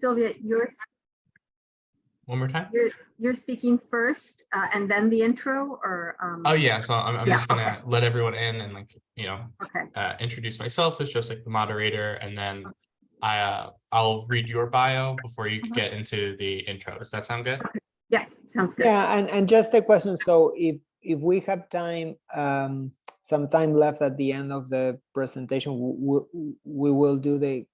Sylvia, One more time. You're speaking first, and then the intro, or oh yeah, so I'm yeah, just gonna okay. let everyone in and Okay. Introduce myself as just like the moderator, and then I'll read your bio before you can get into the intro. Does that sound good? Okay. Yeah, sounds good. Yeah, and just a question. So if we have time, some time left at the end of the presentation, we will do the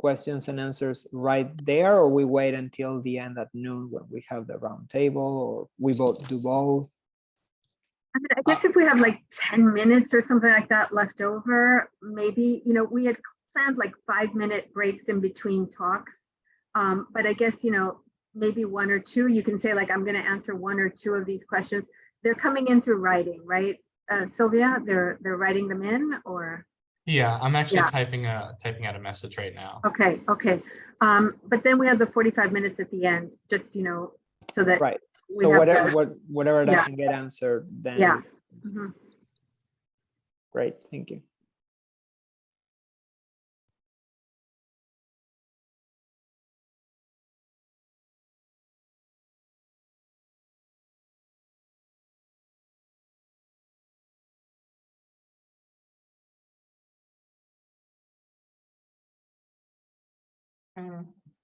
questions and answers right there, or we wait until the end at noon when we have the round table, or we both do both? I mean, I guess if we have like 10 minutes or something like that left over, maybe, we had planned like 5-minute breaks in between talks. But I guess, maybe 1 or 2, you can say like, I'm going to answer 1 or 2 of these questions. They're coming in through writing, right? Sylvia, they're writing them in, or? Yeah, I'm actually typing out a message right now. Okay. But then we have the 45 minutes at the end, just, so that. Right. So whatever doesn't get answered, then. Yeah. Mm-hmm. Great, thank you.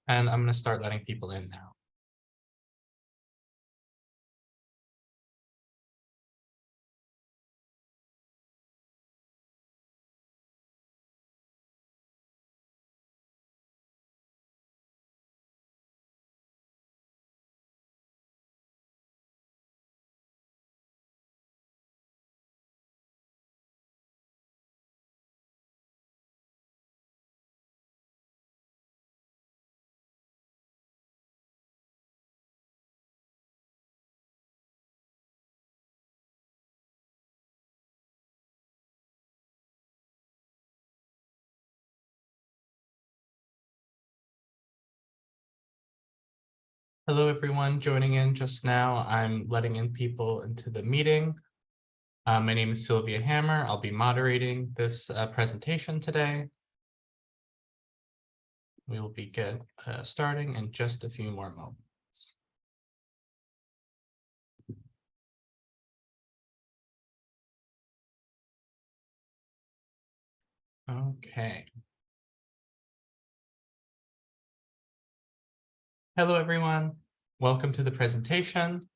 And I'm going to start letting people in now. Hello, everyone joining in just now. I'm letting in people into the meeting. My name is Sylvia Hammer. I'll be moderating this presentation today. We will be starting in just a few more moments. Okay. Hello, everyone. Welcome to the presentation.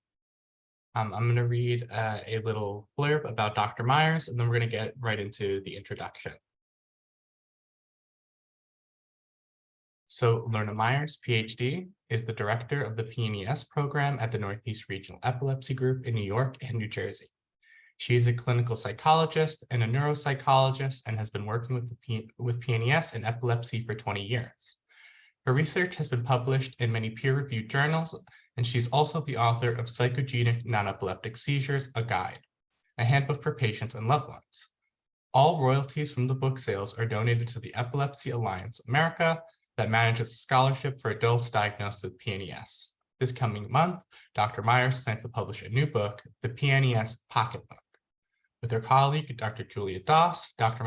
I'm going to read a little blurb about Dr. Myers, and then we're going to get right into the introduction. So Lorna Myers, PhD, is the director of the PNES program at the Northeast Regional Epilepsy Group in New York and New Jersey. She is a clinical psychologist and a neuropsychologist and has been working with PNES and epilepsy for 20 years. Her research has been published in many peer-reviewed journals, and she's also the author of Psychogenic Non-Epileptic Seizures, A Guide, a handbook for patients and loved ones. All royalties from the book sales are donated to the Epilepsy Alliance America that manages a scholarship for adults diagnosed with PNES. This coming month, Dr. Myers plans to publish a new book, the PNES Pocketbook. With her colleague, Dr. Julia Doss, Dr.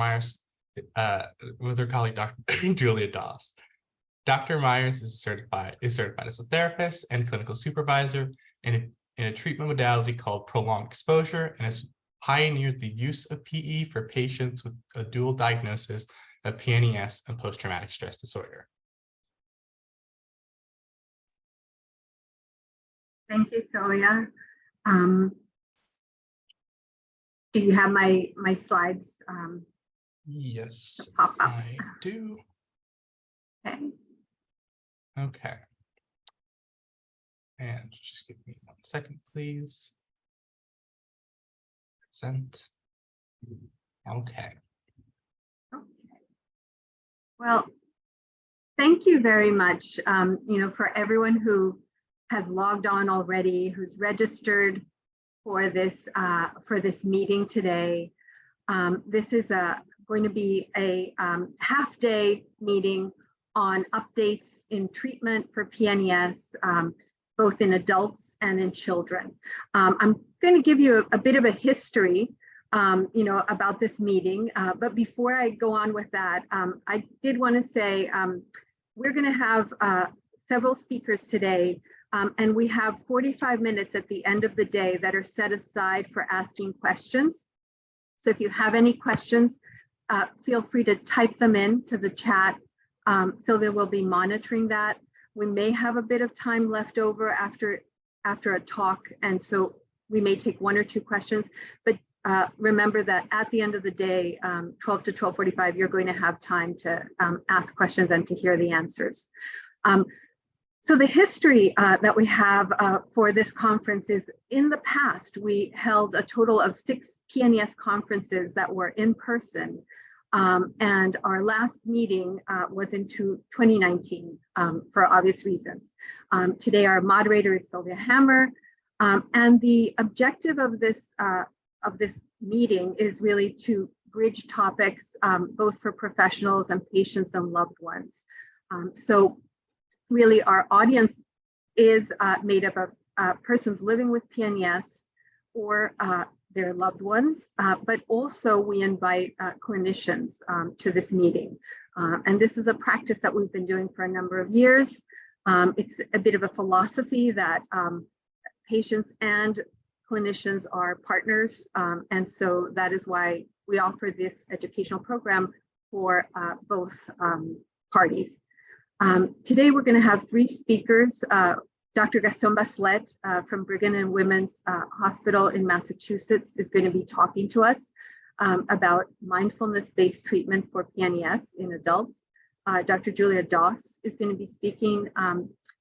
Myers is certified as a therapist and clinical supervisor in a treatment modality called prolonged exposure, and has pioneered the use of PE for patients with a dual diagnosis of PNES and post-traumatic stress disorder. Thank you, Sylvia. Do you have my slides? Yes, pop up? I do. Okay. Okay. And just give me 1 second, please. Present. Okay. Well, thank you very much, for everyone who has logged on already, who's registered for this meeting today. This is going to be a half-day meeting on updates in treatment for PNES, both in adults and in children. I'm going to give you a bit of a history, about this meeting. But before I go on with that, I did want to say we're going to have several speakers today, and we have 45 minutes at the end of the day that are set aside for asking questions. So if you have any questions, feel free to type them in to the chat. Sylvia will be monitoring that. We may have a bit of time left over after a talk, and so we may take 1 or 2 questions, but remember that at the end of the day, 12 to 12:45, you're going to have time to ask questions and to hear the answers. So the history that we have for this conference is, in the past, we held a total of 6 PNES conferences that were in person. And our last meeting was in 2019 for obvious reasons. Today, our moderator is Sylvia Hammer. And the objective of this meeting is really to bridge topics, both for professionals and patients and loved ones. So really, our audience is made up of persons living with PNES or their loved ones, but also we invite clinicians to this meeting. And this is a practice that we've been doing for a number of years. It's a bit of a philosophy that patients and clinicians are partners. And so that is why we offer this educational program for both parties. Today, we're going to have 3 speakers. Dr. Gaston Baslet from Brigham and Women's Hospital in Massachusetts is going to be talking to us about mindfulness-based treatment for PNES in adults. Dr. Julia Doss is going to be speaking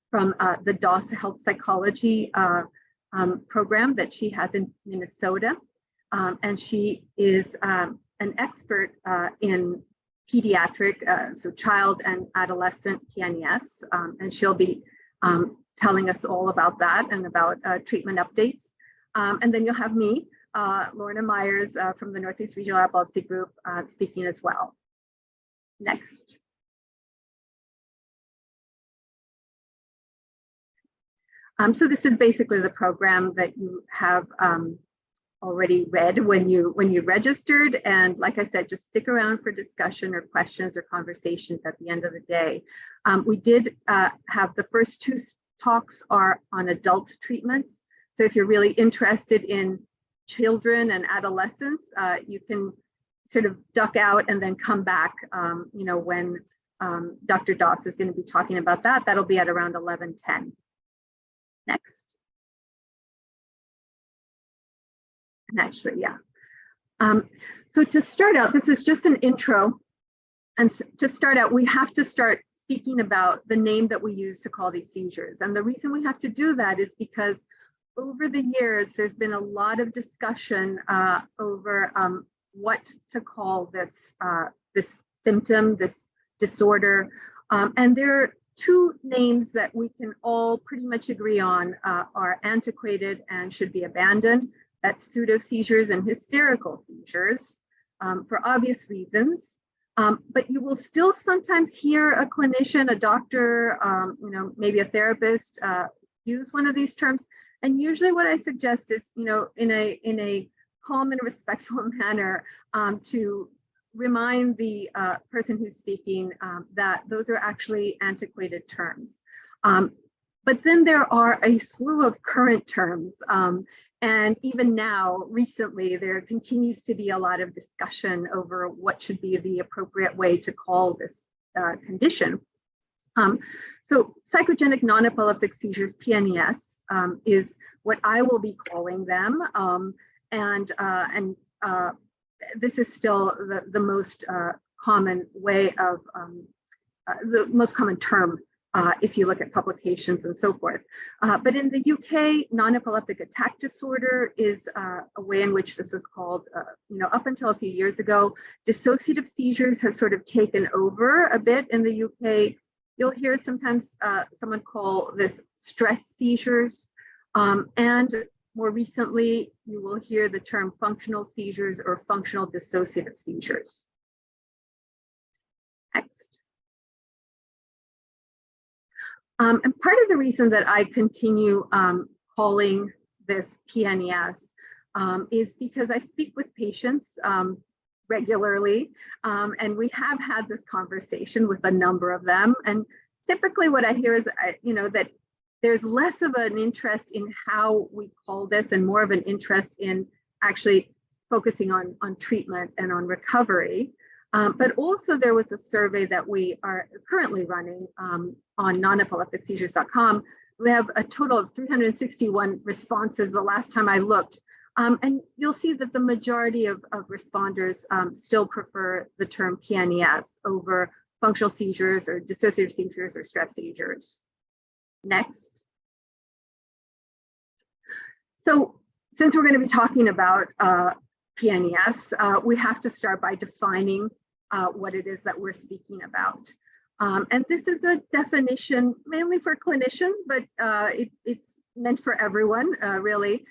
from the Doss Health Psychology program that she has in Minnesota. And she is an expert in pediatric, so child and adolescent PNES, and she'll be telling us all about that and about treatment updates. And then you'll have me, Lorna Myers from the Northeast Regional Epilepsy Group speaking as well. Next. So this is basically the program that you have already read when you registered. And like I said, just stick around for discussion or questions or conversations at the end of the day. We did have the first 2 talks are on adult treatments. So if you're really interested in children and adolescents, you can sort of duck out and then come back, when Dr. Doss is going to be talking about that. That'll be at around 11:10. Next. And actually, yeah. So to start out, this is just an intro. And to start out, we have to start speaking about the name that we use to call these seizures. And the reason we have to do that is because over the years, there's been a lot of discussion over what to call this, this symptom, this disorder. And there are 2 names that we can all pretty much agree on are antiquated and should be abandoned. That's pseudo seizures and hysterical seizures for obvious reasons. But you will still sometimes hear a clinician, a doctor, maybe a therapist use one of these terms. And usually what I suggest is, in a calm and respectful manner to remind the person who's speaking that those are actually antiquated terms. But then there are a slew of current terms. And even now, recently, there continues to be a lot of discussion over what should be the appropriate way to call this condition. So psychogenic non-epileptic seizures, PNES, is what I will be calling them. This is still the most common way of, the most common term if you look at publications and so forth. But in the UK, non-epileptic attack disorder is a way in which this was called, up until a few years ago. Dissociative seizures has sort of taken over a bit in the UK. You'll hear sometimes someone call this stress seizures. And more recently, you will hear the term functional seizures or functional dissociative seizures. Next. And part of the reason that I continue calling this PNES is because I speak with patients regularly, and we have had this conversation with a number of them. And typically what I hear is, that there's less of an interest in how we call this and more of an interest in actually focusing on treatment and on recovery. But also there was a survey that we are currently running on nonepilepticseizures.com. We have a total of 361 responses the last time I looked. And you'll see that the majority of responders still prefer the term PNES over functional seizures or dissociative seizures or stress seizures. Next. So since we're going to be talking about PNES, we have to start by defining what it is that we're speaking about. And this is a definition mainly for clinicians, but it's meant for everyone, really.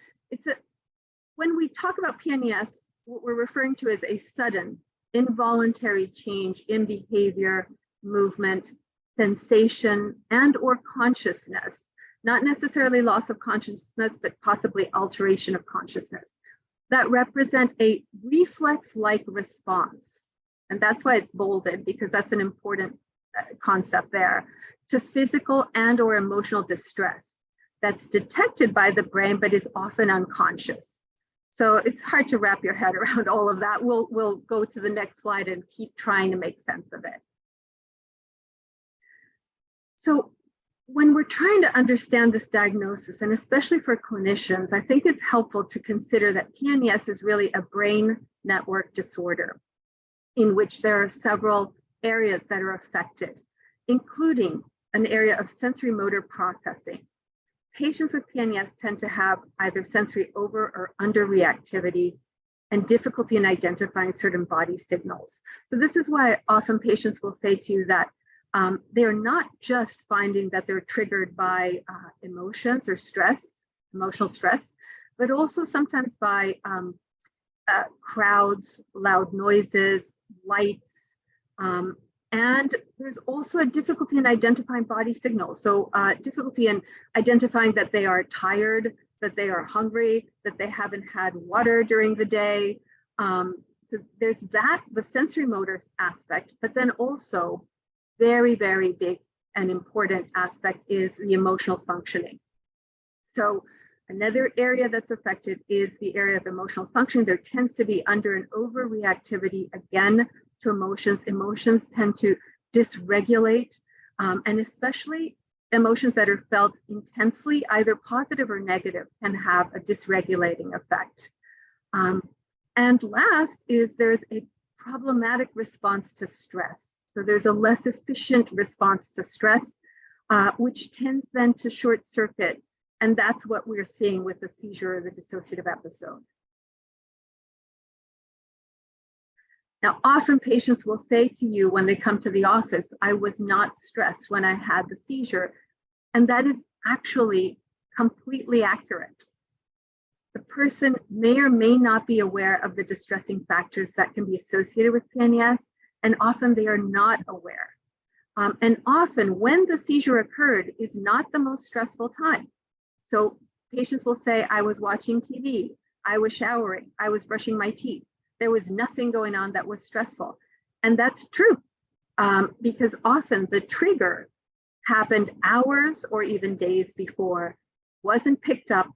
When we talk about PNES, what we're referring to is a sudden, involuntary change in behavior, movement, sensation, and or consciousness, not necessarily loss of consciousness, but possibly alteration of consciousness, that represent a reflex-like response. And that's why it's bolded, because that's an important concept there, to physical and or emotional distress that's detected by the brain, but is often unconscious. So it's hard to wrap your head around all of that. We'll go to the next slide and keep trying to make sense of it. So when we're trying to understand this diagnosis, and especially for clinicians, I think it's helpful to consider that PNES is really a brain network disorder in which there are several areas that are affected, including an area of sensory motor processing. Patients with PNES tend to have either sensory over or under reactivity and difficulty in identifying certain body signals. So this is why often patients will say to you that they're not just finding that they're triggered by emotions or stress, emotional stress, but also sometimes by crowds, loud noises, lights, and there's also a difficulty in identifying body signals. So difficulty in identifying that they are tired, that they are hungry, that they haven't had water during the day. So there's that, the sensory motor aspect, but then also very, very big and important aspect is the emotional functioning. So another area that's affected is the area of emotional functioning. There tends to be under and overreactivity, again, to emotions. Emotions tend to dysregulate, and especially emotions that are felt intensely, either positive or negative, can have a dysregulating effect. And last is there's a problematic response to stress. So there's a less efficient response to stress, which tends then to short circuit. And that's what we're seeing with the seizure or the dissociative episode. Now, often patients will say to you when they come to the office, I was not stressed when I had the seizure. And that is actually completely accurate. The person may or may not be aware of the distressing factors that can be associated with PNES, and often they are not aware. And often when the seizure occurred is not the most stressful time. So patients will say, I was watching TV, I was showering, I was brushing my teeth. There was nothing going on that was stressful. And that's true, because often the trigger happened hours or even days before, wasn't picked up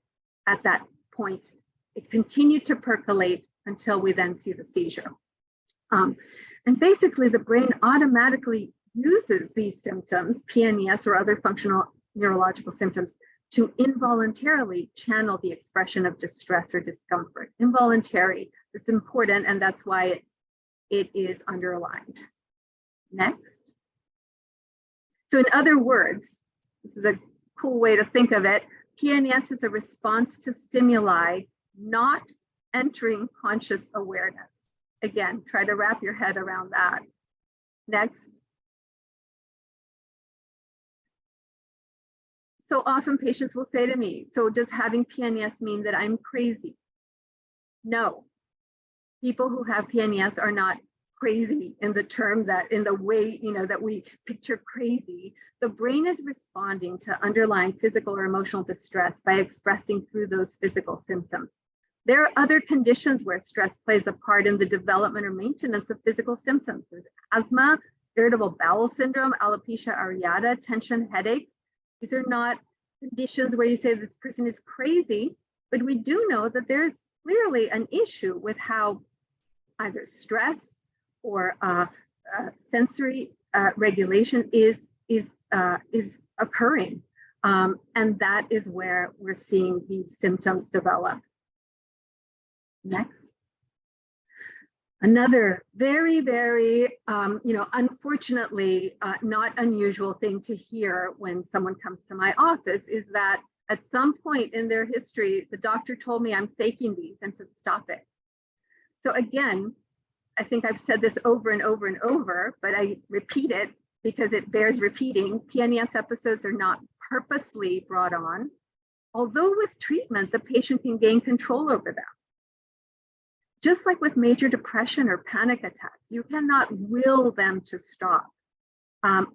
at that point. It continued to percolate until we then see the seizure. And basically the brain automatically uses these symptoms, PNES or other functional neurological symptoms, to involuntarily channel the expression of distress or discomfort. Involuntary, it's important, and that's why it is underlined. Next. So in other words, this is a cool way to think of it, PNES is a response to stimuli not entering conscious awareness. Again, try to wrap your head around that. Next. So often patients will say to me, so does having PNES mean that I'm crazy? No. People who have PNES are not crazy in the term that, in the way, that we picture crazy. The brain is responding to underlying physical or emotional distress by expressing through those physical symptoms. There are other conditions where stress plays a part in the development or maintenance of physical symptoms. There's asthma, irritable bowel syndrome, alopecia areata, tension headaches. These are not conditions where you say this person is crazy, but we do know that there's clearly an issue with how either stress or sensory regulation is occurring. And that is where we're seeing these symptoms develop. Next. Another very, very, unfortunately, not unusual thing to hear when someone comes to my office is that at some point in their history, the doctor told me I'm faking these and to stop it. So again, I think I've said this over and over and over, but I repeat it because it bears repeating. PNES episodes are not purposely brought on, although with treatment, the patient can gain control over them. Just like with major depression or panic attacks, you cannot will them to stop,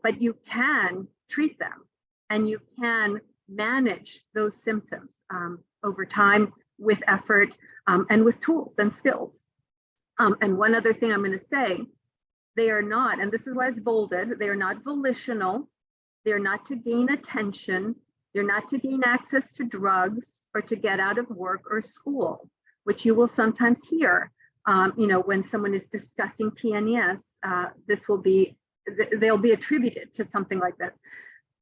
but you can treat them and you can manage those symptoms over time with effort and with tools and skills. And one other thing I'm going to say, they are not, and this is why it's bolded, they are not volitional, they're not to gain attention, they're not to gain access to drugs or to get out of work or school, which you will sometimes hear, when someone is discussing PNES, they'll be attributed to something like this.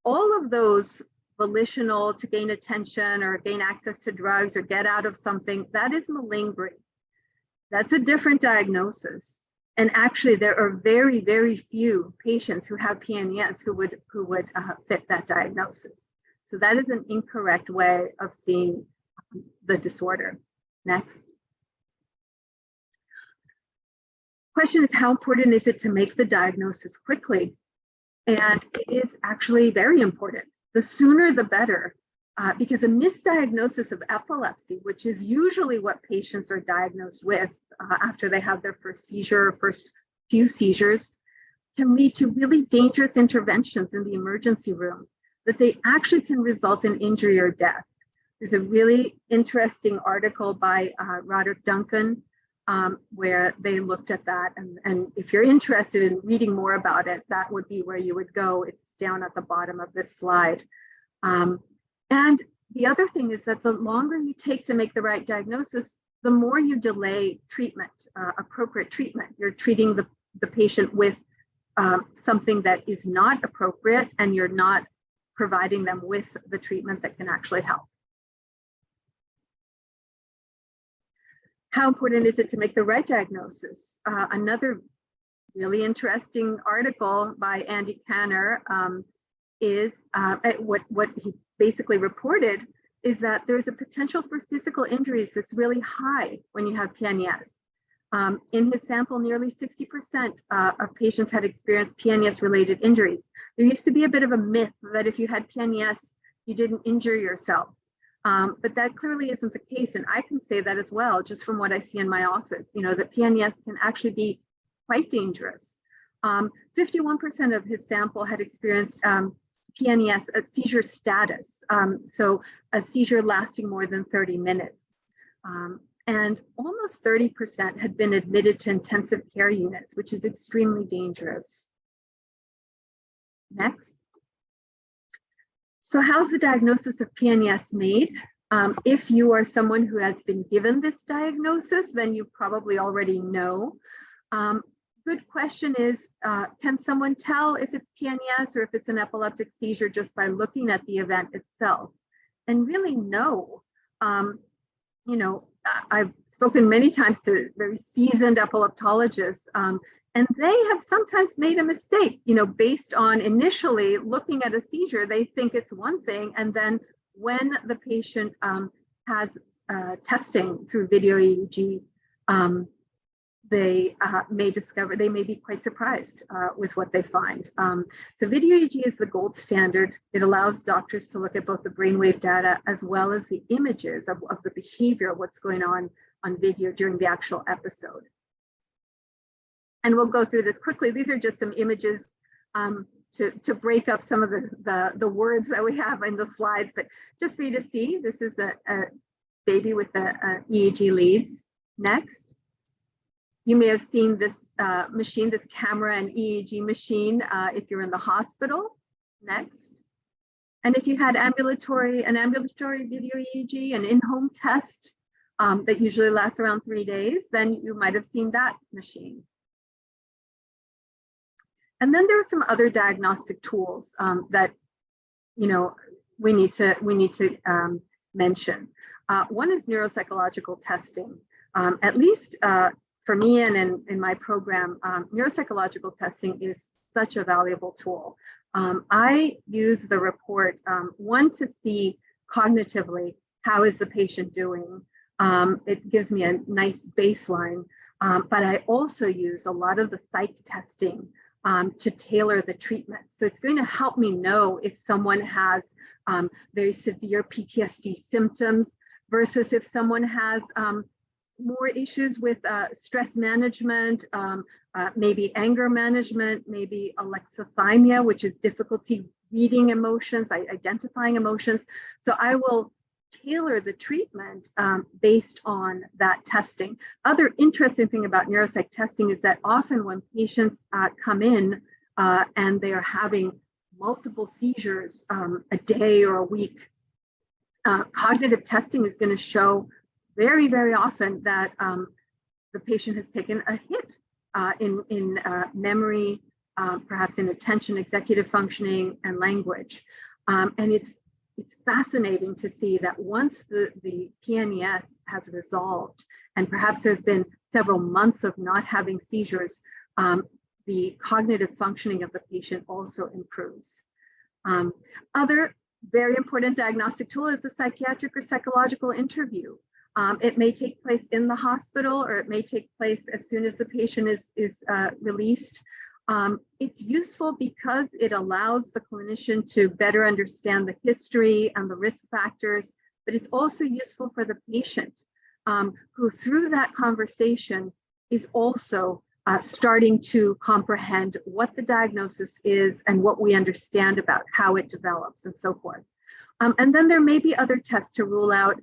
All of those volitional to gain attention or gain access to drugs or get out of something, that is malingering. That's a different diagnosis. And actually there are very, very few patients who have PNES who would fit that diagnosis. So that is an incorrect way of seeing the disorder. Next. Question is, how important is it to make the diagnosis quickly? And it is actually very important. The sooner the better, because a misdiagnosis of epilepsy, which is usually what patients are diagnosed with after they have their first seizure or first few seizures, can lead to really dangerous interventions in the emergency room that they actually can result in injury or death. There's a really interesting article by Roderick Duncan where they looked at that. And if you're interested in reading more about it, that would be where you would go. It's down at the bottom of this slide. And the other thing is that the longer you take to make the right diagnosis, the more you delay treatment, appropriate treatment. You're treating the patient with something that is not appropriate, and you're not providing them with the treatment that can actually help. How important is it to make the right diagnosis? Another really interesting article by Andy Kanner is what he basically reported is that there's a potential for physical injuries that's really high when you have PNES. In his sample, nearly 60% of patients had experienced PNES-related injuries. There used to be a bit of a myth that if you had PNES, you didn't injure yourself. But that clearly isn't the case. And I can say that as well, just from what I see in my office, that PNES can actually be quite dangerous. 51% of his sample had experienced PNES at seizure status. So a seizure lasting more than 30 minutes. And almost 30% had been admitted to intensive care units, which is extremely dangerous. Next. So how's the diagnosis of PNES made? If you are someone who has been given this diagnosis, then you probably already know. Good question is, can someone tell if it's PNES or if it's an epileptic seizure just by looking at the event itself? And really no. I've spoken many times to very seasoned epileptologists, and they have sometimes made a mistake, based on initially looking at a seizure, they think it's one thing. And then when the patient has testing through video EEG, they may be quite surprised with what they find. So video EEG is the gold standard. It allows doctors to look at both the brainwave data as well as the images of the behavior, what's going on video during the actual episode. And we'll go through this quickly. These are just some images to break up some of the words that we have in the slides, but just for you to see, this is a baby with the EEG leads. Next. You may have seen this machine, this camera and EEG machine, if you're in the hospital. Next. And if you had an ambulatory video EEG, an in-home test that usually lasts around 3 days, then you might have seen that machine. And then there are some other diagnostic tools that, you know, we need to mention. One is neuropsychological testing. At least for me and in my program, neuropsychological testing is such a valuable tool. I use the report, one, to see cognitively how is the patient doing. It gives me a nice baseline, but I also use a lot of the psych testing to tailor the treatment. So it's going to help me know if someone has very severe PTSD symptoms versus if someone has more issues with stress management, maybe anger management, maybe alexithymia, which is difficulty reading emotions, identifying emotions. So I will tailor the treatment based on that testing. Other interesting thing about neuropsych testing is that often when patients come in and they are having multiple seizures a day or a week, cognitive testing is going to show very, very often that the patient has taken a hit in memory, perhaps in attention, executive functioning, and language. And it's fascinating to see that once the PNES has resolved, and perhaps there's been several months of not having seizures, the cognitive functioning of the patient also improves. Other very important diagnostic tool is the psychiatric or psychological interview. It may take place in the hospital, or it may take place as soon as the patient is released. It's useful because it allows the clinician to better understand the history and the risk factors, but it's also useful for the patient who through that conversation is also starting to comprehend what the diagnosis is and what we understand about how it develops and so forth. And then there may be other tests to rule out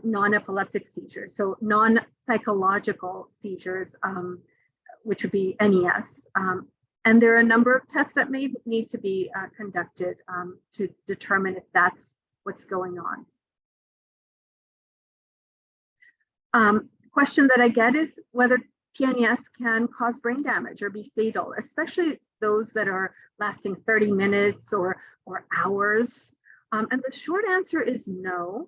non-epileptic seizures, so non-psychological seizures, which would be NES. And there are a number of tests that may need to be conducted to determine if that's what's going on. Question that I get is whether PNES can cause brain damage or be fatal, especially those that are lasting 30 minutes or hours. And the short answer is no.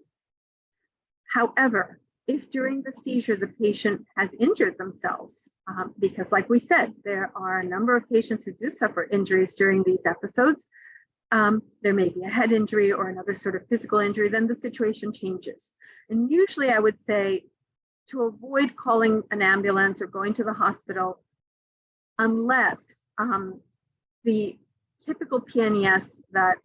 However, if during the seizure the patient has injured themselves, because like we said, there are a number of patients who do suffer injuries during these episodes, there may be a head injury or another sort of physical injury, then the situation changes. And usually I would say to avoid calling an ambulance or going to the hospital unless the typical PNES that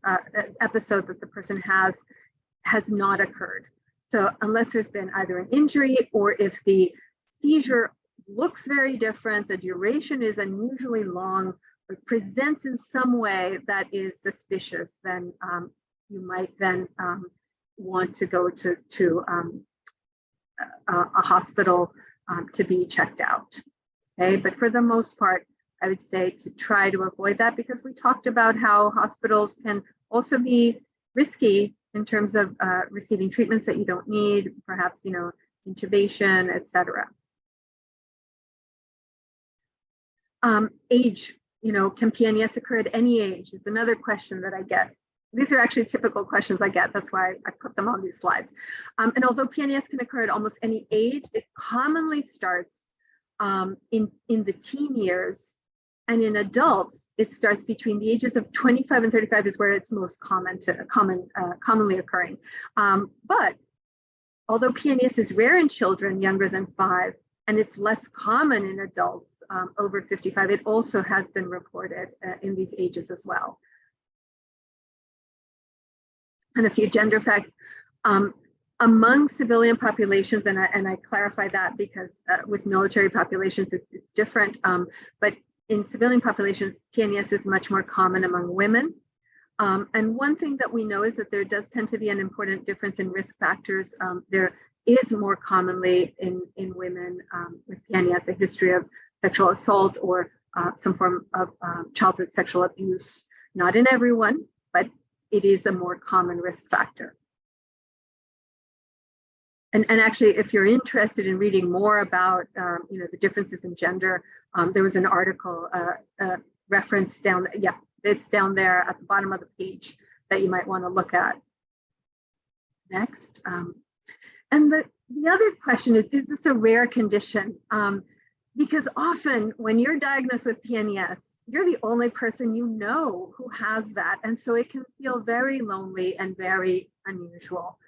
episode that the person has not occurred. So unless there's been either an injury or if the seizure looks very different, the duration is unusually long, or presents in some way that is suspicious, then you might then want to go to a hospital to be checked out. Okay, but for the most part, I would say to try to avoid that, because we talked about how hospitals can also be risky in terms of receiving treatments that you don't need, perhaps, you know, intubation, etc. Age, you know, can PNES occur at any age? Is another question that I get. These are actually typical questions I get. That's why I put them on these slides. And although PNES can occur at almost any age, it commonly starts in the teen years. And in adults, it starts between the ages of 25 and 35 is where it's most commonly occurring. But although PNES is rare in children younger than 5, and it's less common in adults over 55, it also has been reported in these ages as well. And a few gender facts. Among civilian populations, and I clarify that because with military populations, it's different, but in civilian populations, PNES is much more common among women. And one thing that we know is that there does tend to be an important difference in risk factors. There is more commonly in women with PNES, a history of sexual assault or some form of childhood sexual abuse. Not in everyone, but it is a more common risk factor. And actually, if you're interested in reading more about the differences in gender, there was an article reference down, it's down there at the bottom of the page that you might want to look at. Next. And the other question is this a rare condition? Because often when you're diagnosed with PNES, you're the only person you know who has that. And so it can feel very lonely and very unusual.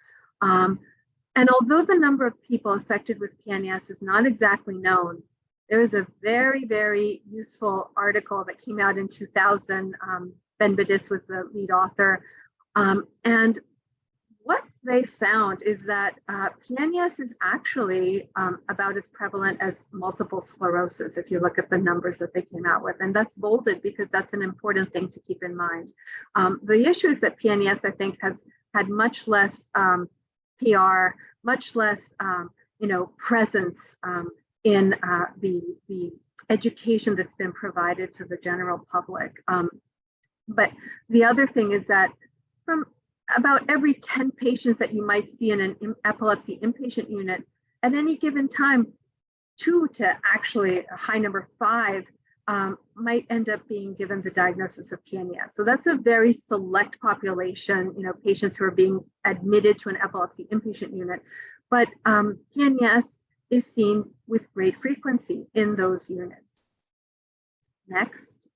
And although the number of people affected with PNES is not exactly known, there is a very, very useful article that came out in 2000. Ben Badis was the lead author. And what they found is that PNES is actually about as prevalent as multiple sclerosis, if you look at the numbers that they came out with. And that's bolded because that's an important thing to keep in mind. The issue is that PNES, I think, has had much less PR, much less presence in the education that's been provided to the general public. But the other thing is that from about every 10 patients that you might see in an epilepsy inpatient unit, at any given time, 2 to actually a high number 5 might end up being given the diagnosis of PNES. So that's a very select population, patients who are being admitted to an epilepsy inpatient unit. But PNES is seen with great frequency in those units. Next.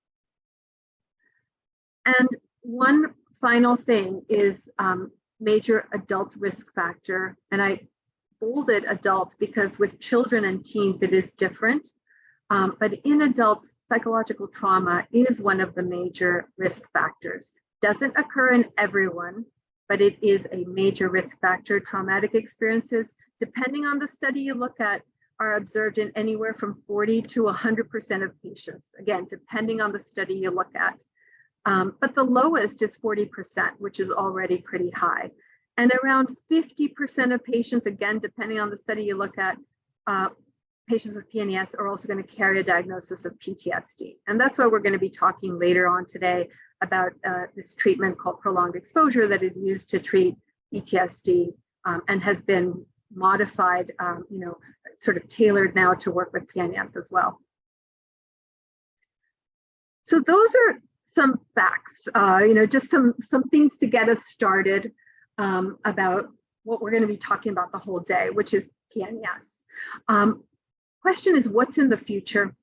And one final thing is major adult risk factor. And I bolded adults because with children and teens, it is different. But in adults, psychological trauma is one of the major risk factors. Doesn't occur in everyone, but it is a major risk factor. Traumatic experiences, depending on the study you look at, are observed in anywhere from 40 to 100% of patients. Again, depending on the study you look at. But the lowest is 40%, which is already pretty high. And around 50% of patients, again, depending on the study you look at, patients with PNES are also going to carry a diagnosis of PTSD. And that's why we're going to be talking later on today about this treatment called prolonged exposure that is used to treat PTSD and has been modified, sort of tailored now to work with PNES as well. So those are some facts, just some things to get us started about what we're going to be talking about the whole day, which is PNES. Question is, what's in the future?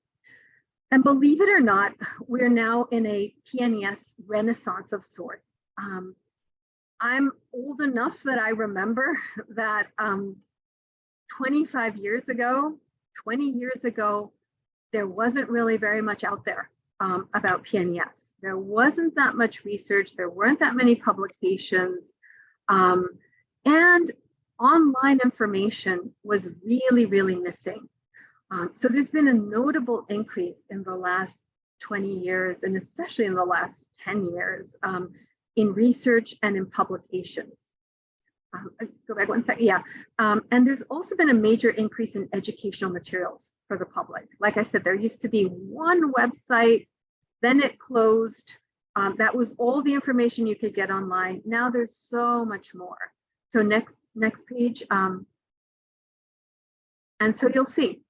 And believe it or not, we're now in a PNES renaissance of sorts. I'm old enough that I remember that 25 years ago, 20 years ago, there wasn't really very much out there about PNES. There wasn't that much research. There weren't that many publications. And online information was really, really missing. So there's been a notable increase in the last 20 years, and especially in the last 10 years, in research and in publications. Go back one second, yeah. And there's also been a major increase in educational materials for the public. Like I said, there used to be one website, then it closed. That was all the information you could get online. Now there's so much more. So next page. And so you'll see,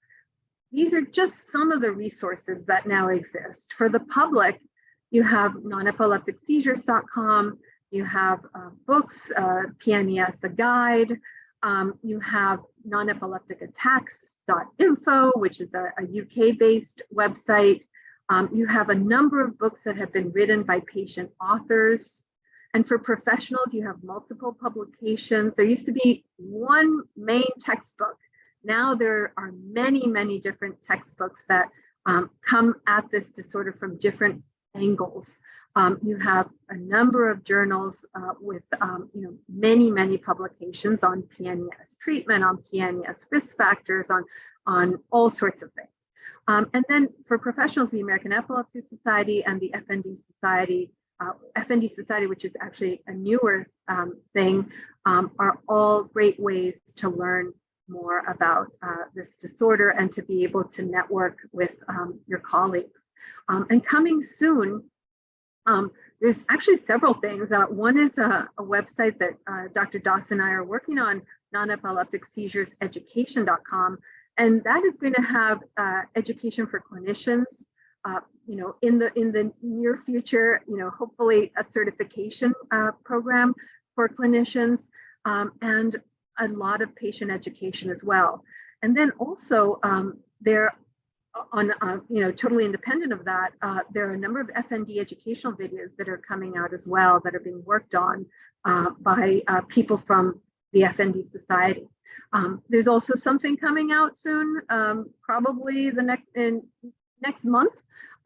these are just some of the resources that now exist. For the public, you have nonepilepticseizures.com, you have books, PNES, a guide, you have nonepilepticattacks.info, which is a UK-based website. You have a number of books that have been written by patient authors. And for professionals, you have multiple publications. There used to be one main textbook. Now there are many, many different textbooks that come at this to sort of from different angles. You have a number of journals with many, many publications on PNES treatment, on PNES risk factors, on all sorts of things. And then for professionals, the American Epilepsy Society and the FND Society FND Society, which is actually a newer thing, are all great ways to learn more about this disorder and to be able to network with your colleagues. And coming soon, there's actually several things. One is a website that Dr. Dawson and I are working on, non-epileptic seizures education.com, and that is going to have education for clinicians. In the near future, hopefully a certification program for clinicians, and a lot of patient education as well. And then also there on, totally independent of that, there are a number of FND educational videos that are coming out as well that are being worked on by people from the FND Society. There's also something coming out soon, probably the next month,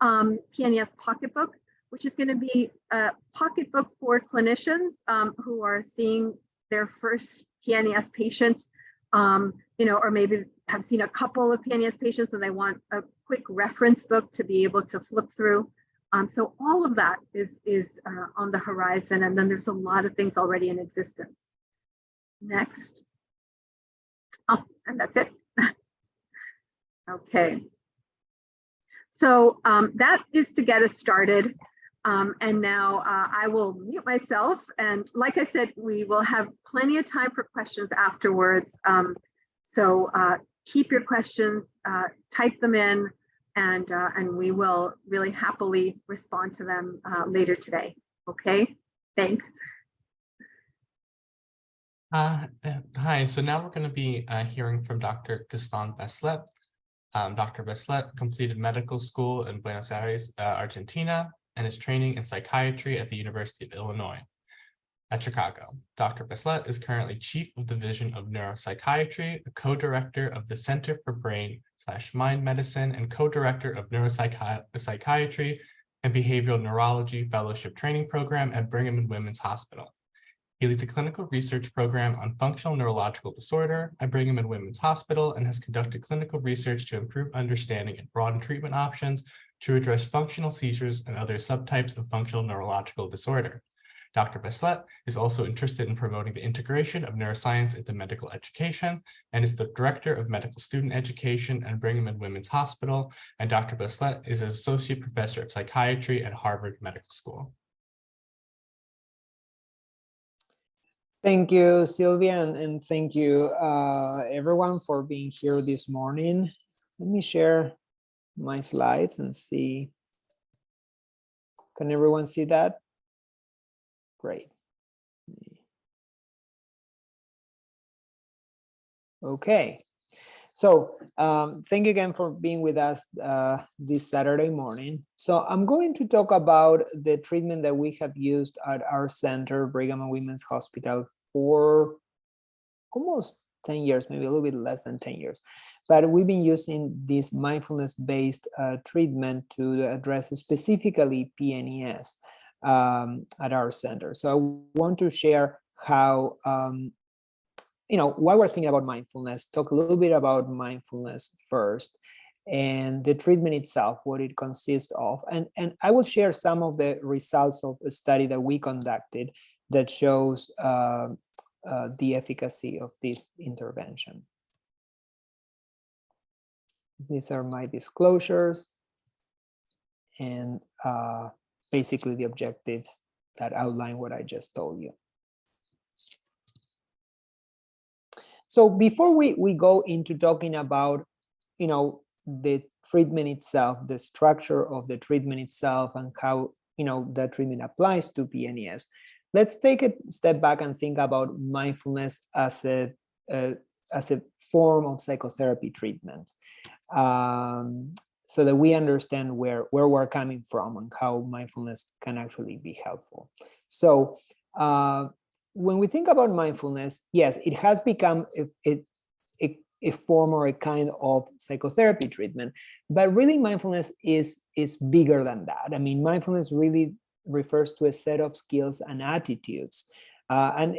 PNES Pocketbook, which is going to be a pocketbook for clinicians who are seeing their first PNES patient, or maybe have seen a couple of PNES patients and they want a quick reference book to be able to flip through. So all of that is on the horizon, and then there's a lot of things already in existence. Next. Oh, and that's it. Okay. So that is to get us started. And now I will mute myself. And like I said, we will have plenty of time for questions afterwards. So keep your questions, type them in, and we will really happily respond to them later today. Okay, thanks. Hi, so now we're going to be hearing from Dr. Gaston Beslet. Dr. Beslet completed medical school in Buenos Aires, Argentina, and is training in psychiatry at the University of Illinois at Chicago. Dr. Beslet is currently Chief of Division of Neuropsychiatry, a co-director of the Center for Brain/Mind Medicine, and co-director of Neuropsychiatry and Behavioral Neurology Fellowship Training Program at Brigham and Women's Hospital. He leads a clinical research program on functional neurological disorder at Brigham and Women's Hospital and has conducted clinical research to improve understanding and broaden treatment options to address functional seizures and other subtypes of functional neurological disorder. Dr. Beslet is also interested in promoting the integration of neuroscience into medical education and is the Director of Medical Student Education at Brigham and Women's Hospital. And Dr. Beslet is an Associate Professor of Psychiatry at Harvard Medical School. Thank you, Sylvia, and thank you, everyone, for being here this morning. Let me share my slides and see. Can everyone see that? Great. Okay. So thank you again for being with us this Saturday morning. So I'm going to talk about the treatment that we have used at our center, Brigham and Women's Hospital, for almost 10 years, maybe a little bit less than 10 years. But we've been using this mindfulness-based treatment to address specifically PNES at our center. So I want to share how why we're thinking about mindfulness, talk a little bit about mindfulness first, and the treatment itself, what it consists of. And I will share some of the results of a study that we conducted that shows the efficacy of this intervention. These are my disclosures and basically the objectives that outline what I just told you. So before we go into talking about, the treatment itself, the structure of the treatment itself, and how, that treatment applies to PNES, let's take a step back and think about mindfulness as a form of psychotherapy treatment, so that we understand where we're coming from and how mindfulness can actually be helpful. So when we think about mindfulness, yes, it has become a form or a kind of psychotherapy treatment, but really mindfulness is bigger than that. I mean, mindfulness really refers to a set of skills and attitudes. And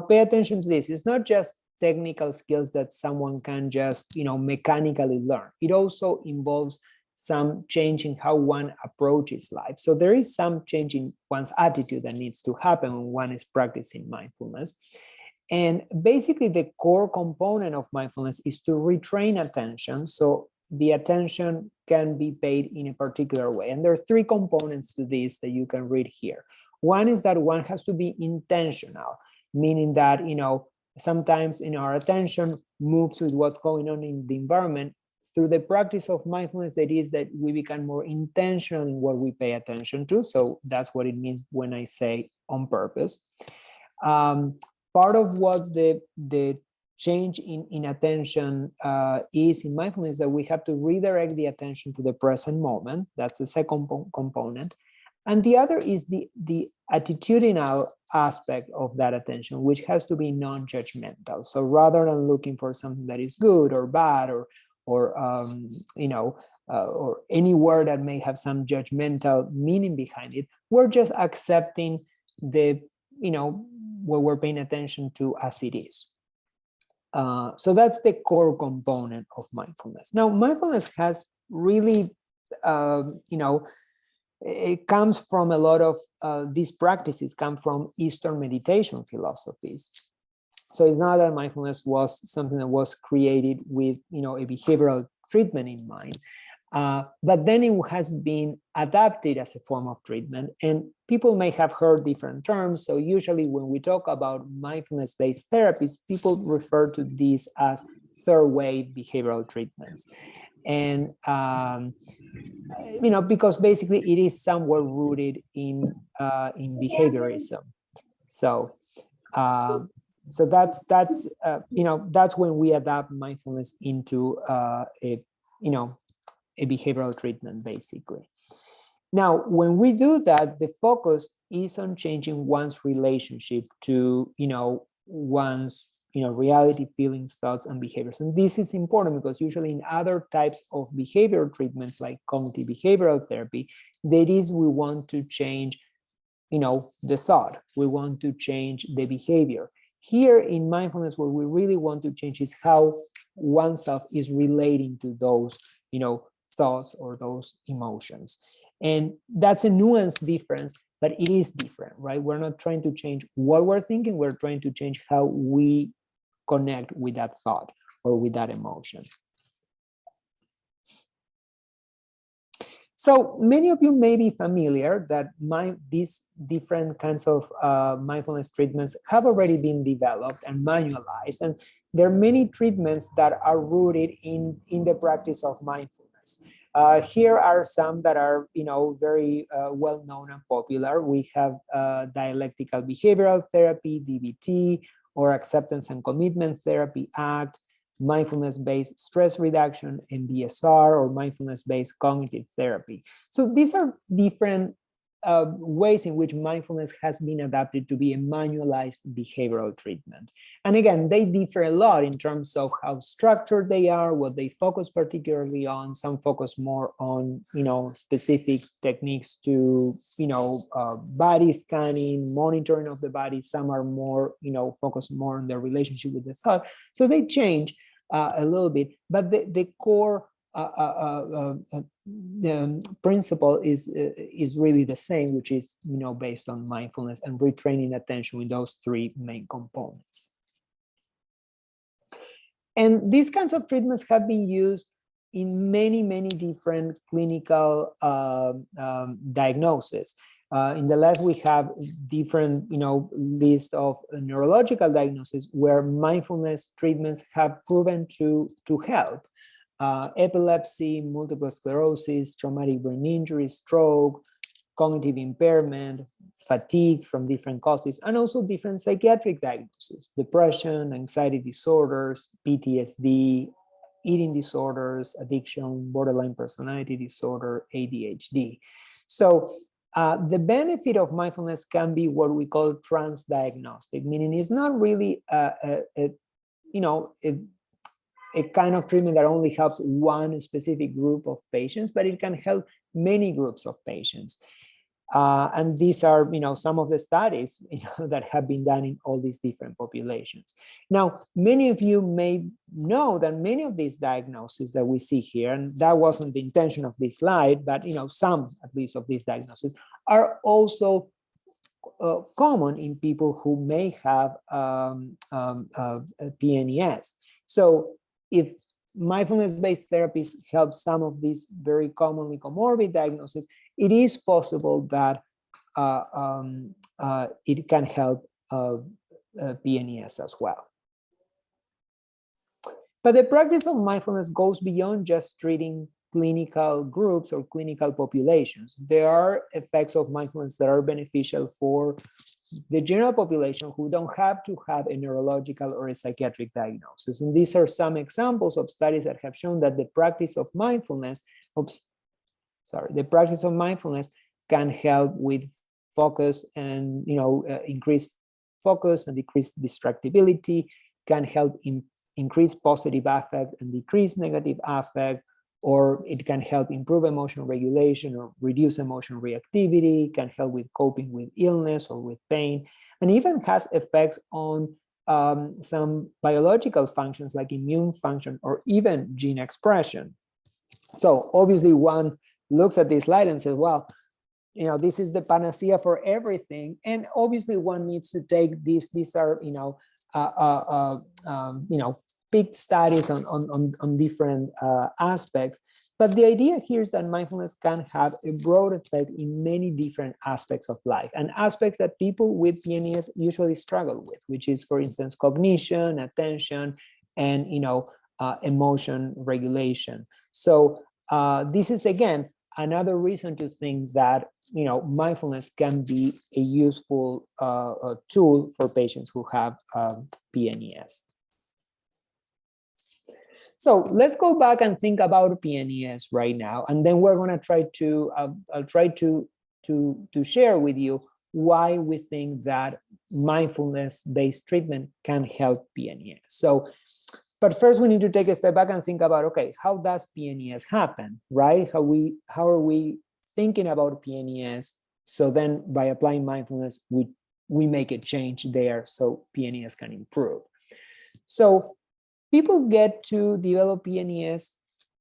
pay attention to this. It's not just technical skills that someone can just, mechanically learn. It also involves some change in how one approaches life. So there is some change in one's attitude that needs to happen when one is practicing mindfulness. And basically the core component of mindfulness is to retrain attention. So the attention can be paid in a particular way. And there are three components to this that you can read here. One is that one has to be intentional, meaning that, sometimes our attention moves with what's going on in the environment. Through the practice of mindfulness, that is that we become more intentional in what we pay attention to. So that's what it means when I say on purpose. Part of what the change in attention is in mindfulness, that we have to redirect the attention to the present moment. That's the second component. And the other is the attitudinal aspect of that attention, which has to be non-judgmental. So rather than looking for something that is good or bad or any word that may have some judgmental meaning behind it, we're just accepting what we're paying attention to as it is. So that's the core component of mindfulness. Now, mindfulness has really, it comes from a lot of these practices come from Eastern meditation philosophies. So it's not that mindfulness was something that was created with, a behavioral treatment in mind, but then it has been adapted as a form of treatment, and people may have heard different terms. So usually when we talk about mindfulness-based therapies, people refer to these as third-wave behavioral treatments. And, because basically it is somewhat rooted in behaviorism. So, so that's when we adapt mindfulness into a behavioral treatment, basically. Now, when we do that, the focus is on changing one's relationship to, one's, reality, feelings, thoughts, and behaviors. And this is important because usually in other types of behavioral treatments, like cognitive behavioral therapy, that is, we want to change, the thought. We want to change the behavior. Here in mindfulness, what we really want to change is how oneself is relating to those, thoughts or those emotions. And that's a nuanced difference, but it is different, right? We're not trying to change what we're thinking, we're trying to change how we connect with that thought or with that emotion. So many of you may be familiar that these different kinds of mindfulness treatments have already been developed and manualized, and there are many treatments that are rooted in the practice of mindfulness. Here are some that are, very well known and popular. We have dialectical behavioral therapy, DBT, or acceptance and commitment therapy, ACT, mindfulness-based stress reduction, MBSR, or mindfulness-based cognitive therapy. So these are different ways in which mindfulness has been adapted to be a manualized behavioral treatment. And again, they differ a lot in terms of how structured they are, what they focus particularly on. Some focus more on, specific techniques to, body scanning, monitoring of the body. Some are more, focused more on their relationship with the thought. So they change a little bit, but the core the principle is really the same, which is based on mindfulness and retraining attention with those three main components. And these kinds of treatments have been used in many different clinical diagnoses. In the left, we have different list of neurological diagnoses where mindfulness treatments have proven to help. Epilepsy, multiple sclerosis, traumatic brain injury, stroke, cognitive impairment, fatigue from different causes, and also different psychiatric diagnoses, depression, anxiety disorders, PTSD, eating disorders, addiction, borderline personality disorder, ADHD. So the benefit of mindfulness can be what we call transdiagnostic, meaning it's not really a kind of treatment that only helps one specific group of patients, but it can help many groups of patients. And these are, some of the studies that have been done in all these different populations. Now, many of you may know that many of these diagnoses that we see here, and that wasn't the intention of this slide, but some at least of these diagnoses are also common in people who may have PNES. So if mindfulness-based therapies help some of these very commonly comorbid diagnoses, it is possible that it can help PNES as well. But the practice of mindfulness goes beyond just treating clinical groups or clinical populations. There are effects of mindfulness that are beneficial for the general population who don't have to have a neurological or a psychiatric diagnosis. And these are some examples of studies that have shown that the practice of mindfulness, can help with focus and increase focus and decrease distractibility, can help increase positive affect and decrease negative affect, or it can help improve emotional regulation or reduce emotional reactivity, can help with coping with illness or with pain, and even has effects on some biological functions like immune function or even gene expression. So obviously one looks at this slide and says, well, this is the panacea for everything. And obviously one needs to take these are, big studies on different aspects. But the idea here is that mindfulness can have a broad effect in many different aspects of life, and aspects that people with PNES usually struggle with, which is, for instance, cognition, attention, and emotion regulation. So this is, again, another reason to think that mindfulness can be a useful tool for patients who have PNES. So let's go back and think about PNES right now, and then we're going to try to I'll try to share with you why we think that mindfulness-based treatment can help PNES. So, but first we need to take a step back and think about, okay, how does PNES happen, right? How are we thinking about PNES? So then by applying mindfulness, we make a change there so PNES can improve. So people get to develop PNES,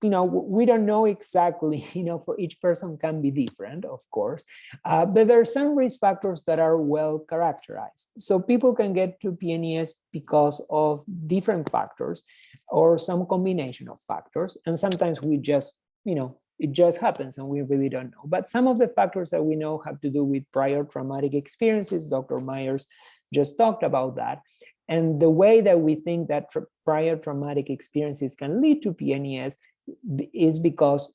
we don't know exactly, for each person can be different, of course, but there are some risk factors that are well characterized. So people can get to PNES because of different factors or some combination of factors. And sometimes we just, it just happens and we really don't know. But some of the factors that we know have to do with prior traumatic experiences. Dr. Myers just talked about that. And the way that we think that prior traumatic experiences can lead to PNES is because,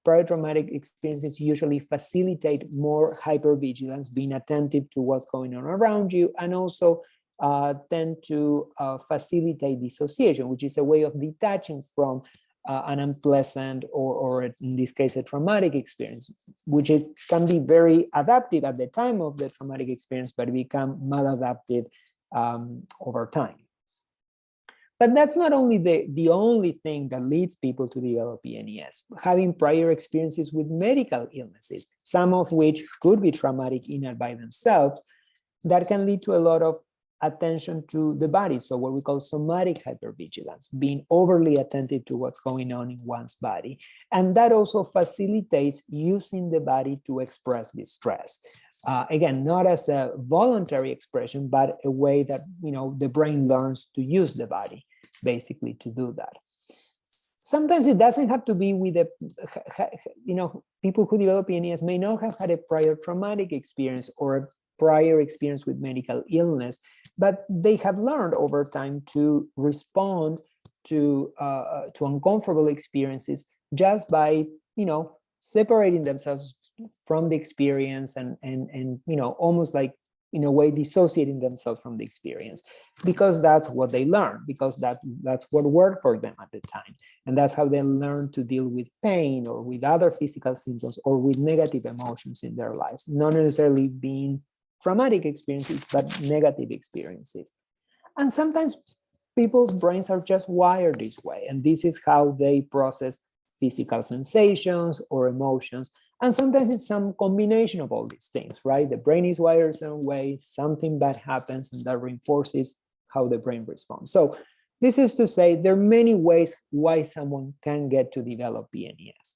prior traumatic experiences usually facilitate more hypervigilance, being attentive to what's going on around you, and also tend to facilitate dissociation, which is a way of detaching from an unpleasant or in this case, a traumatic experience, which can be very adaptive at the time of the traumatic experience, but become maladaptive over time. But that's not only the only thing that leads people to develop PNES. Having prior experiences with medical illnesses, some of which could be traumatic in and by themselves, that can lead to a lot of attention to the body. So what we call somatic hypervigilance, being overly attentive to what's going on in one's body. And that also facilitates using the body to express distress. Again, not as a voluntary expression, but a way that, the brain learns to use the body, basically, to do that. Sometimes it doesn't have to be with people who develop PNES may not have had a prior traumatic experience or a prior experience with medical illness, but they have learned over time to respond to uncomfortable experiences just by, separating themselves from the experience and almost like, in a way, dissociating themselves from the experience, because that's what they learned, because that's what worked for them at the time. And that's how they learn to deal with pain or with other physical symptoms or with negative emotions in their lives, not necessarily being traumatic experiences, but negative experiences. And sometimes people's brains are just wired this way, and this is how they process physical sensations or emotions. And sometimes it's some combination of all these things, right? The brain is wired a certain way, something bad happens, and that reinforces how the brain responds. So This is to say there are many ways why someone can get to develop PNES.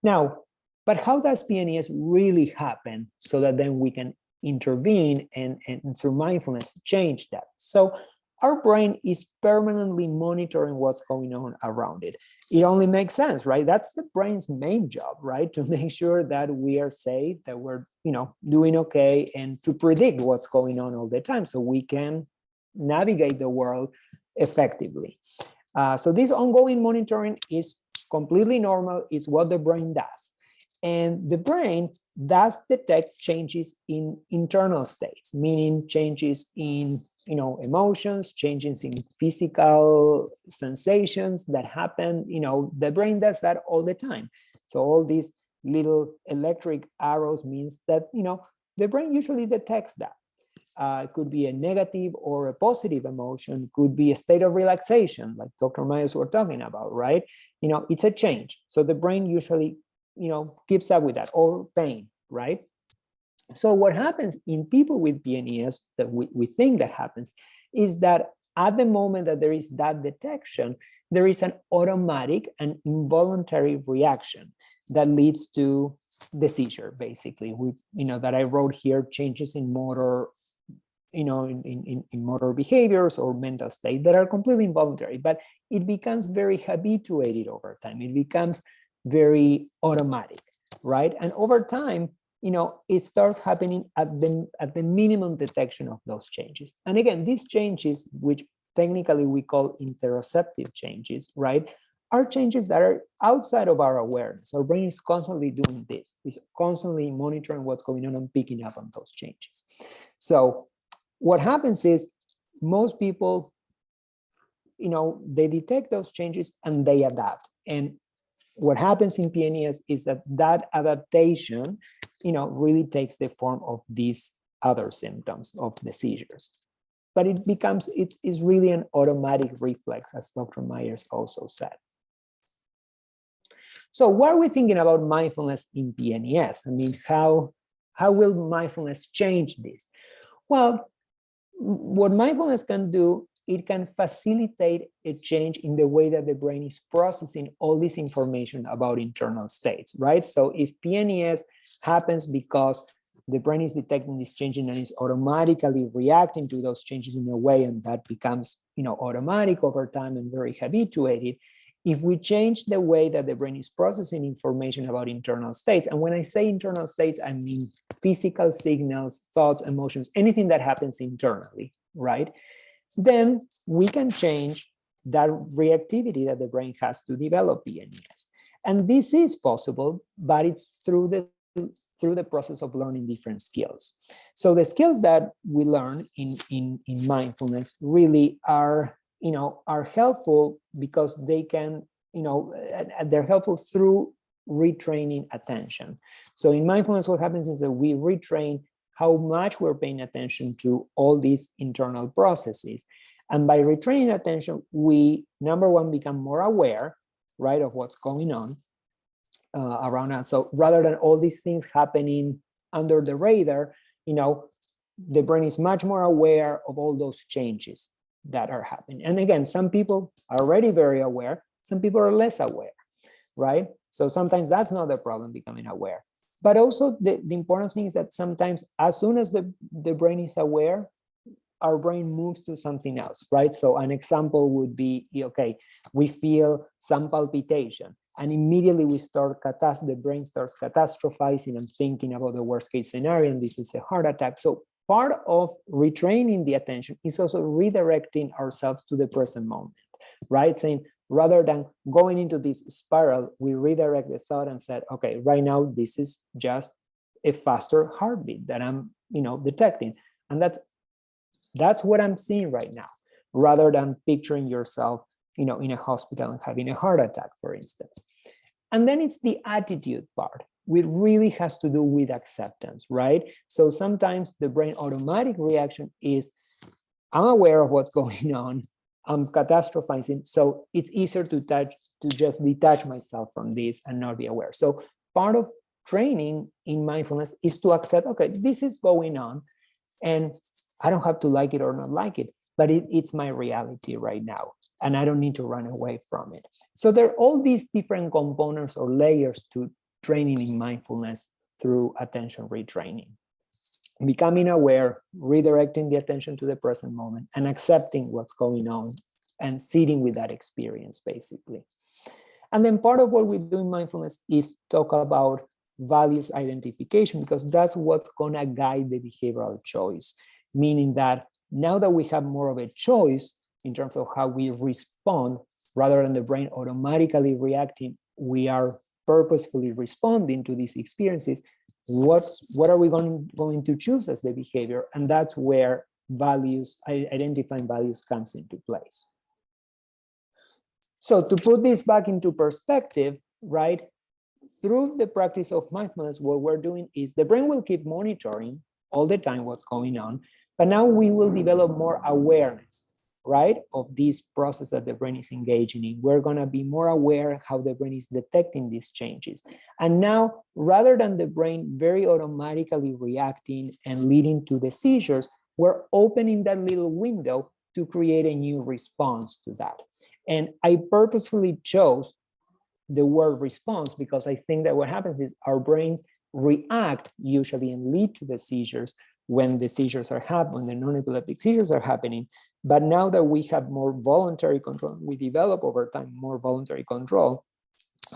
Now, but how does PNES really happen so that then we can intervene and through mindfulness change that? So our brain is permanently monitoring what's going on around it. It only makes sense, right? That's the brain's main job, right? To make sure that we are safe, that we're, doing okay, and to predict what's going on all the time so we can navigate the world effectively. So this ongoing monitoring is completely normal. It's what the brain does. And the brain does detect changes in internal states, meaning changes in emotions, changes in physical sensations that happen. The brain does that all the time. So all these little electric arrows means that, the brain usually detects that. It could be a negative or a positive emotion, could be a state of relaxation, like Dr. Myers were talking about, right? It's a change. So the brain usually, keeps up with that, or pain, right? So what happens in people with PNES that we think that happens is that at the moment that there is that detection, there is an automatic and involuntary reaction that leads to the seizure, basically. That I wrote here, changes in motor, in motor behaviors or mental state that are completely involuntary, but it becomes very habituated over time. It becomes very automatic, right? And over time, it starts happening at the minimum detection of those changes. And again, these changes, which technically we call interoceptive changes, right, are changes that are outside of our awareness. Our brain is constantly doing this. It's constantly monitoring what's going on and picking up on those changes. So what happens is most people, they detect those changes and they adapt. And what happens in PNES is that adaptation, really takes the form of these other symptoms of the seizures. But it is really an automatic reflex, as Dr. Myers also said. So what are we thinking about mindfulness in PNES? I mean, how will mindfulness change this? Well, what mindfulness can do, it can facilitate a change in the way that the brain is processing all this information about internal states, right? So if PNES happens because the brain is detecting this change and is automatically reacting to those changes in a way, and that becomes, automatic over time and very habituated. If we change the way that the brain is processing information about internal states, and when I say internal states, I mean physical signals, thoughts, emotions, anything that happens internally, right? Then we can change that reactivity that the brain has to develop PNES. And this is possible, but it's through the process of learning different skills. So the skills that we learn in mindfulness really are helpful because they can, they're helpful through retraining attention. So in mindfulness, what happens is that we retrain how much we're paying attention to all these internal processes. And by retraining attention, we, number one, become more aware, right, of what's going on around us. So rather than all these things happening under the radar, the brain is much more aware of all those changes that are happening. And again, some people are already very aware, some people are less aware, right? So sometimes that's not the problem, becoming aware. But also the important thing is that sometimes as soon as the brain is aware, our brain moves to something else, right? So an example would be, okay, we feel some palpitation and immediately the brain starts catastrophizing and thinking about the worst case scenario, and this is a heart attack. So part of retraining the attention is also redirecting ourselves to the present moment, right? Saying, rather than going into this spiral, we redirect the thought and said, okay, right now, this is just a faster heartbeat that I'm, detecting. And that's what I'm seeing right now, rather than picturing yourself, in a hospital and having a heart attack, for instance. And then it's the attitude part, which really has to do with acceptance, right? So sometimes the brain automatic reaction is, I'm aware of what's going on, I'm catastrophizing, so it's easier to just detach myself from this and not be aware. So part of training in mindfulness is to accept, okay, this is going on, and I don't have to like it or not like it, but it's my reality right now. and I don't need to run away from it. So there are all these different components or layers to training in mindfulness through attention retraining. Becoming aware, redirecting the attention to the present moment, and accepting what's going on and sitting with that experience, basically. And then part of what we do in mindfulness is talk about values identification, because that's what's gonna guide the behavioral choice, meaning that now that we have more of a choice in terms of how we respond, rather than the brain automatically reacting, we are purposefully responding to these experiences. What are we going to choose as the behavior? And that's where values, identifying values, comes into place. So to put this back into perspective, right, through the practice of mindfulness, what we're doing is the brain will keep monitoring all the time what's going on, but now we will develop more awareness, right, of this process that the brain is engaging in. We're going to be more aware how the brain is detecting these changes. And now, rather than the brain very automatically reacting and leading to the seizures, we're opening that little window to create a new response to that. And I purposefully chose the word response because I think that what happens is our brains react usually and lead to the seizures when the seizures are happening, when the non-epileptic seizures are happening. But now that we have more voluntary control, we develop over time more voluntary control,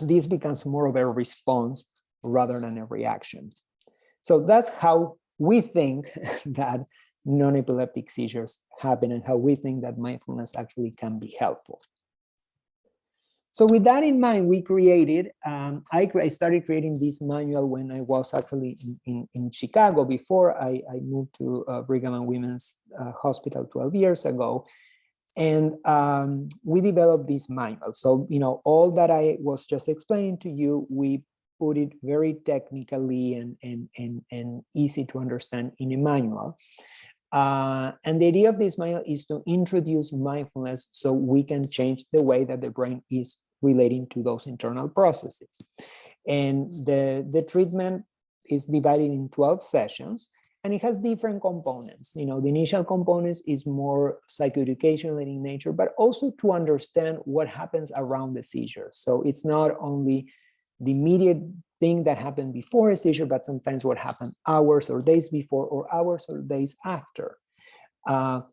this becomes more of a response rather than a reaction. So that's how we think that non-epileptic seizures happen and how we think that mindfulness actually can be helpful. So with that in mind, we created, I started creating this manual when I was actually in Chicago before I moved to Brigham and Women's Hospital 12 years ago. And we developed this manual. So, you know, all that I was just explaining to you, we put it very technically and easy to understand in a manual. And the idea of this manual is to introduce mindfulness so we can change the way that the brain is relating to those internal processes. And the treatment is divided in 12 sessions, and it has different components. You know, the initial components is more psychoeducational in nature, but also to understand what happens around the seizure. So it's not only the immediate thing that happened before a seizure, but sometimes what happened hours or days before or hours or days after.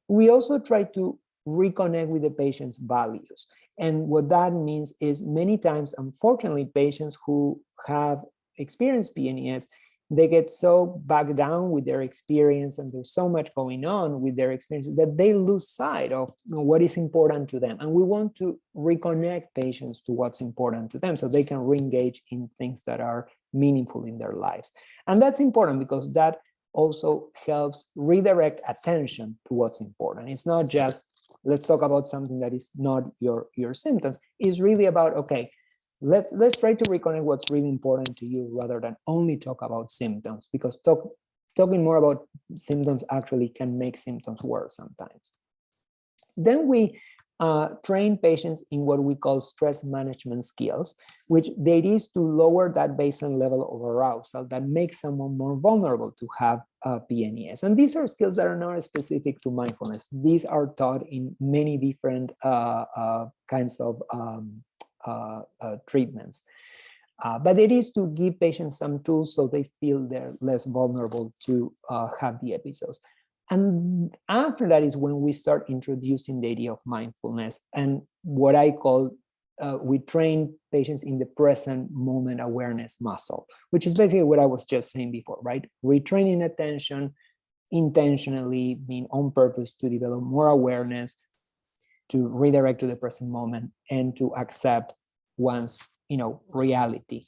We also try to reconnect with the patient's values. And what that means is many times, unfortunately, patients who have experienced PNES, they get so bogged down with their experience and there's so much going on with their experiences that they lose sight of what is important to them. And we want to reconnect patients to what's important to them so they can re-engage in things that are meaningful in their lives. And that's important because that also helps redirect attention to what's important. It's not just, let's talk about something that is not your symptoms. It's really about, okay, let's try to reconnect what's really important to you rather than only talk about symptoms, because talking more about symptoms actually can make symptoms worse sometimes. Then we train patients in what we call stress management skills, which the idea is to lower that baseline level of arousal that makes someone more vulnerable to have PNES. And these are skills that are not specific to mindfulness. These are taught in many different kinds of treatments. But it is to give patients some tools so they feel they're less vulnerable to have the episodes. And after that is when we start introducing the idea of mindfulness and what I call, we train patients in the present moment awareness muscle, which is basically what I was just saying before, right? Retraining attention intentionally, being on purpose to develop more awareness, to redirect to the present moment, and to accept one's, reality.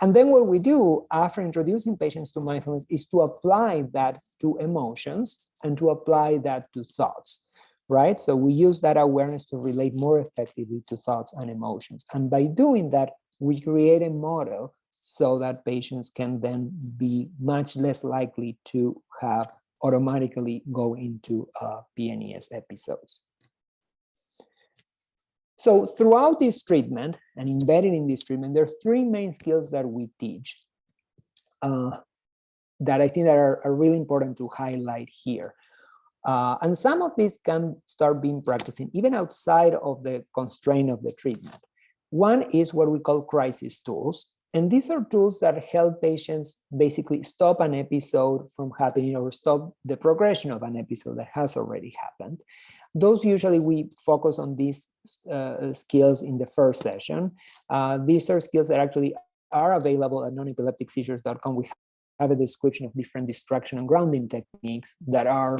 And then what we do after introducing patients to mindfulness is to apply that to emotions and to apply that to thoughts, right? So we use that awareness to relate more effectively to thoughts and emotions. And by doing that, we create a model so that patients can then be much less likely to have automatically go into PNES episodes. So throughout this treatment and embedded in this treatment, there are three main skills that we teach that I think that are really important to highlight here. And some of these can start being practicing even outside of the constraint of the treatment. One is what we call crisis tools. And these are tools that help patients basically stop an episode from happening or stop the progression of an episode that has already happened. Those usually we focus on these skills in the first session. These are skills that actually are available at nonepilepticseizures.com. We have a description of different distraction and grounding techniques that are,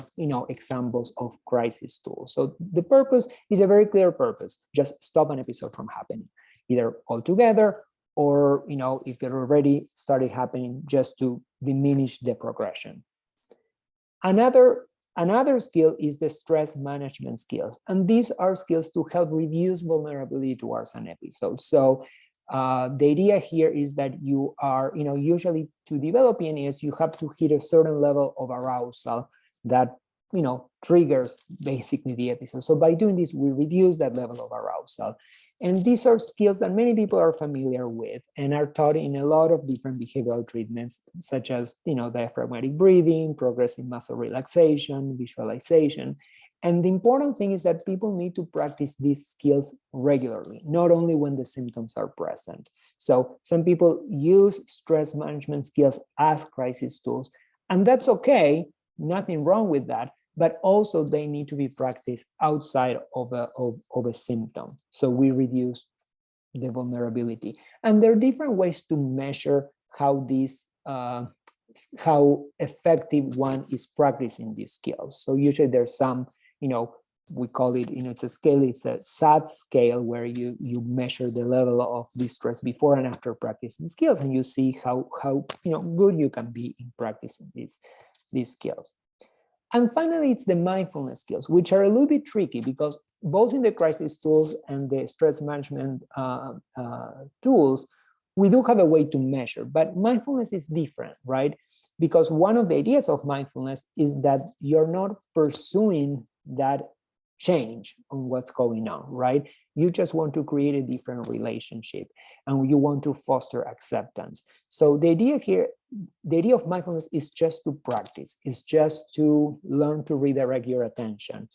examples of crisis tools. So the purpose is a very clear purpose: just stop an episode from happening, either altogether or, if it already started happening, just to diminish the progression. Another skill is the stress management skills. And these are skills to help reduce vulnerability towards an episode. So the idea here is that you are, usually to develop PNES, you have to hit a certain level of arousal that, triggers basically the episode. So by doing this, we reduce that level of arousal. And these are skills that many people are familiar with and are taught in a lot of different behavioral treatments, such as, diaphragmatic breathing, progressive muscle relaxation, visualization. And the important thing is that people need to practice these skills regularly, not only when the symptoms are present. So some people use stress management skills as crisis tools, and that's okay, nothing wrong with that, but also they need to be practiced outside of a symptom. So we reduce the vulnerability. And there are different ways to measure how effective one is practicing these skills. So usually there's some, we call it, it's a scale, it's a SAT scale where you measure the level of distress before and after practicing skills, and you see how good you can be in practicing these skills. And finally, it's the mindfulness skills, which are a little bit tricky because both in the crisis tools and the stress management tools, we do have a way to measure, but mindfulness is different, right? Because one of the ideas of mindfulness is that you're not pursuing that change on what's going on, right? You just want to create a different relationship and you want to foster acceptance. So the idea here, the idea of mindfulness is just to practice, is just to learn to redirect your attention.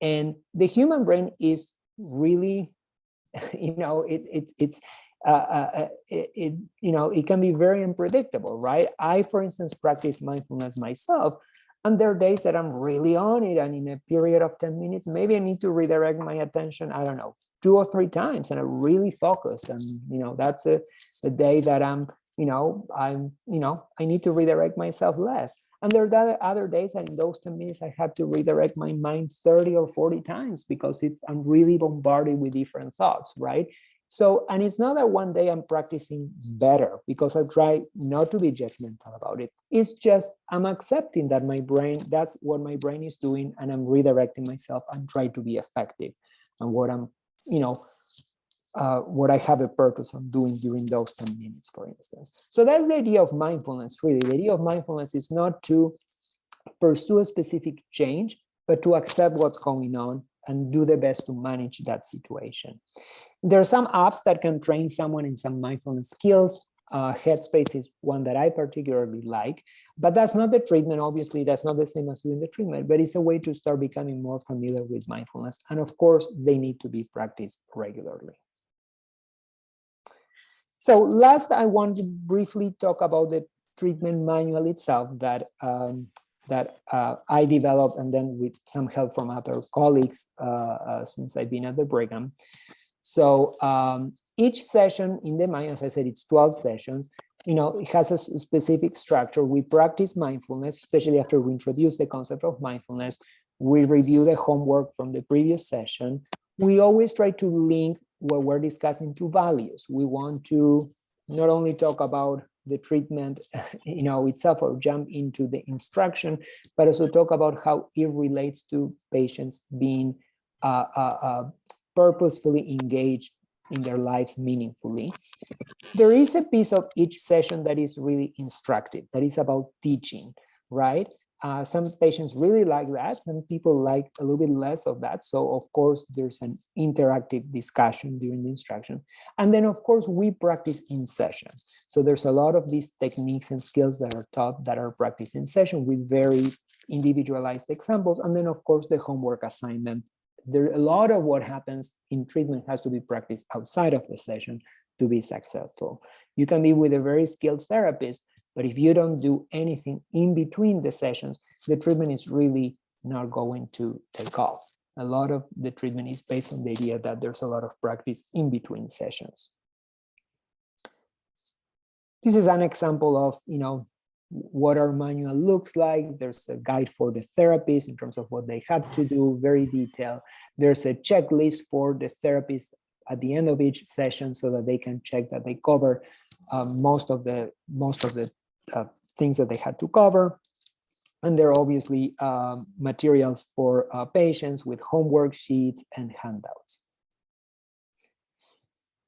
And the human brain is really, it can be very unpredictable, right? I, for instance, practice mindfulness myself. And there are days that I'm really on it, and in a period of 10 minutes, maybe I need to redirect my attention, I don't know, 2 or 3 times, and I'm really focused. And, that's a day that I need to redirect myself less. And there are other days that in those 10 minutes, I have to redirect my mind 30 or 40 times because I'm really bombarded with different thoughts, right? So, and it's not that one day I'm practicing better because I try not to be judgmental about it. It's just I'm accepting that my brain, that's what my brain is doing, and I'm redirecting myself and try to be effective. And what I'm, what I have a purpose of doing during those 10 minutes, for instance. So that's the idea of mindfulness, really. The idea of mindfulness is not to pursue a specific change, but to accept what's going on and do the best to manage that situation. There are some apps that can train someone in some mindfulness skills. Headspace is one that I particularly like, but that's not the treatment. Obviously, that's not the same as doing the treatment, but it's a way to start becoming more familiar with mindfulness. And of course, they need to be practiced regularly. So last, I want to briefly talk about the treatment manual itself that I developed, and then with some help from other colleagues since I've been at the program. So each session in the manual, as I said, it's 12 sessions. It has a specific structure. We practice mindfulness, especially after we introduce the concept of mindfulness. We review the homework from the previous session. We always try to link what we're discussing to values. We want to not only talk about the treatment, itself, or jump into the instruction, but also talk about how it relates to patients being purposefully engaged in their lives meaningfully. There is a piece of each session that is really instructive, that is about teaching, right? Some patients really like that. Some people like a little bit less of that. So of course, there's an interactive discussion during the instruction. And then of course, we practice in session. So there's a lot of these techniques and skills that are taught that are practiced in session with very individualized examples. And then of course, the homework assignment. There, a lot of what happens in treatment has to be practiced outside of the session to be successful. You can be with a very skilled therapist, but if you don't do anything in between the sessions, the treatment is really not going to take off. A lot of the treatment is based on the idea that there's a lot of practice in between sessions. This is an example of, what our manual looks like. There's a guide for the therapist in terms of what they have to do, very detailed. There's a checklist for the therapist at the end of each session so that they can check that they cover most of the things that they had to cover. And there are obviously materials for patients with homework sheets and handouts.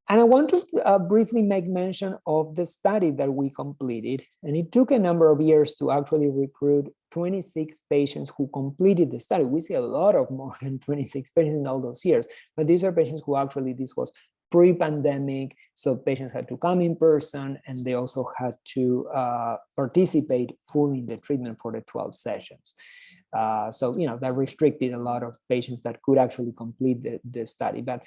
And I want to briefly make mention of the study that we completed. And it took a number of years to actually recruit 26 patients who completed the study. We see a lot of more than 26 patients in all those years, but these are patients who actually, this was pre-pandemic, so patients had to come in person and they also had to participate fully in the treatment for the 12 sessions. So, that restricted a lot of patients that could actually complete the study. But,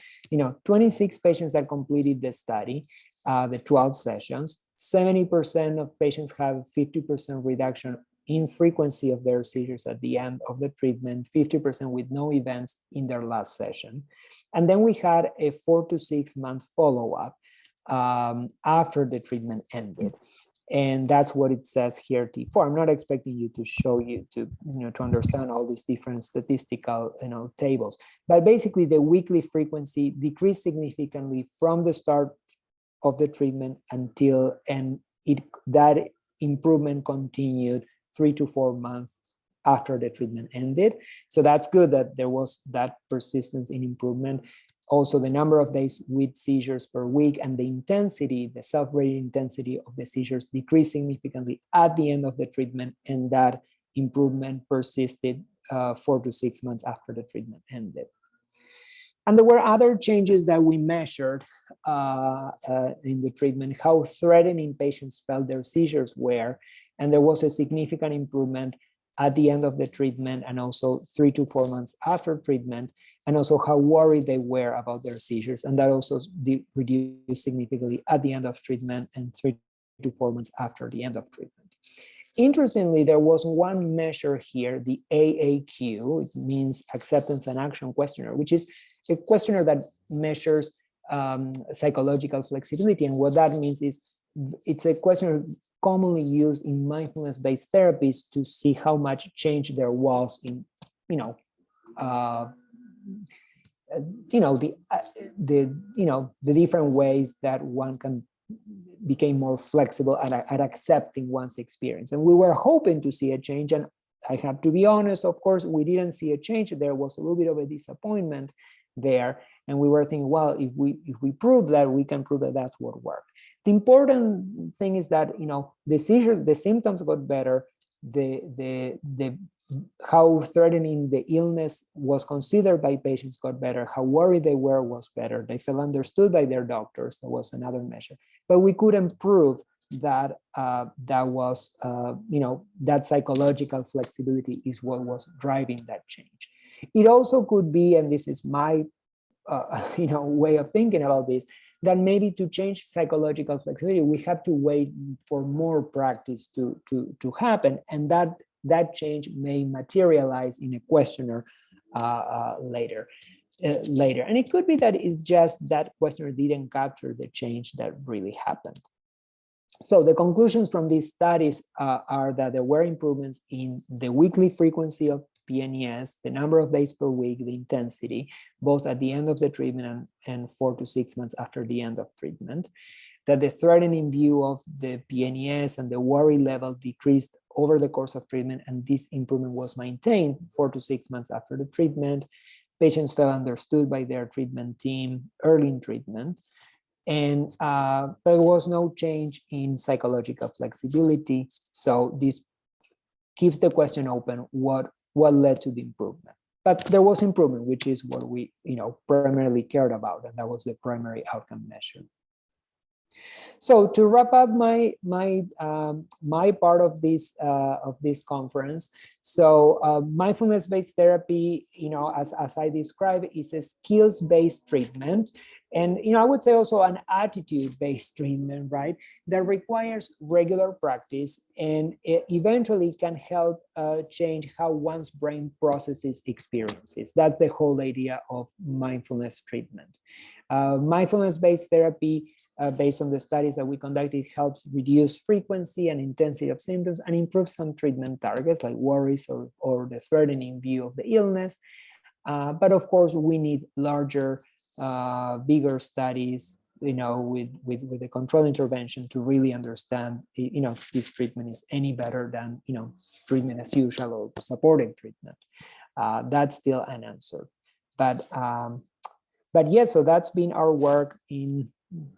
26 patients that completed the study, the 12 sessions, 70% of patients have 50% reduction in frequency of their seizures at the end of the treatment, 50% with no events in their last session. And then we had a 4 to 6 month follow-up after the treatment ended. And that's what it says here, T4. I'm not expecting you to show you to understand all these different statistical tables, but basically the weekly frequency decreased significantly from the start of the treatment until, and that improvement continued 3 to 4 months after the treatment ended. So that's good that there was that persistence in improvement. Also, the number of days with seizures per week and the intensity, the self-rated intensity of the seizures decreased significantly at the end of the treatment, and that improvement persisted 4 to 6 months after the treatment ended. And there were other changes that we measured in the treatment, how threatening patients felt their seizures were, and there was a significant improvement at the end of the treatment and also 3 to 4 months after treatment, and also how worried they were about their seizures. And that also reduced significantly at the end of treatment and 3 to 4 months after the end of treatment. Interestingly, there was one measure here, the AAQ, it means Acceptance and Action Questionnaire, which is a questionnaire that measures psychological flexibility. And what that means is it's a questionnaire commonly used in mindfulness-based therapies to see how much change there was in, the different ways that one can become more flexible at accepting one's experience. And we were hoping to see a change. And I have to be honest, of course, we didn't see a change. There was a little bit of a disappointment there. And we were thinking, well, if we prove that, we can prove that that's what worked. The important thing is that, the seizures, the symptoms got better, how threatening the illness was considered by patients got better, how worried they were was better, they felt understood by their doctors, that was another measure. But we couldn't prove that that was, that psychological flexibility is what was driving that change. It also could be, and this is my way of thinking about this, that maybe to change psychological flexibility, we have to wait for more practice to happen, and that change may materialize in a questionnaire later. And it could be that it's just that questionnaire didn't capture the change that really happened. So the conclusions from these studies are that there were improvements in the weekly frequency of PNES, the number of days per week, the intensity, both at the end of the treatment and 4 to 6 months after the end of treatment, that the threatening view of the PNES and the worry level decreased over the course of treatment, and this improvement was maintained 4 to 6 months after the treatment. Patients felt understood by their treatment team early in treatment, and there was no change in psychological flexibility. So this keeps the question open, what led to the improvement. But there was improvement, which is what we, primarily cared about, and that was the primary outcome measure. So to wrap up my part of this conference, so mindfulness-based therapy, as I described, is a skills-based treatment. And, I would say also an attitude-based treatment, right, that requires regular practice, and it eventually can help change how one's brain processes experiences. That's the whole idea of mindfulness treatment. Mindfulness-based therapy, based on the studies that we conducted, helps reduce frequency and intensity of symptoms and improve some treatment targets like worries or the threatening view of the illness. But of course, we need larger, bigger studies, with the control intervention to really understand, if this treatment is any better than, treatment as usual or supportive treatment. That's still unanswered. But yes, so that's been our work in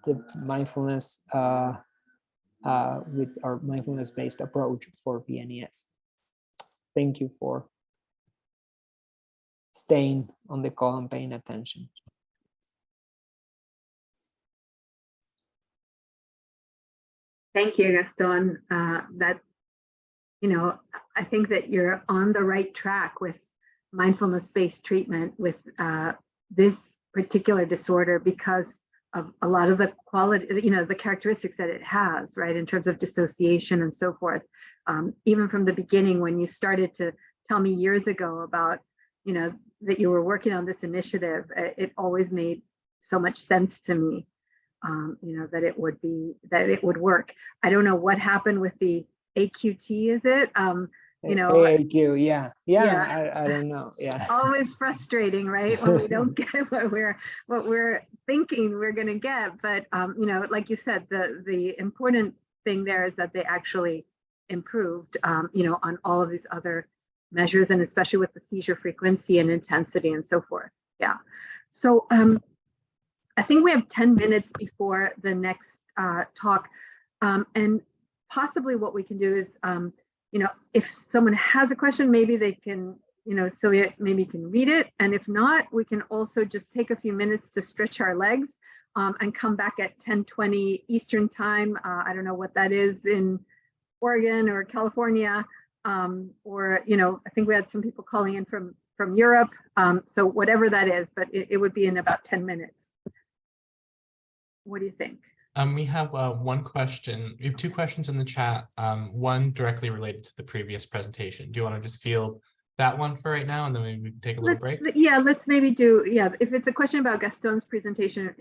the mindfulness, with our mindfulness-based approach for PNES. Thank you for staying on the call and paying attention. Thank you, Gaston. I think that you're on the right track with mindfulness-based treatment with this particular disorder because of a lot of the quality, the characteristics that it has, right, in terms of dissociation and so forth. Even from the beginning, when you started to tell me years ago about, that you were working on this initiative, it always made so much sense to me, that it would work. I don't know what happened with the AQT, is it? AQ, yeah. I don't know. Yeah. Always frustrating, right? When we don't get what we're thinking we're going to get. But like you said, the important thing there is that they actually improved, on all of these other measures, and especially with the seizure frequency and intensity and so forth. Yeah. So I think we have 10 minutes before the next talk, and possibly what we can do is, if someone has a question, maybe they can, Sylvia, maybe you can read it. And if not, we can also just take a few minutes to stretch our legs and come back at 10:20 Eastern time. I don't know what that is in Oregon or California, or, I think we had some people calling in from Europe. So whatever that is, but it would be in about 10 minutes. What do you think? We have one question. We have two questions in the chat. One directly related to the previous presentation. Do you want to just field that one for right now, and then maybe we can take a little break? Yeah, let's maybe do. Yeah, if it's a question about Gaston's presentation,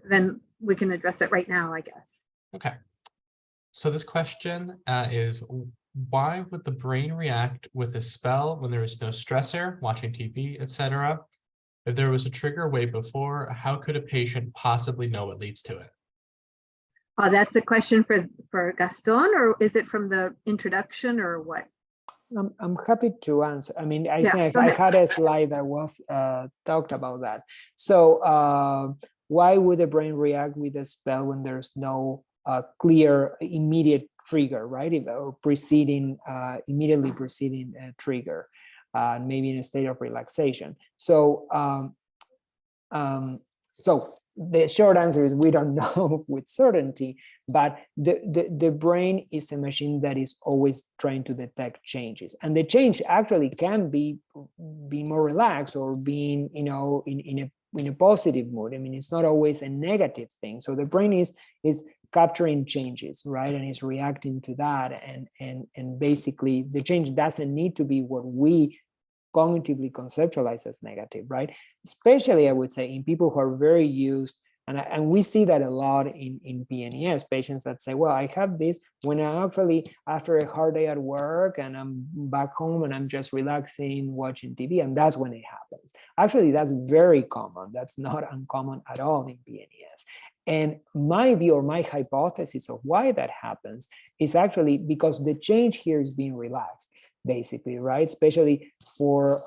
then we can address it right now, I guess. Okay. So this question is, why would the brain react with a spell when there is no stressor, watching TV, etc.? If there was a trigger way before, how could a patient possibly know what leads to it? That's a question for Gaston, or is it from the introduction, or what? I'm happy to answer. I mean, I think I had a slide that was talked about that. So why would the brain react with a spell when there's no clear immediate trigger, right? Or immediately preceding a trigger, maybe in a state of relaxation. So so the short answer is we don't know with certainty, but the brain is a machine that is always trying to detect changes, and the change actually can be more relaxed or being, in a positive mood. I mean, it's not always a negative thing. So the brain is capturing changes, right, and is reacting to that, and basically the change doesn't need to be what we cognitively conceptualize as negative, right? Especially, I would say, in people who are very used, and we see that a lot in PNES patients that say, well, I have this when I actually, after a hard day at work and I'm back home and I'm just relaxing, watching TV, and that's when it happens. Actually, that's very common. That's not uncommon at all in PNES. And my view, or my hypothesis of why that happens, is actually because the change here is being relaxed, basically, right? Especially for,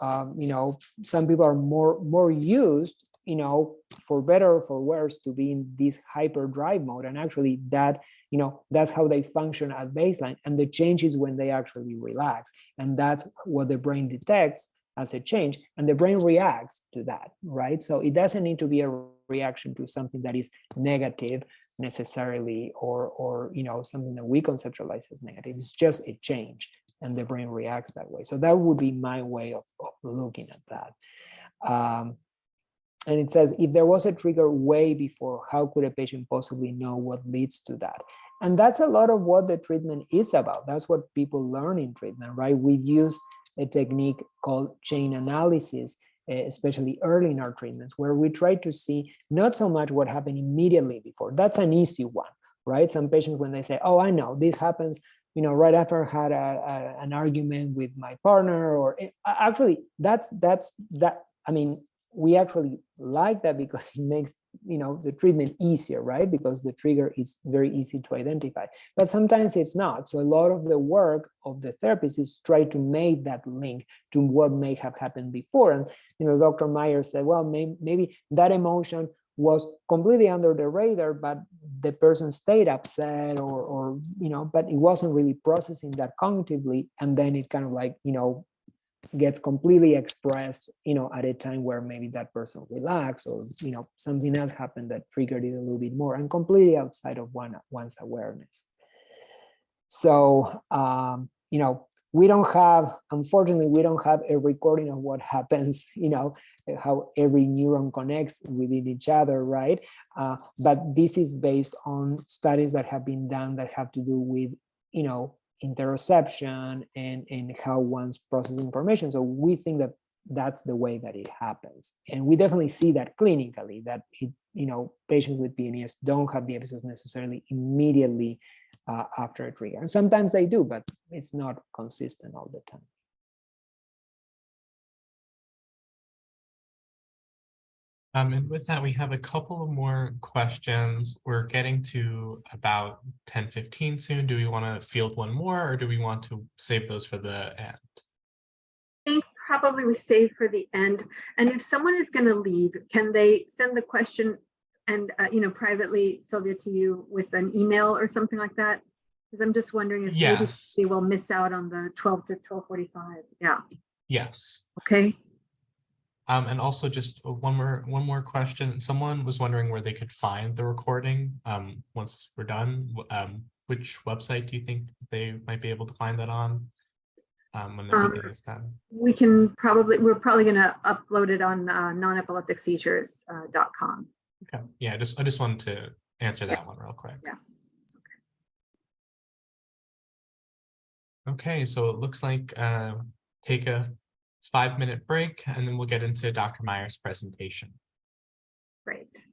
some people are more used you know, for better or for worse, to be in this hyperdrive mode. And actually that, you know, that's how they function at baseline. And the change is when they actually relax. And that's what the brain detects as a change. And the brain reacts to that, right? So it doesn't need to be a reaction to something that is negative necessarily, or you know, something that we conceptualize as negative. It's just a change, and the brain reacts that way. So that would be my way of looking at that. And it says, if there was a trigger way before, how could a patient possibly know what leads to that? And that's a lot of what the treatment is about. That's what people learn in treatment, right? We use a technique called chain analysis, especially early in our treatments, where we try to see not so much what happened immediately before. That's an easy one, right? Some patients, when they say, oh, I know this happens, you know, right after I had an argument with my partner, or actually that's that. I mean, we actually like that because it makes, you know, the treatment easier, right? Because the trigger is very easy to identify. But sometimes it's not. So a lot of the work of the therapist is try to make that link to what may have happened before. And, you know, Dr. Meyer said, well, maybe that emotion was completely under the radar, but the person stayed upset, or you know, but it wasn't really processing that cognitively. And then it kind of like, you know, gets completely expressed, you know, at a time where maybe that person relaxed, or, you know, something else happened that triggered it a little bit more, and completely outside of one's awareness. So, you know, we don't have, unfortunately, we don't have a recording of what happens, you know, how every neuron connects within each other, right? But this is based on studies that have been done that have to do with, you know, interoception and how one's process information. So we think that that's the way that it happens. And we definitely see that clinically, that it, you know, patients with PNES don't have the episodes necessarily immediately after a trigger. And sometimes they do, but it's not consistent all the time. And with that, we have a couple of more questions. We're getting to about 10:15 soon. Do we want to field one more, or do we want to save those for the end? I think probably we save for the end. And if someone is going to leave, can they send the question and, you know, privately, Sylvia, to you with an email or something like that? Because I'm just wondering if Yes. maybe we will miss out on the 12 to 12:45. Yeah. Yes. Okay. And also just one more question. Someone was wondering where they could find the recording once we're done. Which website do you think they might be able to find that on when everything is done? We're probably going to upload it on nonepilepticseizures.com. Okay. Yeah, I just wanted to answer that one real quick. Yeah. Okay, so it looks like take a 5-minute break, and then we'll get into Dr. Meyer's presentation. Great.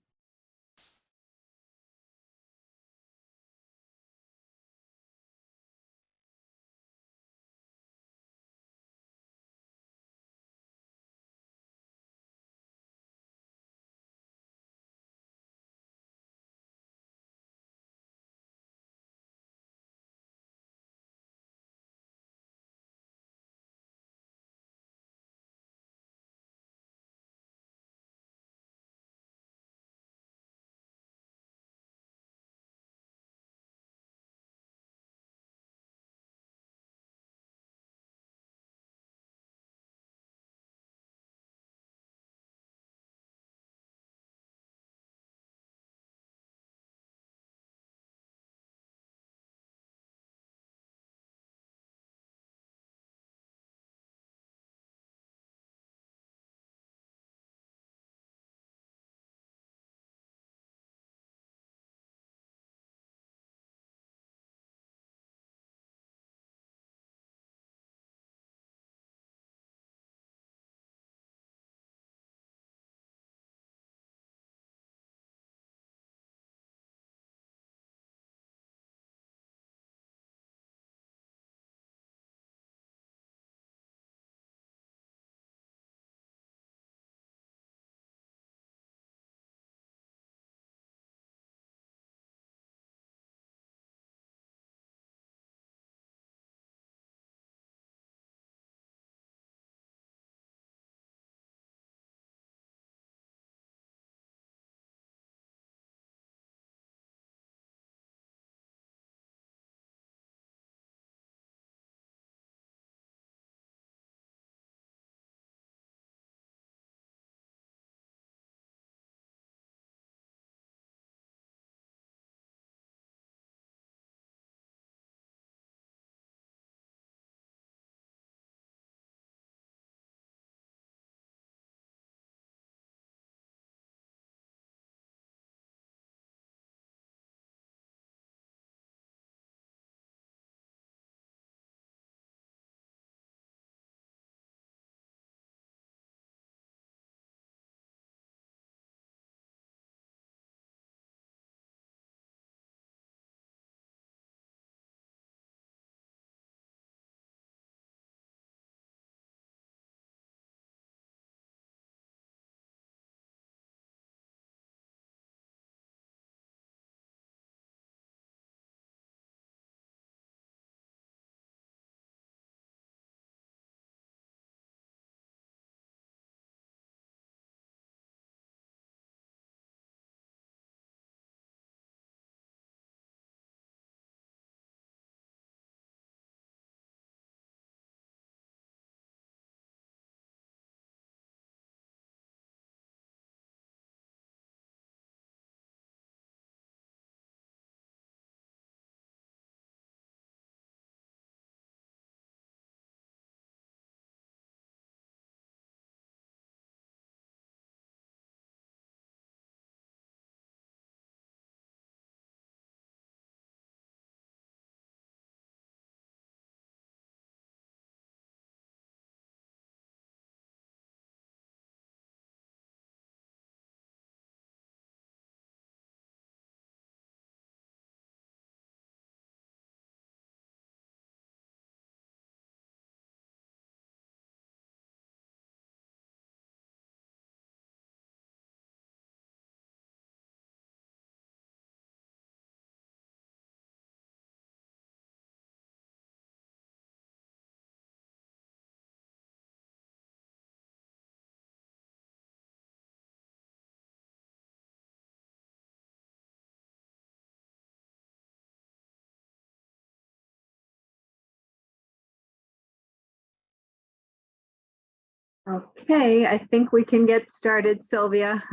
Okay, I think we can get started, Sylvia.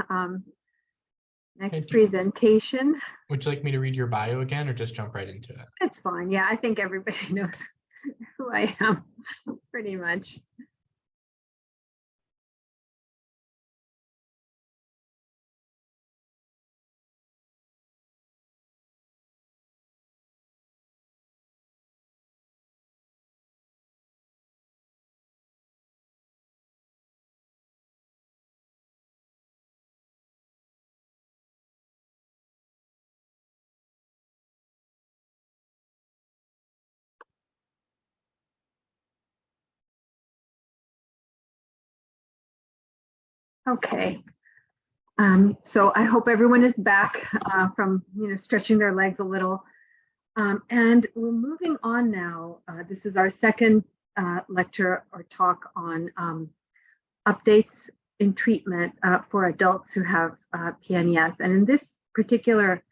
Next presentation. Would you like me to read your bio again or just jump right into it? That's fine. Yeah, I think everybody knows who I am pretty much. Okay. So I hope everyone is back from stretching their legs a little. And we're moving on now. This is our second lecture or talk on updates in treatment for adults who have PNES. And in this particular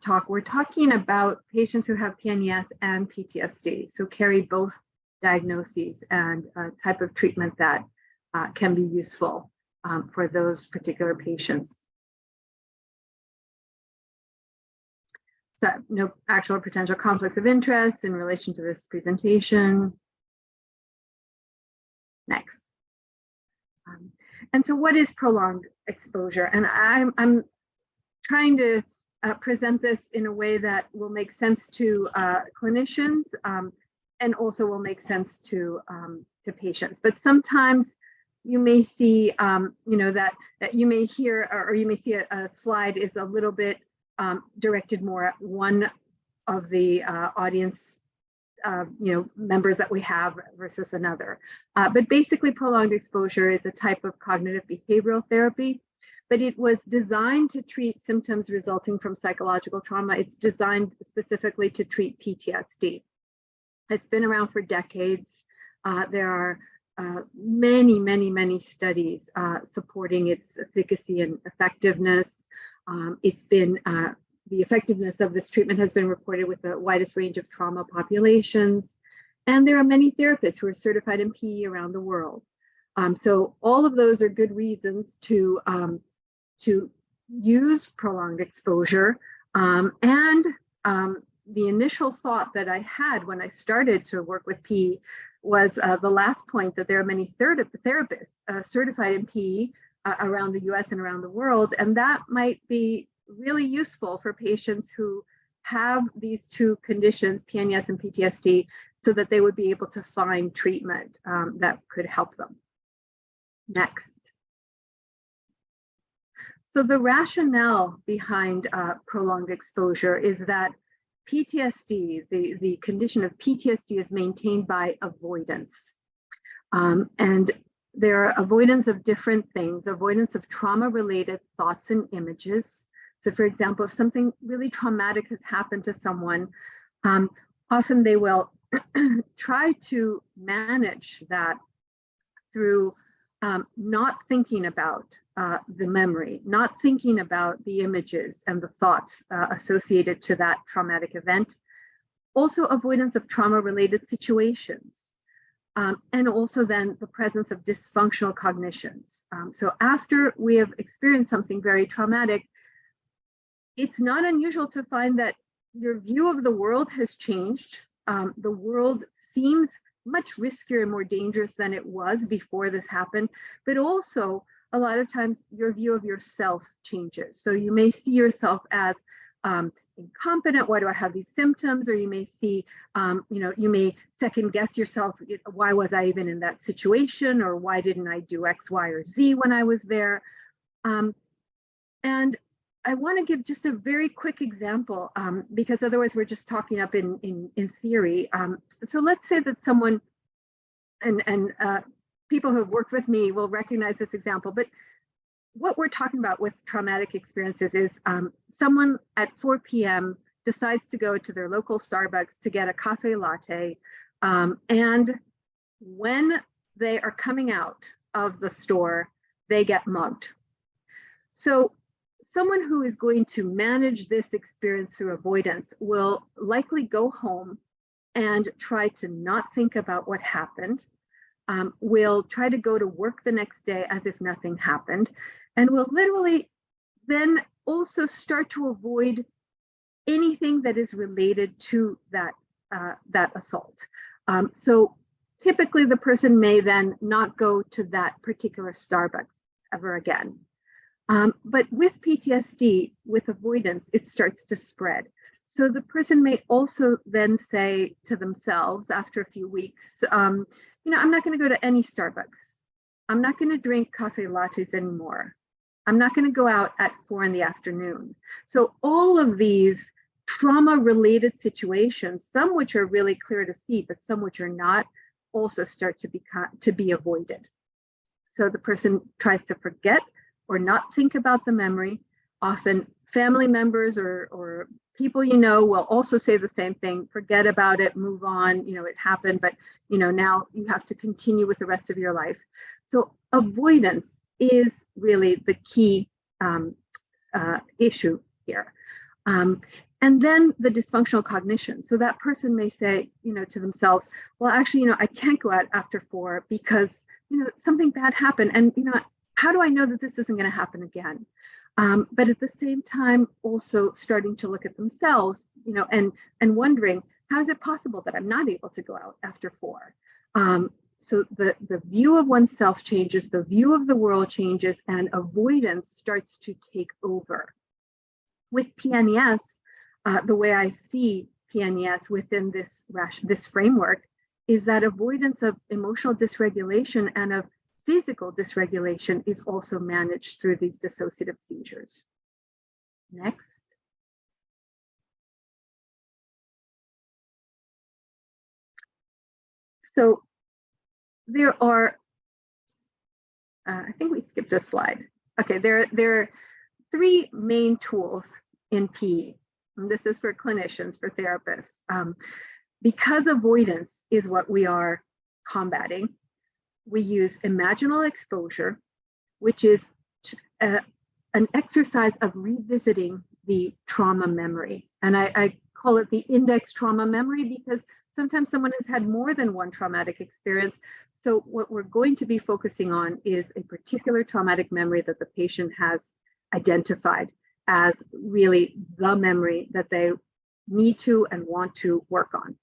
talk, we're talking about patients who have PNES and PTSD, so carry both diagnoses and type of treatment that can be useful for those particular patients. So no actual or potential conflicts of interest in relation to this presentation. Next. And so what is prolonged exposure? And I'm trying to present this in a way that will make sense to clinicians and also will make sense to patients. But sometimes you may see, that you may hear or you may see a slide is a little bit directed more at one of the audience members that we have versus another. But basically prolonged exposure is a type of cognitive behavioral therapy, but it was designed to treat symptoms resulting from psychological trauma. It's designed specifically to treat PTSD. It's been around for decades. There are many studies supporting its efficacy and effectiveness. The effectiveness of this treatment has been reported with the widest range of trauma populations. And there are many therapists who are certified in PE around the world. So all of those are good reasons to use prolonged exposure. And the initial thought that I had when I started to work with PE was the last point, that there are many therapists certified in PE around the US and around the world. And that might be really useful for patients who have these two conditions, PNES and PTSD, so that they would be able to find treatment that could help them. Next. So the rationale behind prolonged exposure is that PTSD, the condition of PTSD, is maintained by avoidance. And there are avoidance of different things, avoidance of trauma-related thoughts and images. So for example, if something really traumatic has happened to someone, often they will try to manage that through not thinking about the memory, not thinking about the images and the thoughts associated to that traumatic event. Also avoidance of trauma-related situations. And also then the presence of dysfunctional cognitions. So after we have experienced something very traumatic, it's not unusual to find that your view of the world has changed. The world seems much riskier and more dangerous than it was before this happened, but also a lot of times your view of yourself changes. So you may see yourself as incompetent. Why do I have these symptoms? Or you may see, you may second guess yourself. Why was I even in that situation? Or why didn't I do X, Y, or Z when I was there? And I want to give just a very quick example because otherwise we're just talking up in theory. So let's say that someone, and people who have worked with me will recognize this example, but what we're talking about with traumatic experiences is someone at 4 p.m. decides to go to their local Starbucks to get a cafe latte. And when they are coming out of the store, they get mugged. So someone who is going to manage this experience through avoidance will likely go home and try to not think about what happened. will try to go to work the next day as if nothing happened, and will literally then also start to avoid anything that is related to that assault. So typically the person may then not go to that particular Starbucks ever again. But with PTSD, with avoidance, it starts to spread. So the person may also then say to themselves after a few weeks, I'm not going to go to any Starbucks. I'm not going to drink cafe lattes anymore. I'm not going to go out at 4 p.m. So all of these trauma-related situations, some which are really clear to see, but some which are not, also start to be avoided. So the person tries to forget or not think about the memory. Often family members or people will also say the same thing: forget about it, move on, it happened, but now you have to continue with the rest of your life. So avoidance is really the key issue here. And then the dysfunctional cognition. So that person may say, to themselves, well, actually, I can't go out after 4 because, something bad happened. And, how do I know that this isn't going to happen again? But at the same time, also starting to look at themselves, and wondering, how is it possible that I'm not able to go out after 4? So the view of oneself changes, the view of the world changes, and avoidance starts to take over. With PNES, the way I see PNES within this framework is that avoidance of emotional dysregulation and of physical dysregulation is also managed through these dissociative seizures. Next. So there are, I think we skipped a slide. Okay, there are 3 main tools in PE. And this is for clinicians, for therapists. Because avoidance is what we are combating, we use imaginal exposure, which is an exercise of revisiting the trauma memory. And I call it the index trauma memory because sometimes someone has had more than one traumatic experience. So what we're going to be focusing on is a particular traumatic memory that the patient has identified as really the memory that they need to and want to work on.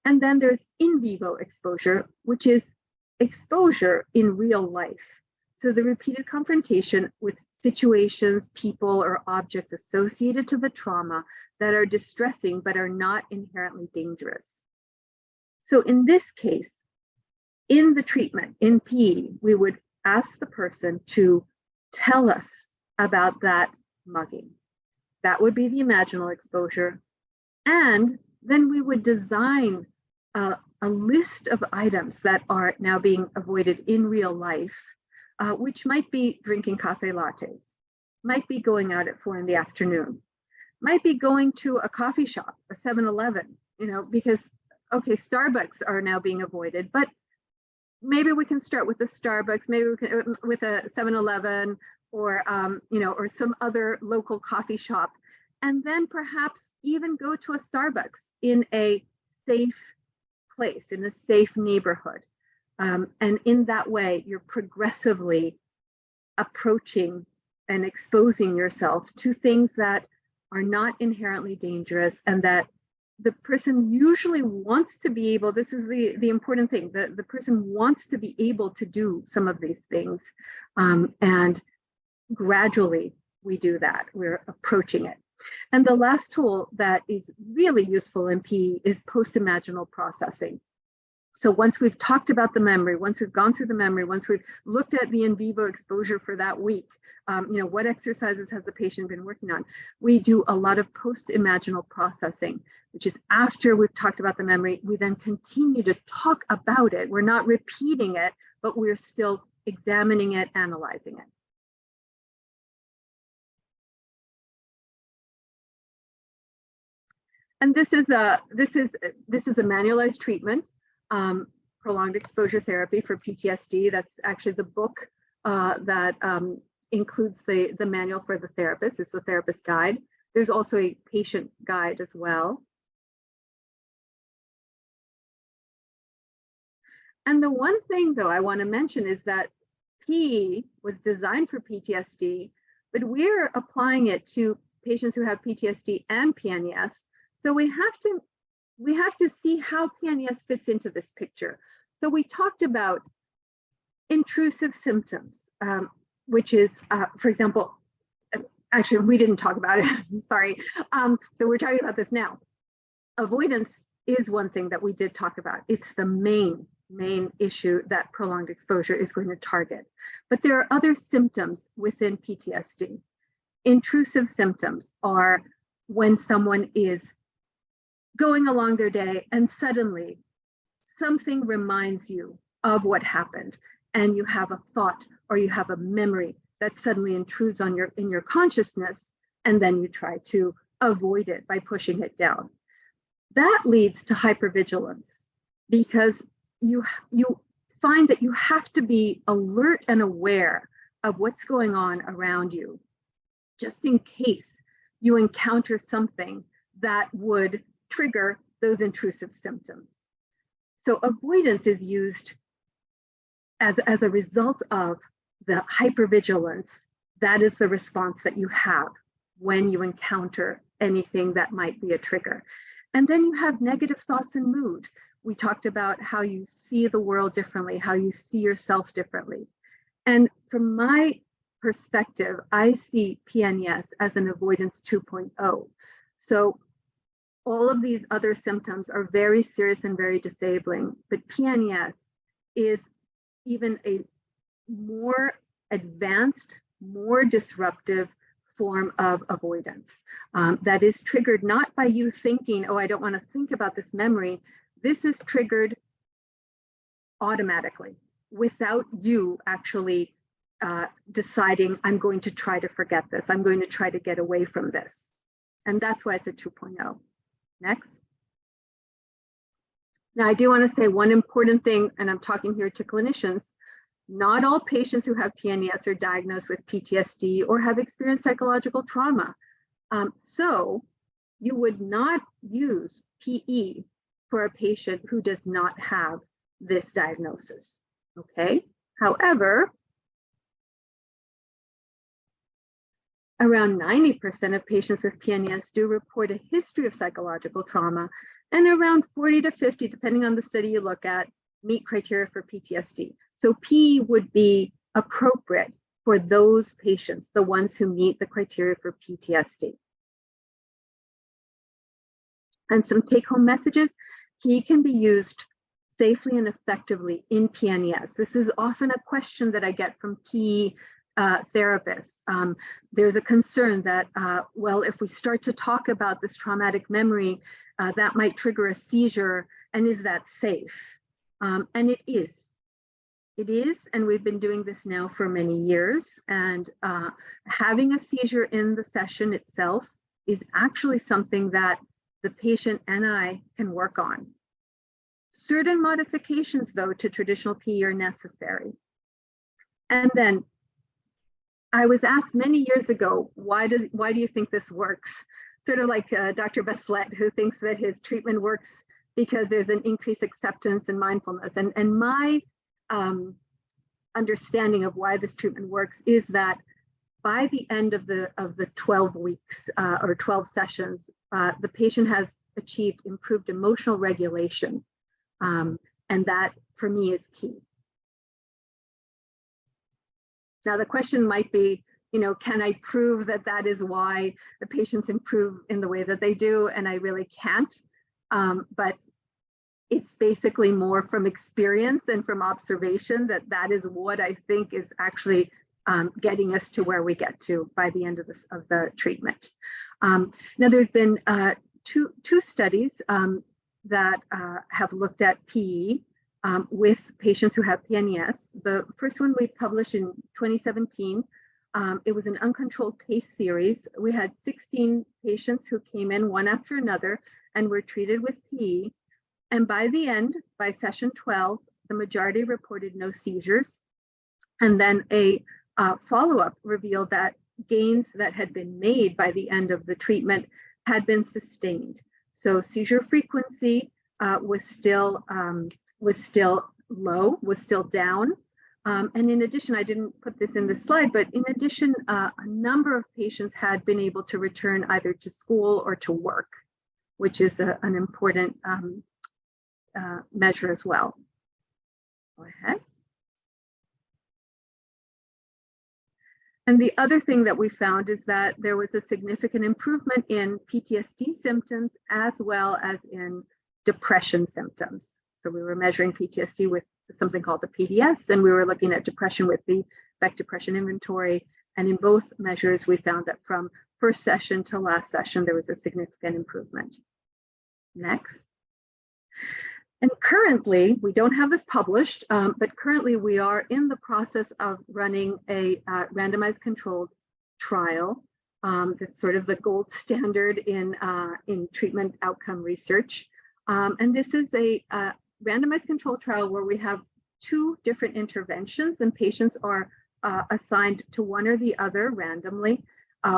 And then there's in vivo exposure, which is exposure in real life. So the repeated confrontation with situations, people, or objects associated to the trauma that are distressing but are not inherently dangerous. So in this case, in the treatment, in PE, we would ask the person to tell us about that mugging. That would be the imaginal exposure. And then we would design a list of items that are now being avoided in real life, which might be drinking cafe lattes, might be going out at 4 p.m, might be going to a coffee shop, a 7-Eleven, because, okay, Starbucks are now being avoided, but maybe we can start with the Starbucks, maybe we can with a 7-Eleven or, or some other local coffee shop, and then perhaps even go to a Starbucks in a safe place, in a safe neighborhood. And in that way, you're progressively approaching and exposing yourself to things that are not inherently dangerous and that the person usually wants to be able, this is the important thing, the person wants to be able to do some of these things. And gradually we do that, we're approaching it. And the last tool that is really useful in PE is post-imaginal processing. So once we've talked about the memory, once we've gone through the memory, once we've looked at the in vivo exposure for that week, what exercises has the patient been working on? We do a lot of post-imaginal processing, which is after we've talked about the memory, we then continue to talk about it. We're not repeating it, but we're still examining it, analyzing it. And this is a manualized treatment, prolonged exposure therapy for PTSD. That's actually the book that includes the manual for the therapist. It's the therapist guide. There's also a patient guide as well. And the one thing, though, I want to mention is that PE was designed for PTSD, but we're applying it to patients who have PTSD and PNES. So we have to see how PNES fits into this picture. So we talked about intrusive symptoms, which is, for example, actually, we didn't talk about it, sorry. So we're talking about this now. Avoidance is one thing that we did talk about. It's the main issue that prolonged exposure is going to target. But there are other symptoms within PTSD. Intrusive symptoms are when someone is going along their day and suddenly something reminds you of what happened, and you have a thought or you have a memory that suddenly intrudes on in your consciousness, and then you try to avoid it by pushing it down. That leads to hypervigilance, because you find that you have to be alert and aware of what's going on around you, just in case you encounter something that would trigger those intrusive symptoms. So avoidance is used as a result of the hypervigilance. That is the response that you have when you encounter anything that might be a trigger. And then you have negative thoughts and mood. We talked about how you see the world differently, how you see yourself differently. And from my perspective, I see PNES as an avoidance 2.0. So all of these other symptoms are very serious and very disabling, but PNES is even a more advanced, more disruptive form of avoidance that is triggered not by you thinking, oh, I don't want to think about this memory. This is triggered automatically without you actually deciding, I'm going to try to forget this. I'm going to try to get away from this. And that's why it's a 2.0. Next. Now, I do want to say one important thing, and I'm talking here to clinicians. Not all patients who have PNES are diagnosed with PTSD or have experienced psychological trauma. So you would not use PE for a patient who does not have this diagnosis, okay? However, around 90% of patients with PNES do report a history of psychological trauma, and around 40 to 50, depending on the study you look at, meet criteria for PTSD. So PE would be appropriate for those patients, the ones who meet the criteria for PTSD. And some take-home messages: PE can be used safely and effectively in PNES. This is often a question that I get from PE therapists. There's a concern that, well, if we start to talk about this traumatic memory, that might trigger a seizure, and is that safe? And it is. It is, and we've been doing this now for many years. And having a seizure in the session itself is actually something that the patient and I can work on. Certain modifications, though, to traditional PE are necessary. And then I was asked many years ago, why do you think this works? Sort of like Dr. Beslet, who thinks that his treatment works because there's an increased acceptance and mindfulness. And my understanding of why this treatment works is that by the end of the 12 weeks or 12 sessions, the patient has achieved improved emotional regulation. And that, for me, is key. Now, the question might be, can I prove that that is why the patients improve in the way that they do? And I really can't. But it's basically more from experience and from observation that is what I think is actually getting us to where we get to by the end of the treatment. Now, there's been two studies that have looked at PE with patients who have PNES. The first one we published in 2017. It was an uncontrolled case series. We had 16 patients who came in one after another and were treated with PE. And by the end, by session 12, the majority reported no seizures. And then a follow-up revealed that gains that had been made by the end of the treatment had been sustained. So seizure frequency was still low, was still down. And in addition, I didn't put this in the slide, but in addition, a number of patients had been able to return either to school or to work, which is an important measure as well. Go ahead. And the other thing that we found is that there was a significant improvement in PTSD symptoms as well as in depression symptoms. So we were measuring PTSD with something called the PNES, and we were looking at depression with the Beck Depression Inventory. And in both measures, we found that from first session to last session, there was a significant improvement. Next. And currently, we don't have this published, but currently we are in the process of running a randomized controlled trial that's sort of the gold standard in treatment outcome research. And this is a randomized controlled trial where we have 2 different interventions, and patients are assigned to one or the other randomly.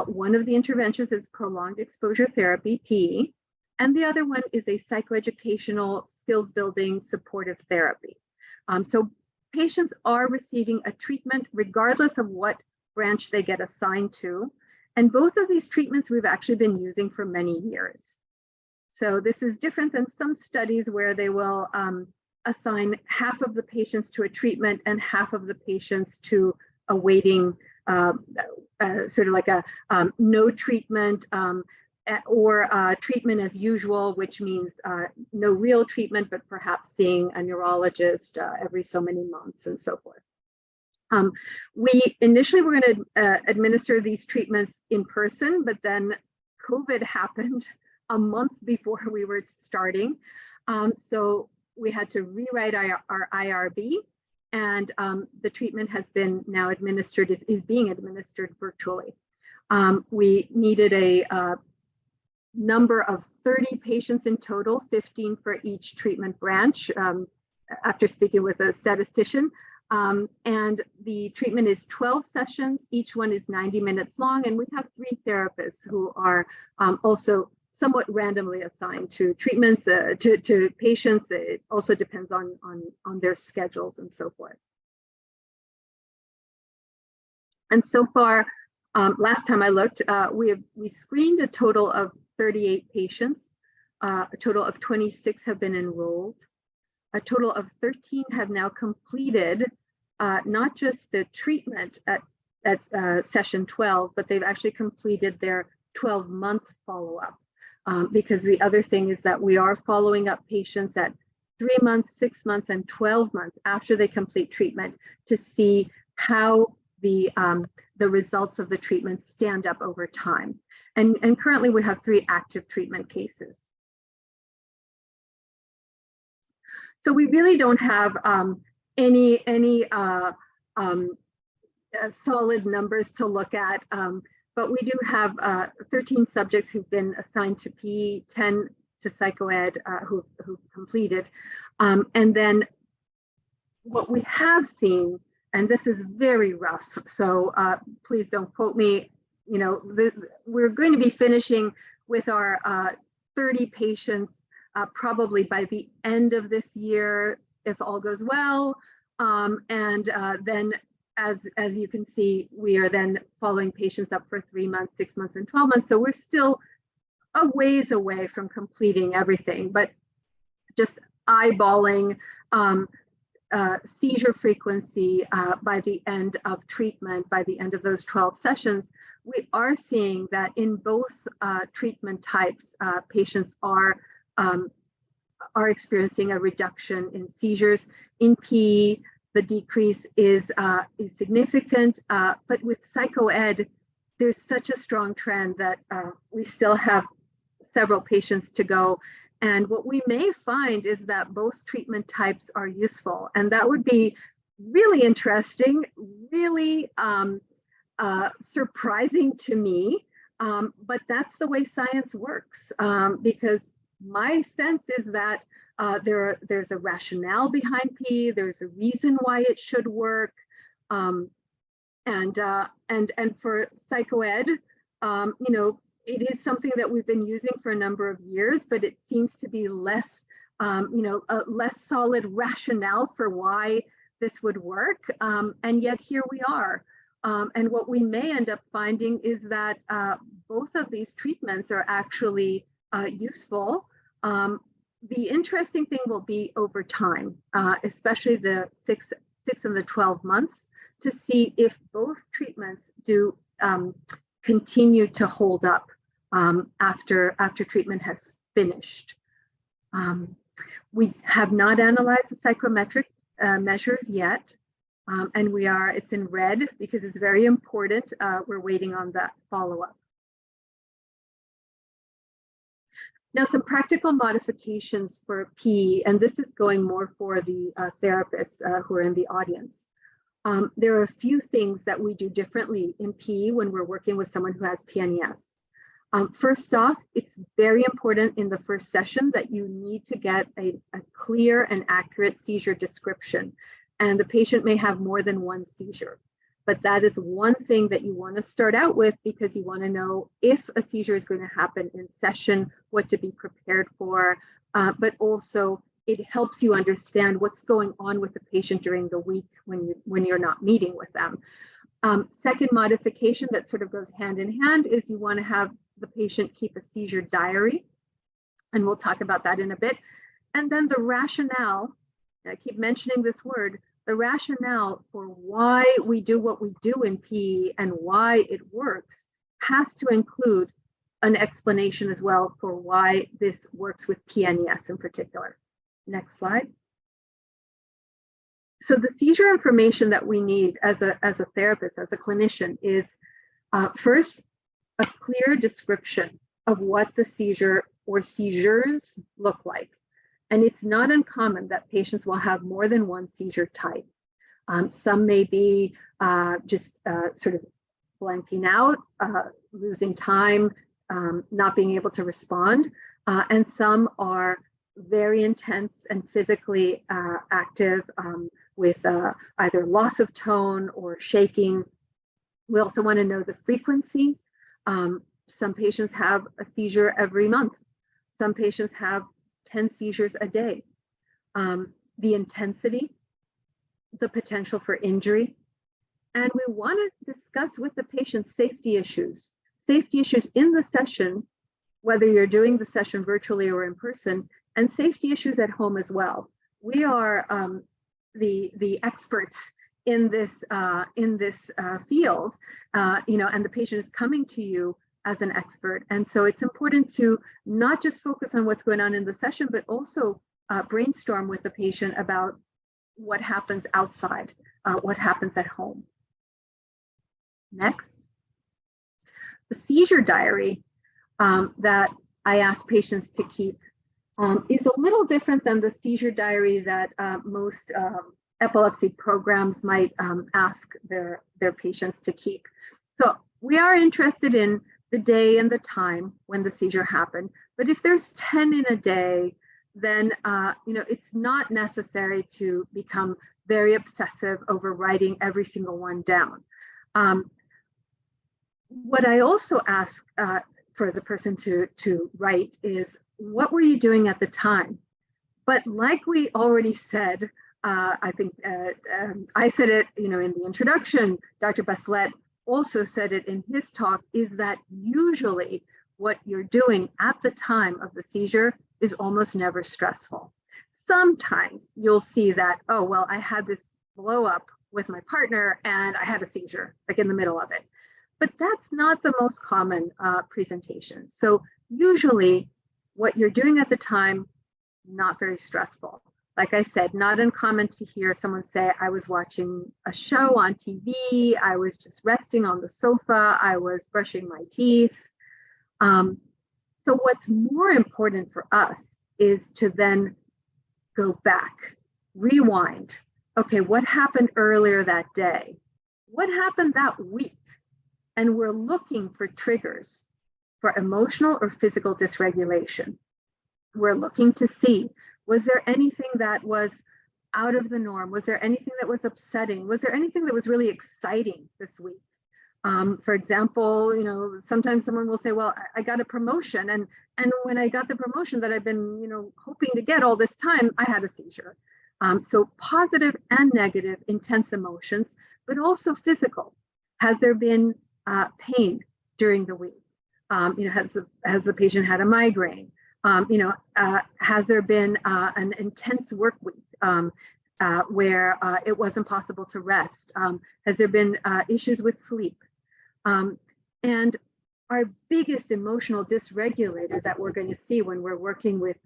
One of the interventions is prolonged exposure therapy, PE, and the other one is a psychoeducational skills building supportive therapy. So patients are receiving a treatment regardless of what branch they get assigned to. And both of these treatments we've actually been using for many years. So this is different than some studies where they will assign half of the patients to a treatment and half of the patients to a waiting, sort of like a no treatment, or treatment as usual, which means no real treatment, but perhaps seeing a neurologist every so many months and so forth. We initially were going to administer these treatments in person, but then COVID happened a month before we were starting. So we had to rewrite our IRB, and the treatment has been now administered, is being administered virtually. We needed a number of 30 patients in total, 15 for each treatment branch, after speaking with a statistician. And the treatment is 12 sessions. Each one is 90 minutes long. And we have 3 therapists who are also somewhat randomly assigned to treatments, to patients. It also depends on their schedules and so forth. And so far, last time I looked, we screened a total of 38 patients. A total of 26 have been enrolled. A total of 13 have now completed not just the treatment at session 12, but they've actually completed their 12-month follow-up. Because the other thing is that we are following up patients at 3 months, 6 months, and 12 months after they complete treatment to see how the results of the treatment stand up over time. And currently we have 3 active treatment cases. So we really don't have any solid numbers to look at, but we do have 13 subjects who've been assigned to PE, 10 to psychoed who've completed. And then what we have seen, and this is very rough, so please don't quote me, you know, we're going to be finishing with our 30 patients probably by the end of this year, if all goes well. And then as you can see, we are then following patients up for 3 months, 6 months, and 12 months. So we're still a ways away from completing everything, but just eyeballing seizure frequency by the end of treatment, by the end of those 12 sessions, we are seeing that in both treatment types, patients are experiencing a reduction in seizures. In PE, the decrease is significant, but with psychoed, there's such a strong trend that we still have several patients to go. And what we may find is that both treatment types are useful, and that would be really interesting, really surprising to me, but that's the way science works, because my sense is that there's a rationale behind PE, there's a reason why it should work, and for psychoed, you know, it is something that we've been using for a number of years, but it seems to be less a less solid rationale for why this would work. And yet here we are. And what we may end up finding is that both of these treatments are actually useful. The interesting thing will be over time, especially the 6 and the 12 months, to see if both treatments do continue to hold up after treatment has finished. We have not analyzed the psychometric measures yet, and it's in red because it's very important. We're waiting on that follow-up. Now, some practical modifications for P, and this is going more for the therapists who are in the audience. There are a few things that we do differently in P when we're working with someone who has PNES. First off, it's very important in the first session that you need to get a clear and accurate seizure description. And the patient may have more than one seizure. But that is one thing that you want to start out with, because you want to know if a seizure is going to happen in session, what to be prepared for, but also it helps you understand what's going on with the patient during the week when you're not meeting with them. Second modification that sort of goes hand in hand is you want to have the patient keep a seizure diary, and we'll talk about that in a bit. And then the rationale, and I keep mentioning this word, the rationale for why we do what we do in P and why it works has to include an explanation as well for why this works with PNES in particular. Next slide. So the seizure information that we need as a therapist, as a clinician, is first, a clear description of what the seizure or seizures look like. And it's not uncommon that patients will have more than one seizure type. Some may be just sort of blanking out, losing time, not being able to respond. And some are very intense and physically active with either loss of tone or shaking. We also want to know the frequency. Some patients have a seizure every month. Some patients have 10 seizures a day. The intensity, the potential for injury, and we want to discuss with the patient safety issues in the session, whether you're doing the session virtually or in person, and safety issues at home as well. We are the experts in this field, and the patient is coming to you as an expert. And so it's important to not just focus on what's going on in the session, but also brainstorm with the patient about what happens outside, what happens at home. Next. The seizure diary that I ask patients to keep is a little different than the seizure diary that most epilepsy programs might ask their patients to keep. So we are interested in the day and the time when the seizure happened, but if there's 10 in a day, then it's not necessary to become very obsessive over writing every single one down. What I also ask for the person to write is, what were you doing at the time? But like we already said, I think I said it, in the introduction, Dr. Bachelet also said it in his talk, is that usually what you're doing at the time of the seizure is almost never stressful. Sometimes you'll see that, oh, well, I had this blow up with my partner and I had a seizure, like in the middle of it. But that's not the most common presentation. So usually what you're doing at the time, not very stressful. Like I said, not uncommon to hear someone say, I was watching a show on TV, I was just resting on the sofa, I was brushing my teeth. So what's more important for us is to then go back, rewind. Okay, what happened earlier that day? What happened that week? And we're looking for triggers for emotional or physical dysregulation. We're looking to see, was there anything that was out of the norm? Was there anything that was upsetting? Was there anything that was really exciting this week? For example, sometimes someone will say, well, I got a promotion, and when I got the promotion that I've been, hoping to get all this time, I had a seizure. So positive and negative intense emotions, but also physical. Has there been pain during the week? Has the patient had a migraine? Has there been an intense work week where it wasn't possible to rest? Has there been issues with sleep? And our biggest emotional dysregulator that we're going to see when we're working with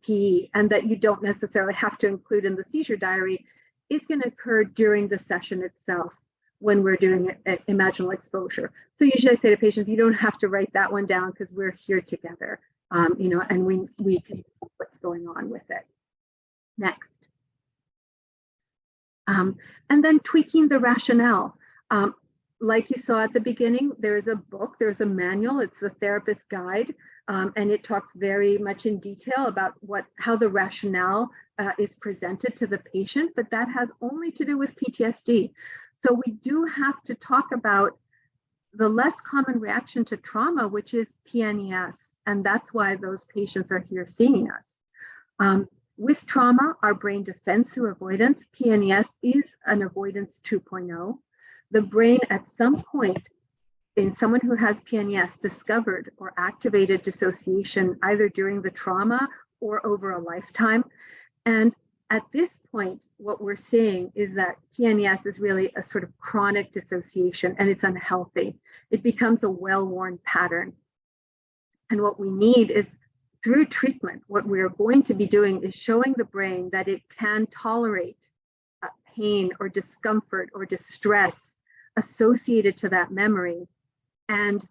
PE, and that you don't necessarily have to include in the seizure diary, is going to occur during the session itself when we're doing imaginal exposure. So usually I say to patients, you don't have to write that one down because we're here together, and we can see what's going on with it. Next. And then tweaking the rationale. Like you saw at the beginning, there's a book, there's a manual, it's the therapist guide, and it talks very much in detail about how the rationale is presented to the patient, but that has only to do with PTSD. So we do have to talk about the less common reaction to trauma, which is PNES, and that's why those patients are here seeing us. With trauma, our brain defense through avoidance, PNES is an avoidance 2.0. The brain at some point in someone who has PNES discovered or activated dissociation either during the trauma or over a lifetime. And at this point, what we're seeing is that PNES is really a sort of chronic dissociation, and it's unhealthy. It becomes a well-worn pattern. And what we need is, through treatment, what we're going to be doing is showing the brain that it can tolerate pain or discomfort or distress associated to that memory, and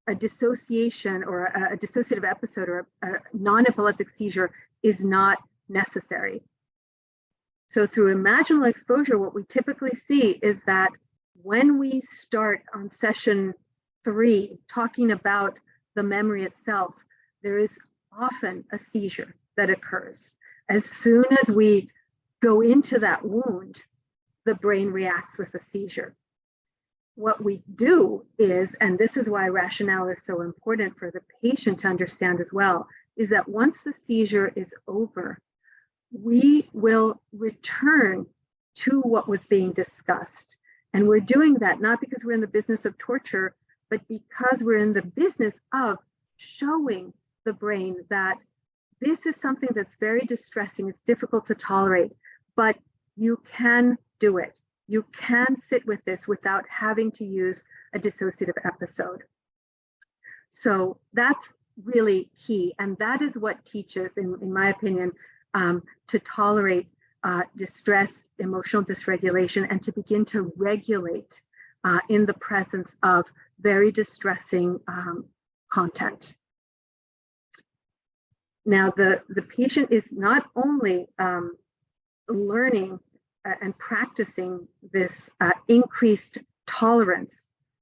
a dissociation or a dissociative episode or a non-epileptic seizure is not necessary. So through imaginal exposure, what we typically see is that when we start on session 3 talking about the memory itself, there is often a seizure that occurs. As soon as we go into that wound, the brain reacts with a seizure. What we do is, and this is why rationale is so important for the patient to understand as well, is that once the seizure is over, we will return to what was being discussed. And we're doing that not because we're in the business of torture, but because we're in the business of showing the brain that this is something that's very distressing, it's difficult to tolerate, but you can do it. You can sit with this without having to use a dissociative episode. So that's really key. And that is what teaches, in my opinion, to tolerate distress, emotional dysregulation, and to begin to regulate in the presence of very distressing content. Now, the patient is not only learning and practicing this increased tolerance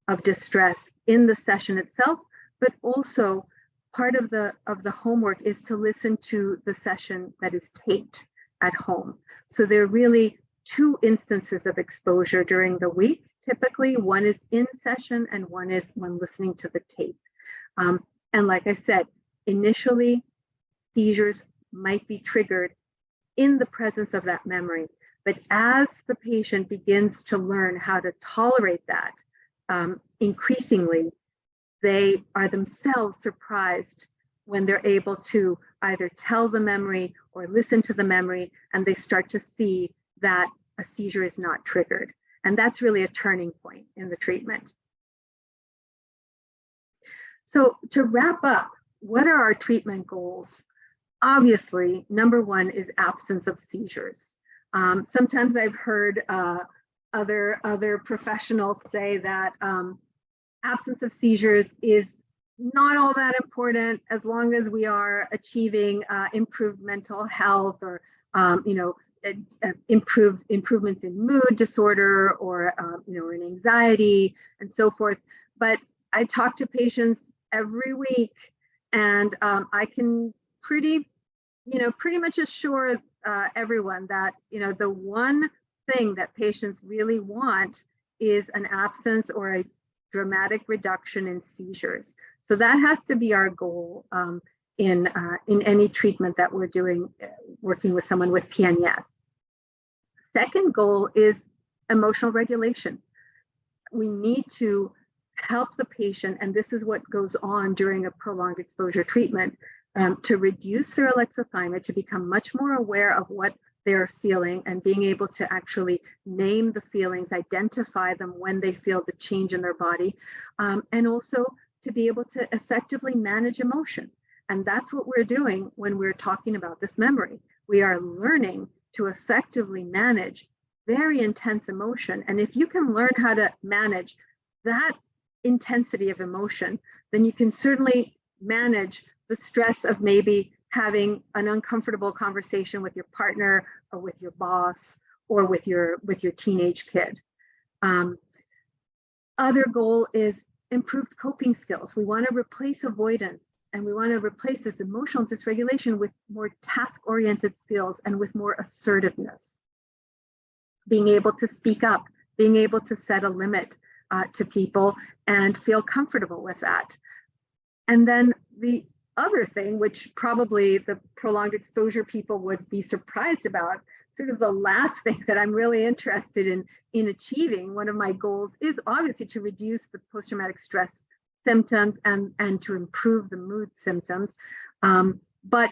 of distress in the session itself, but also part of the homework is to listen to the session that is taped at home. So there are really 2 instances of exposure during the week. Typically, one is in session and one is when listening to the tape. And like I said, initially, seizures might be triggered in the presence of that memory. But as the patient begins to learn how to tolerate that, increasingly, they are themselves surprised when they're able to either tell the memory or listen to the memory, and they start to see that a seizure is not triggered. And that's really a turning point in the treatment. So to wrap up, what are our treatment goals? Obviously, number 1 is absence of seizures. Sometimes I've heard other professionals say that absence of seizures is not all that important as long as we are achieving improved mental health or improvements in mood disorder or in anxiety and so forth. But I talk to patients every week, and I can pretty much assure everyone that the one thing that patients really want is an absence or dramatic reduction in seizures. So that has to be our goal in any treatment that we're doing, working with someone with PNES. Second goal is emotional regulation. We need to help the patient, and this is what goes on during a prolonged exposure treatment, to reduce their alexithymia, to become much more aware of what they're feeling and being able to actually name the feelings, identify them when they feel the change in their body, and also to be able to effectively manage emotion. And that's what we're doing when we're talking about this memory. We are learning to effectively manage very intense emotion. And if you can learn how to manage that intensity of emotion, then you can certainly manage the stress of maybe having an uncomfortable conversation with your partner or with your boss or with your teenage kid. Other goal is improved coping skills. We want to replace avoidance, and we want to replace this emotional dysregulation with more task-oriented skills and with more assertiveness. Being able to speak up, being able to set a limit to people and feel comfortable with that. And then the other thing, which probably the prolonged exposure people would be surprised about, sort of the last thing that I'm really interested in achieving, one of my goals is obviously to reduce the post-traumatic stress symptoms and to improve the mood symptoms. But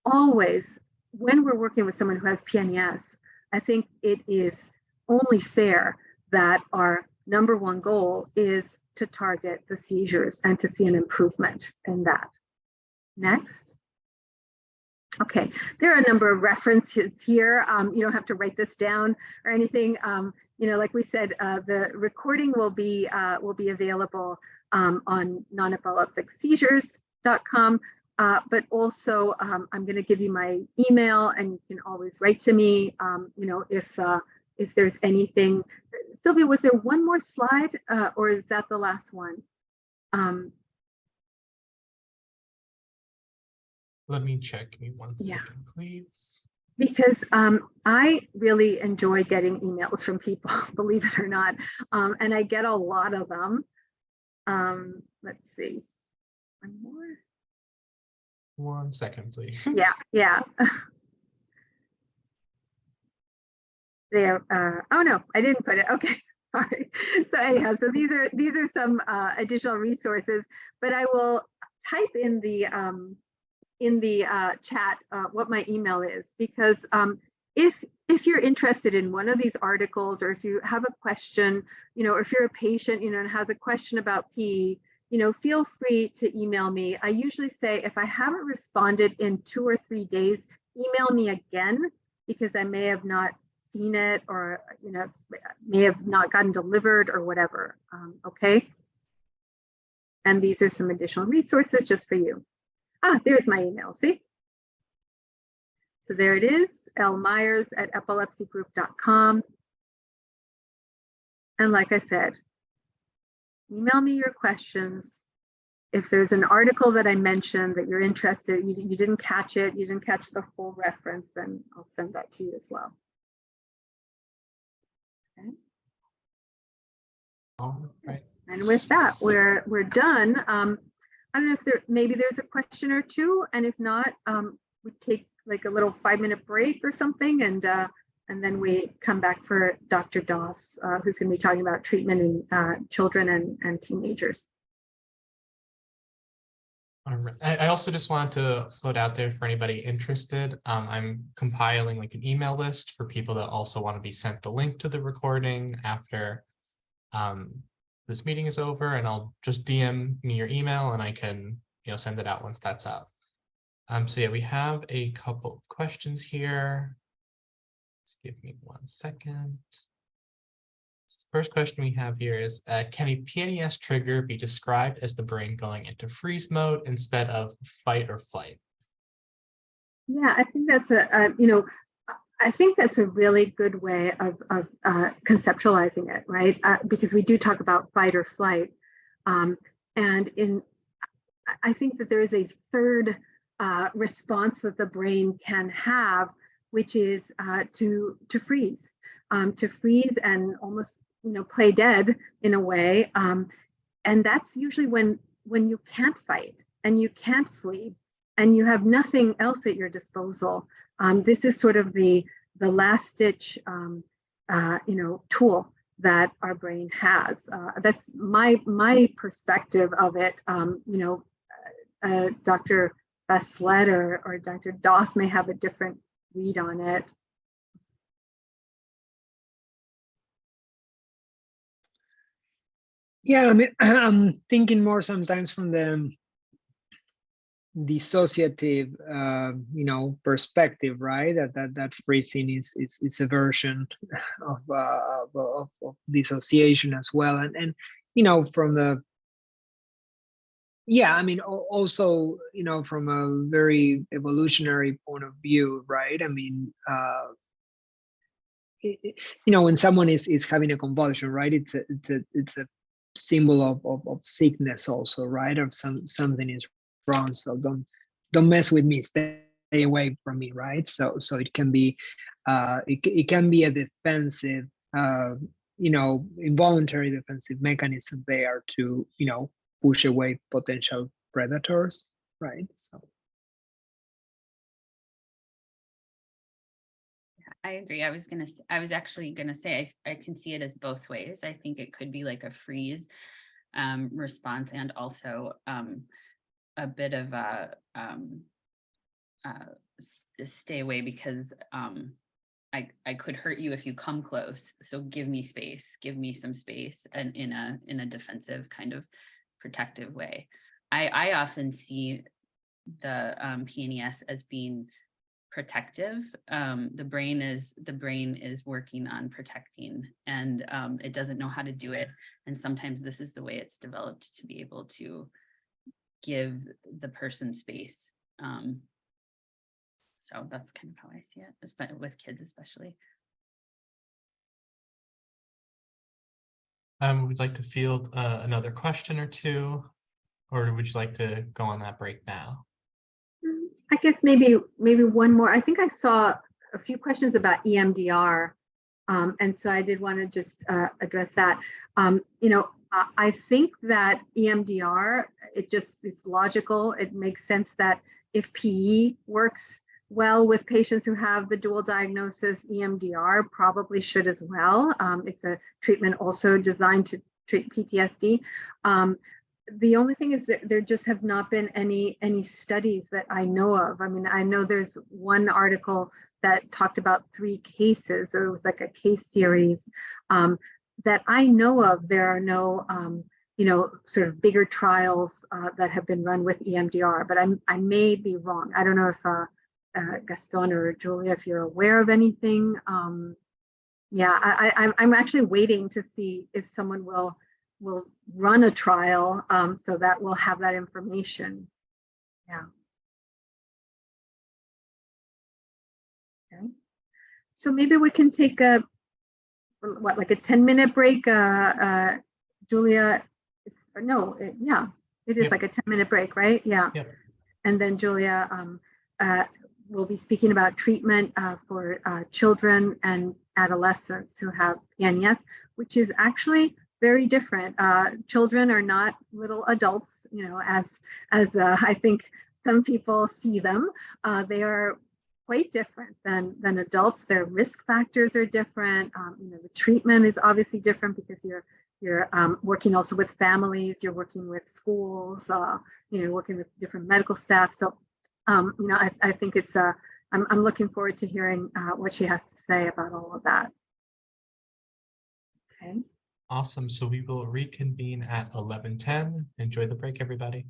always, when we're working with someone who has PNES, I think it is only fair that our number one goal is to target the seizures and to see an improvement in that. Next. Okay, there are a number of references here. You don't have to write this down or anything. You know, like we said, the recording will be available on nonepilepticseizures.com. But also, I'm going to give you my email, and you can always write to me. You know, if there's anything. Sylvia, was there one more slide, or is that the last one? Let me check. Give me one second, please. Because I really enjoy getting emails from people, believe it or not, and I get a lot of them. Let's see, one more. 1 second, please. Yeah. There. Oh no, I didn't put it. Okay. Sorry. So anyhow, so these are some additional resources, but I will type in the chat what my email is, because if you're interested in one of these articles, or if you have a question, you know, or if you're a patient, you know, and has a question about PE, you know, feel free to email me. I usually say if I haven't responded in 2 or 3 days, email me again, because I may have not seen it, or, you know, may have not gotten delivered or whatever. Okay. And these are some additional resources just for you. There's my email, see? So there it is, lmyers@epilepsygroup.com. And like I said, email me your questions. If there's an article that I mentioned that you're interested, you didn't catch it, you didn't catch the full reference, then I'll send that to you as well. Okay. All right. And with that, we're done. I don't know if maybe there's a question or two, and if not, we take like a little 5-minute break or something, and then we come back for Dr. Doss, who's going to be talking about treatment in children and teenagers. All right. I also just wanted to float out there for anybody interested. I'm compiling like an email list for people that also want to be sent the link to the recording after this meeting is over, and I'll just DM me your email and I can, you know, send it out once that's out. So yeah, we have a couple of questions here. Just give me 1 second. The first question we have here is, can a PNES trigger be described as the brain going into freeze mode instead of fight or flight? Yeah, I think that's you know, I think that's a really good way of conceptualizing it, right? Because we do talk about fight or flight, and I think that there is a third response that the brain can have, which is to freeze and almost play dead in a way. And that's usually when you can't fight and you can't flee and you have nothing else at your disposal. This is sort of the last ditch, tool that our brain has. That's my perspective of it. Dr. Baslett or Dr. Doss may have a different read on it. Yeah, I mean, I'm thinking more sometimes from the dissociative, perspective, right? That freezing is a version of dissociation as well, and from the I mean, also from a very evolutionary point of view, right? I mean, when someone is having a convulsion, right? It's a symbol of sickness also, right? Or something is wrong, so don't mess with me, stay away from me, right? So it can be it can be a defensive involuntary defensive mechanism there to push away potential predators, right? So I agree. I was actually gonna say I can see it as both ways. I think it could be like a freeze response, and also a bit of a stay away because I could hurt you if you come close. So give me space, give me some space, and in a defensive kind of protective way. I often see the PNES as being protective. The brain is working on protecting, and it doesn't know how to do it. And sometimes this is the way it's developed to be able to give the person space. So that's kind of how I see it, with kids especially. Would like to field another question or two, or would you like to go on that break now? I guess maybe one more. I think I saw a few questions about EMDR, and so I did want to just address that. I think that EMDR, it's logical. It makes sense that if PE works well with patients who have the dual diagnosis, EMDR probably should as well. It's a treatment also designed to treat PTSD. The only thing is that there just have not been any studies that I know of. I mean, I know there's one article that talked about 3 cases, so it was like a case series. That I know of. There are no sort of bigger trials that have been run with EMDR, but I may be wrong. I don't know if Gaston or Julia, if you're aware of anything. I'm actually waiting to see if someone will run a trial, so that we'll have that information. Yeah. Okay. So maybe we can take like a 10-minute break. Julia, it is Yep. like a 10-minute break, right? Yeah. Yep. And then Julia will be speaking about treatment for children and adolescents who have PNES, which is actually very different. Children are not little adults, as I think some people see them. They are quite different than adults. Their risk factors are different. The treatment is obviously different because you're working also with families. You're working with schools. Working with different medical staff. So, I think it's I'm looking forward to hearing what she has to say about all of that. Okay. Awesome. So we will reconvene at 11:10. Enjoy the break, everybody.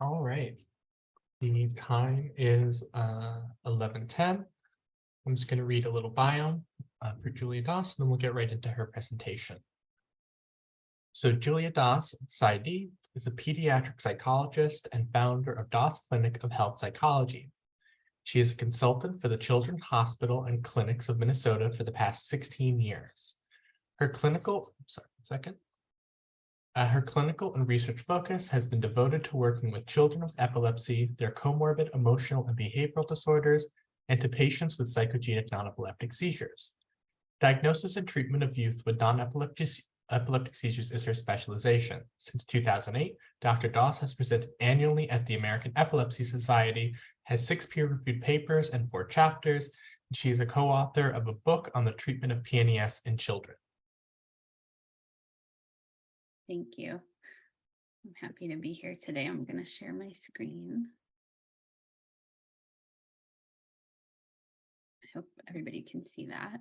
All right. The time is 11:10. I'm just going to read a little bio for Julia Doss, and then we'll get right into her presentation. So Julia Doss, PsyD, is a pediatric psychologist and founder of Doss Clinic of Health Psychology. She is a consultant for the Children's Hospital and Clinics of Minnesota for the past 16 years. Her clinical and research focus has been devoted to working with children with epilepsy, their comorbid emotional and behavioral disorders, and to patients with psychogenic non-epileptic seizures. Diagnosis and treatment of youth with non-epileptic seizures is her specialization. Since 2008, Dr. Doss has presented annually at the American Epilepsy Society, has 6 peer-reviewed papers and 4 chapters, and she is a co-author of a book on the treatment of PNES in children. Thank you. I'm happy to be here today. I'm going to share my screen. I hope everybody can see that.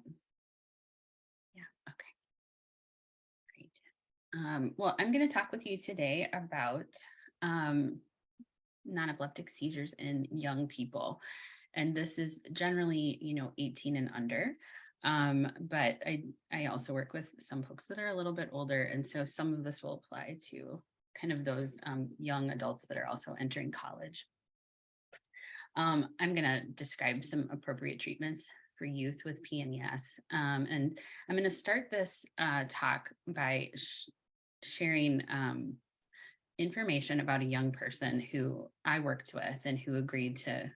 Yeah, okay. Great. Well, I'm going to talk with you today about non-epileptic seizures in young people. And this is generally, 18 and under. But I also work with some folks that are a little bit older. And so some of this will apply to kind of those young adults that are also entering college. I'm going to describe some appropriate treatments for youth with PNES. And I'm going to start this talk by sharing information about a young person who I worked with and who agreed to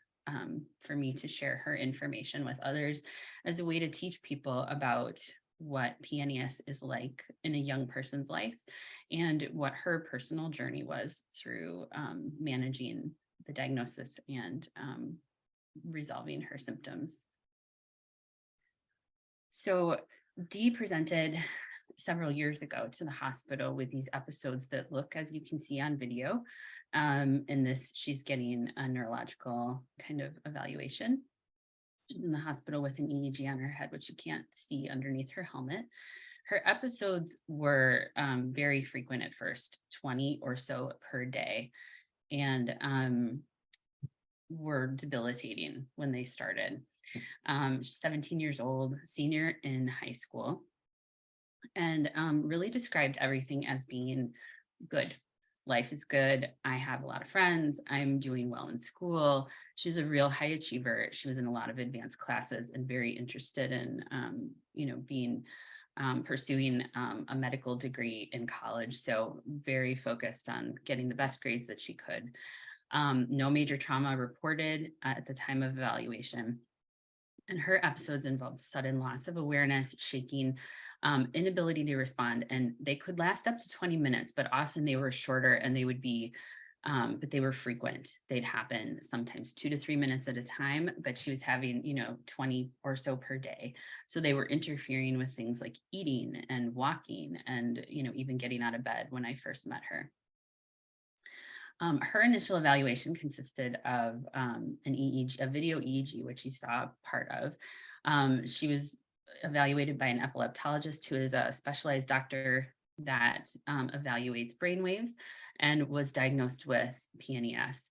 for me to share her information with others as a way to teach people about what PNES is like in a young person's life and what her personal journey was through managing the diagnosis and resolving her symptoms. So Dee presented several years ago to the hospital with these episodes that look, as you can see on video, in this, she's getting a neurological kind of evaluation. She's in the hospital with an EEG on her head, which you can't see underneath her helmet. Her episodes were very frequent at first, 20 or so per day, and were debilitating when they started. She's 17 years old, senior in high school, and really described everything as being good. Life is good. I have a lot of friends. I'm doing well in school. She's a real high achiever. She was in a lot of advanced classes and very interested in, pursuing a medical degree in college. So very focused on getting the best grades that she could. No major trauma reported at the time of evaluation. And her episodes involved sudden loss of awareness, shaking, inability to respond, and they could last up to 20 minutes, but often they were shorter and they would be, but they were frequent. They'd happen sometimes 2 to 3 minutes at a time, but she was having, 20 or so per day. So they were interfering with things like eating and walking and, even getting out of bed when I first met her. Her initial evaluation consisted of an EEG, a video EEG, which you saw part of. She was evaluated by an epileptologist who is a specialized doctor that evaluates brainwaves and was diagnosed with PNES.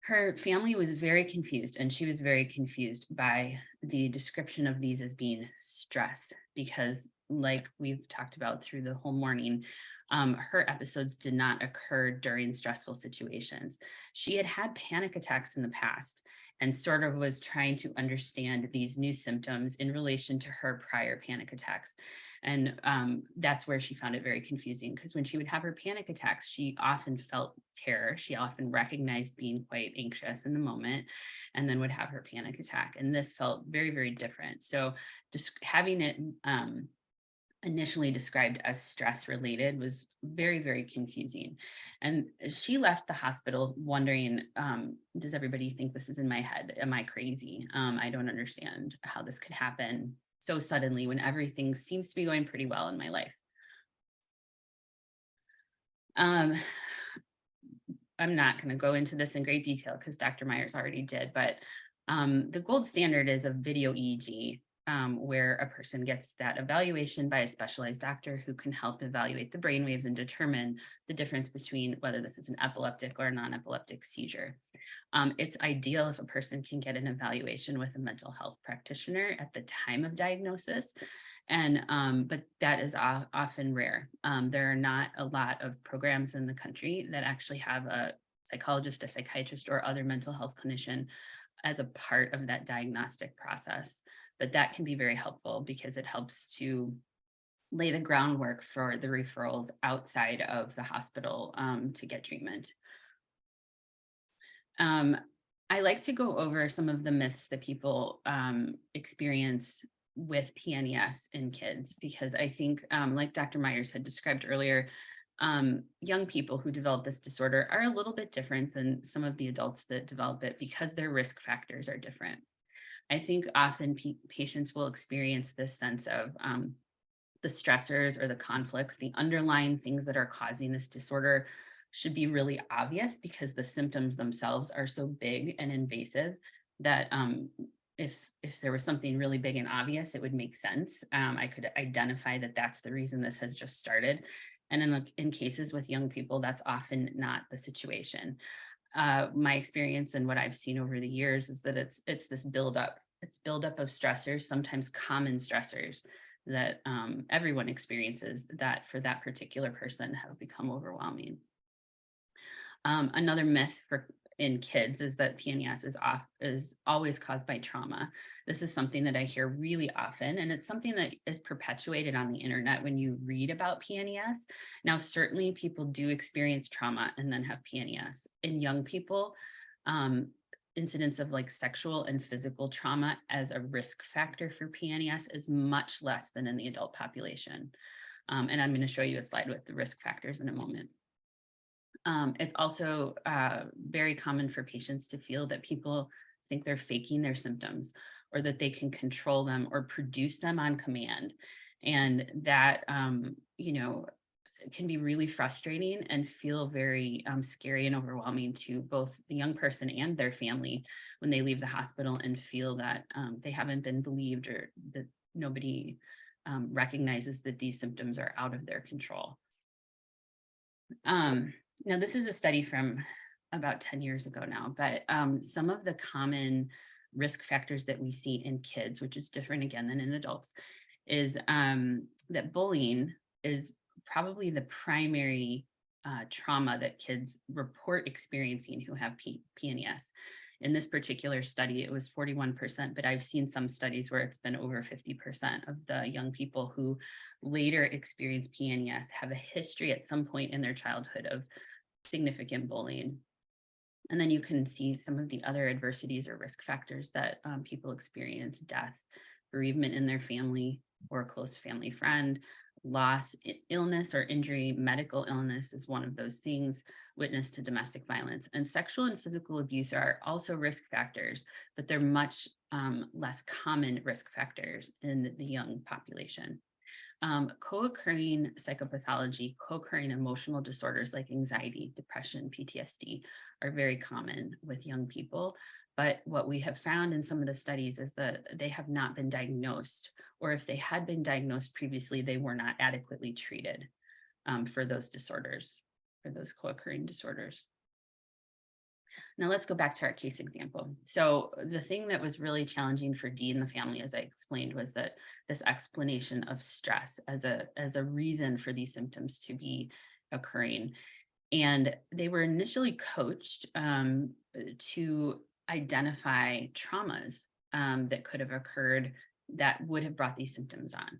Her family was very confused, and she was very confused by the description of these as being stress, because like we've talked about through the whole morning, her episodes did not occur during stressful situations. She had had panic attacks in the past and sort of was trying to understand these new symptoms in relation to her prior panic attacks. And that's where she found it very confusing, because when she would have her panic attacks, she often felt terror. She often recognized being quite anxious in the moment and then would have her panic attack. And this felt very, very different. So just having it initially described as stress related was very, very confusing. And she left the hospital wondering, does everybody think this is in my head? Am I crazy? I don't understand how this could happen so suddenly when everything seems to be going pretty well in my life. I'm not going to go into this in great detail because Dr. Myers already did, but the gold standard is a video EEG where a person gets that evaluation by a specialized doctor who can help evaluate the brainwaves and determine the difference between whether this is an epileptic or a non-epileptic seizure. It's ideal if a person can get an evaluation with a mental health practitioner at the time of diagnosis, but that is often rare. There are not a lot of programs in the country that actually have a psychologist, a psychiatrist, or other mental health clinician as a part of that diagnostic process. But that can be very helpful because it helps to lay the groundwork for the referrals outside of the hospital to get treatment. I like to go over some of the myths that people experience with PNES in kids, because I think, like Dr. Myers had described earlier, young people who develop this disorder are a little bit different than some of the adults that develop it because their risk factors are different. I think often patients will experience this sense of the stressors or the conflicts, the underlying things that are causing this disorder should be really obvious because the symptoms themselves are so big and invasive that if there was something really big and obvious, it would make sense. I could identify that that's the reason this has just started. And in cases with young people, that's often not the situation. My experience and what I've seen over the years is that it's this buildup. It's buildup of stressors, sometimes common stressors that everyone experiences that for that particular person have become overwhelming. Another myth in kids is that PNES is always caused by trauma. This is something that I hear really often, and it's something that is perpetuated on the internet when you read about PNES. Now, certainly people do experience trauma and then have PNES. In young people, incidence of like sexual and physical trauma as a risk factor for PNES is much less than in the adult population. And I'm going to show you a slide with the risk factors in a moment. It's also very common for patients to feel that people think they're faking their symptoms or that they can control them or produce them on command. And that, can be really frustrating and feel very scary and overwhelming to both the young person and their family when they leave the hospital and feel that they haven't been believed or that nobody recognizes that these symptoms are out of their control. Now, this is a study from about 10 years ago now, but some of the common risk factors that we see in kids, which is different again than in adults, is that bullying is probably the primary trauma that kids report experiencing who have PNES. In this particular study, it was 41%, but I've seen some studies where it's been over 50% of the young people who later experience PNES have a history at some point in their childhood of significant bullying. And then you can see some of the other adversities or risk factors that people experience: death, bereavement in their family or a close family friend, loss, illness or injury. Medical illness is one of those things, witness to domestic violence, and sexual and physical abuse are also risk factors, but they're much less common risk factors in the young population. Co-occurring psychopathology, co-occurring emotional disorders like anxiety, depression, PTSD are very common with young people. But what we have found in some of the studies is that they have not been diagnosed, or if they had been diagnosed previously, they were not adequately treated for those disorders, for those co-occurring disorders. Now let's go back to our case example. So the thing that was really challenging for Dee and the family, as I explained, was that this explanation of stress as a reason for these symptoms to be occurring. And they were initially coached to identify traumas that could have occurred that would have brought these symptoms on.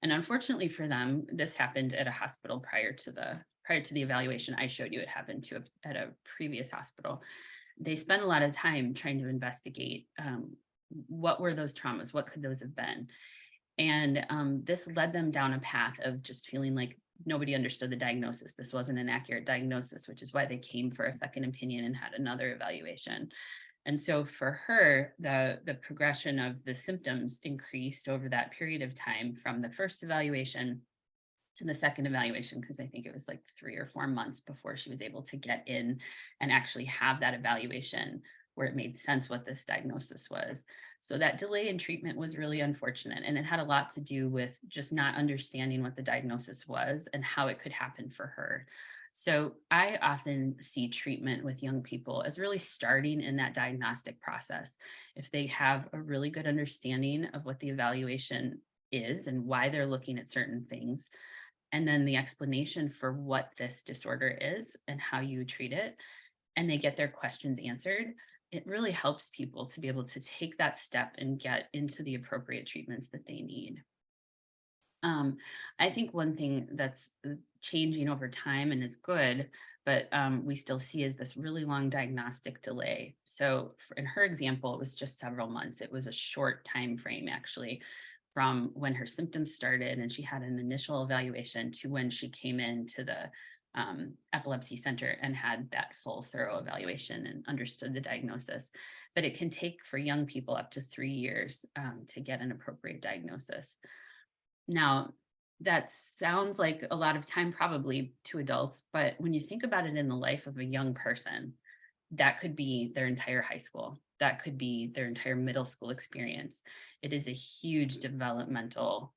And unfortunately for them, this happened at a hospital prior to the evaluation I showed you. It happened at a previous hospital. They spent a lot of time trying to investigate what were those traumas, what could those have been? And this led them down a path of just feeling like nobody understood the diagnosis. This wasn't an accurate diagnosis, which is why they came for a second opinion and had another evaluation. And so for her, the progression of the symptoms increased over that period of time from the first evaluation to the second evaluation, because I think it was like 3 or 4 months before she was able to get in and actually have that evaluation where it made sense what this diagnosis was. So that delay in treatment was really unfortunate, and it had a lot to do with just not understanding what the diagnosis was and how it could happen for her. So I often see treatment with young people as really starting in that diagnostic process. If they have a really good understanding of what the evaluation is and why they're looking at certain things, and then the explanation for what this disorder is and how you treat it, and they get their questions answered, it really helps people to be able to take that step and get into the appropriate treatments that they need. I think one thing that's changing over time and is good, but we still see is this really long diagnostic delay. So in her example, it was just several months. It was a short time frame, actually, from when her symptoms started and she had an initial evaluation to when she came into the epilepsy center and had that full thorough evaluation and understood the diagnosis. But it can take for young people up to 3 years to get an appropriate diagnosis. Now, that sounds like a lot of time probably to adults, but when you think about it in the life of a young person, that could be their entire high school. That could be their entire middle school experience. It is a huge developmental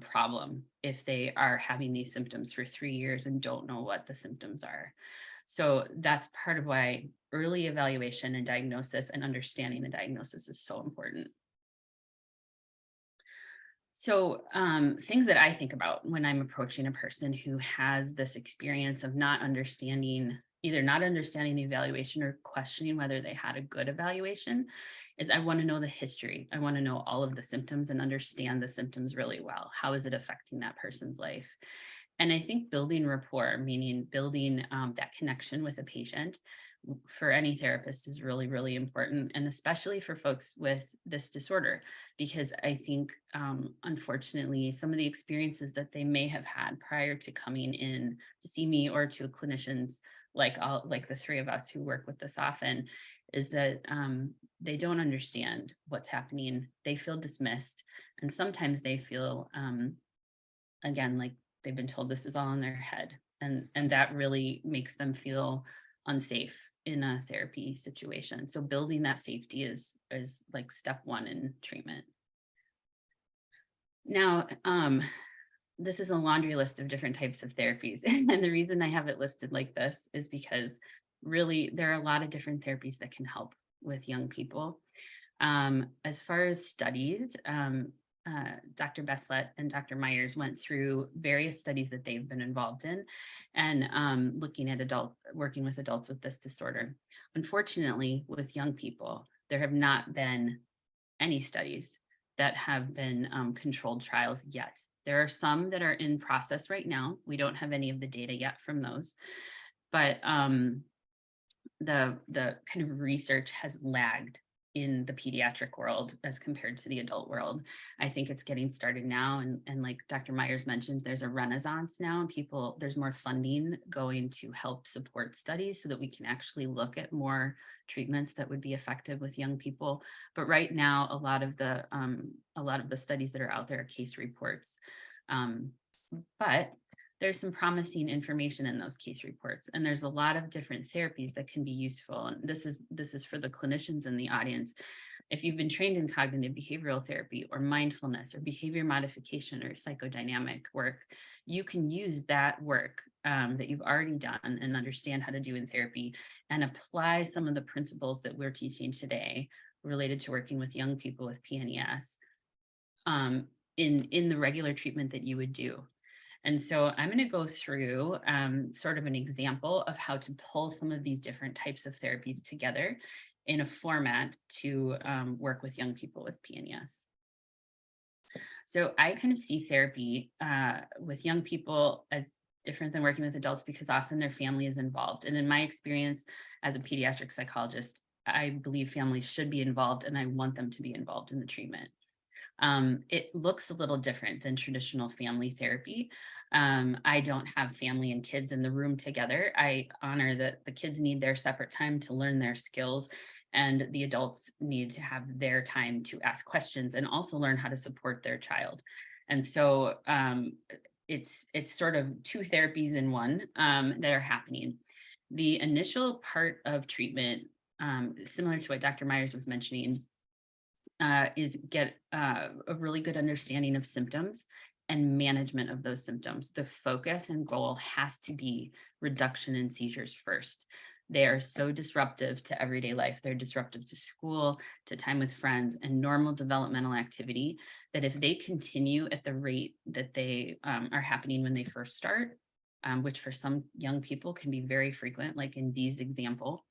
problem if they are having these symptoms for 3 years and don't know what the symptoms are. So that's part of why early evaluation and diagnosis and understanding the diagnosis is so important. So things that I think about when I'm approaching a person who has this experience of not understanding, either not understanding the evaluation or questioning whether they had a good evaluation, is I want to know the history. I want to know all of the symptoms and understand the symptoms really well. How is it affecting that person's life? And I think building rapport, meaning building that connection with a patient, for any therapist is really, really important, and especially for folks with this disorder, because I think, unfortunately, some of the experiences that they may have had prior to coming in to see me or to clinicians like the three of us who work with this often, is that they don't understand what's happening. They feel dismissed, and sometimes they feel, again, like they've been told this is all in their head, and that really makes them feel unsafe in a therapy situation. So building that safety is like step one in treatment. Now, this is a laundry list of different types of therapies. And the reason I have it listed like this is because really there are a lot of different therapies that can help with young people. As far as studies, Dr. Beslet and Dr. Myers went through various studies that they've been involved in and looking at working with adults with this disorder. Unfortunately, with young people, there have not been any studies that have been controlled trials yet. There are some that are in process right now. We don't have any of the data yet from those, but the kind of research has lagged in the pediatric world as compared to the adult world. I think it's getting started now. And like Dr. Myers mentioned, there's a renaissance now, and there's more funding going to help support studies so that we can actually look at more treatments that would be effective with young people. But right now, a lot of the studies that are out there are case reports. But there's some promising information in those case reports, and there's a lot of different therapies that can be useful. And this is for the clinicians in the audience. If you've been trained in cognitive behavioral therapy or mindfulness or behavior modification or psychodynamic work, you can use that work that you've already done and understand how to do in therapy and apply some of the principles that we're teaching today related to working with young people with PNES in the regular treatment that you would do. And so I'm going to go through sort of an example of how to pull some of these different types of therapies together in a format to work with young people with PNES. So I kind of see therapy with young people as different than working with adults because often their family is involved. And in my experience as a pediatric psychologist, I believe families should be involved, and I want them to be involved in the treatment. It looks a little different than traditional family therapy. I don't have family and kids in the room together. I honor that the kids need their separate time to learn their skills, and the adults need to have their time to ask questions and also learn how to support their child. And so it's sort of two therapies in one that are happening. The initial part of treatment similar to what Dr. Myers was mentioning, is get a really good understanding of symptoms and management of those symptoms. The focus and goal has to be reduction in seizures first. They are so disruptive to everyday life. They're disruptive to school, to time with friends, and normal developmental activity, that if they continue at the rate that they are happening when they first start, which for some young people can be very frequent, like in Dee's example,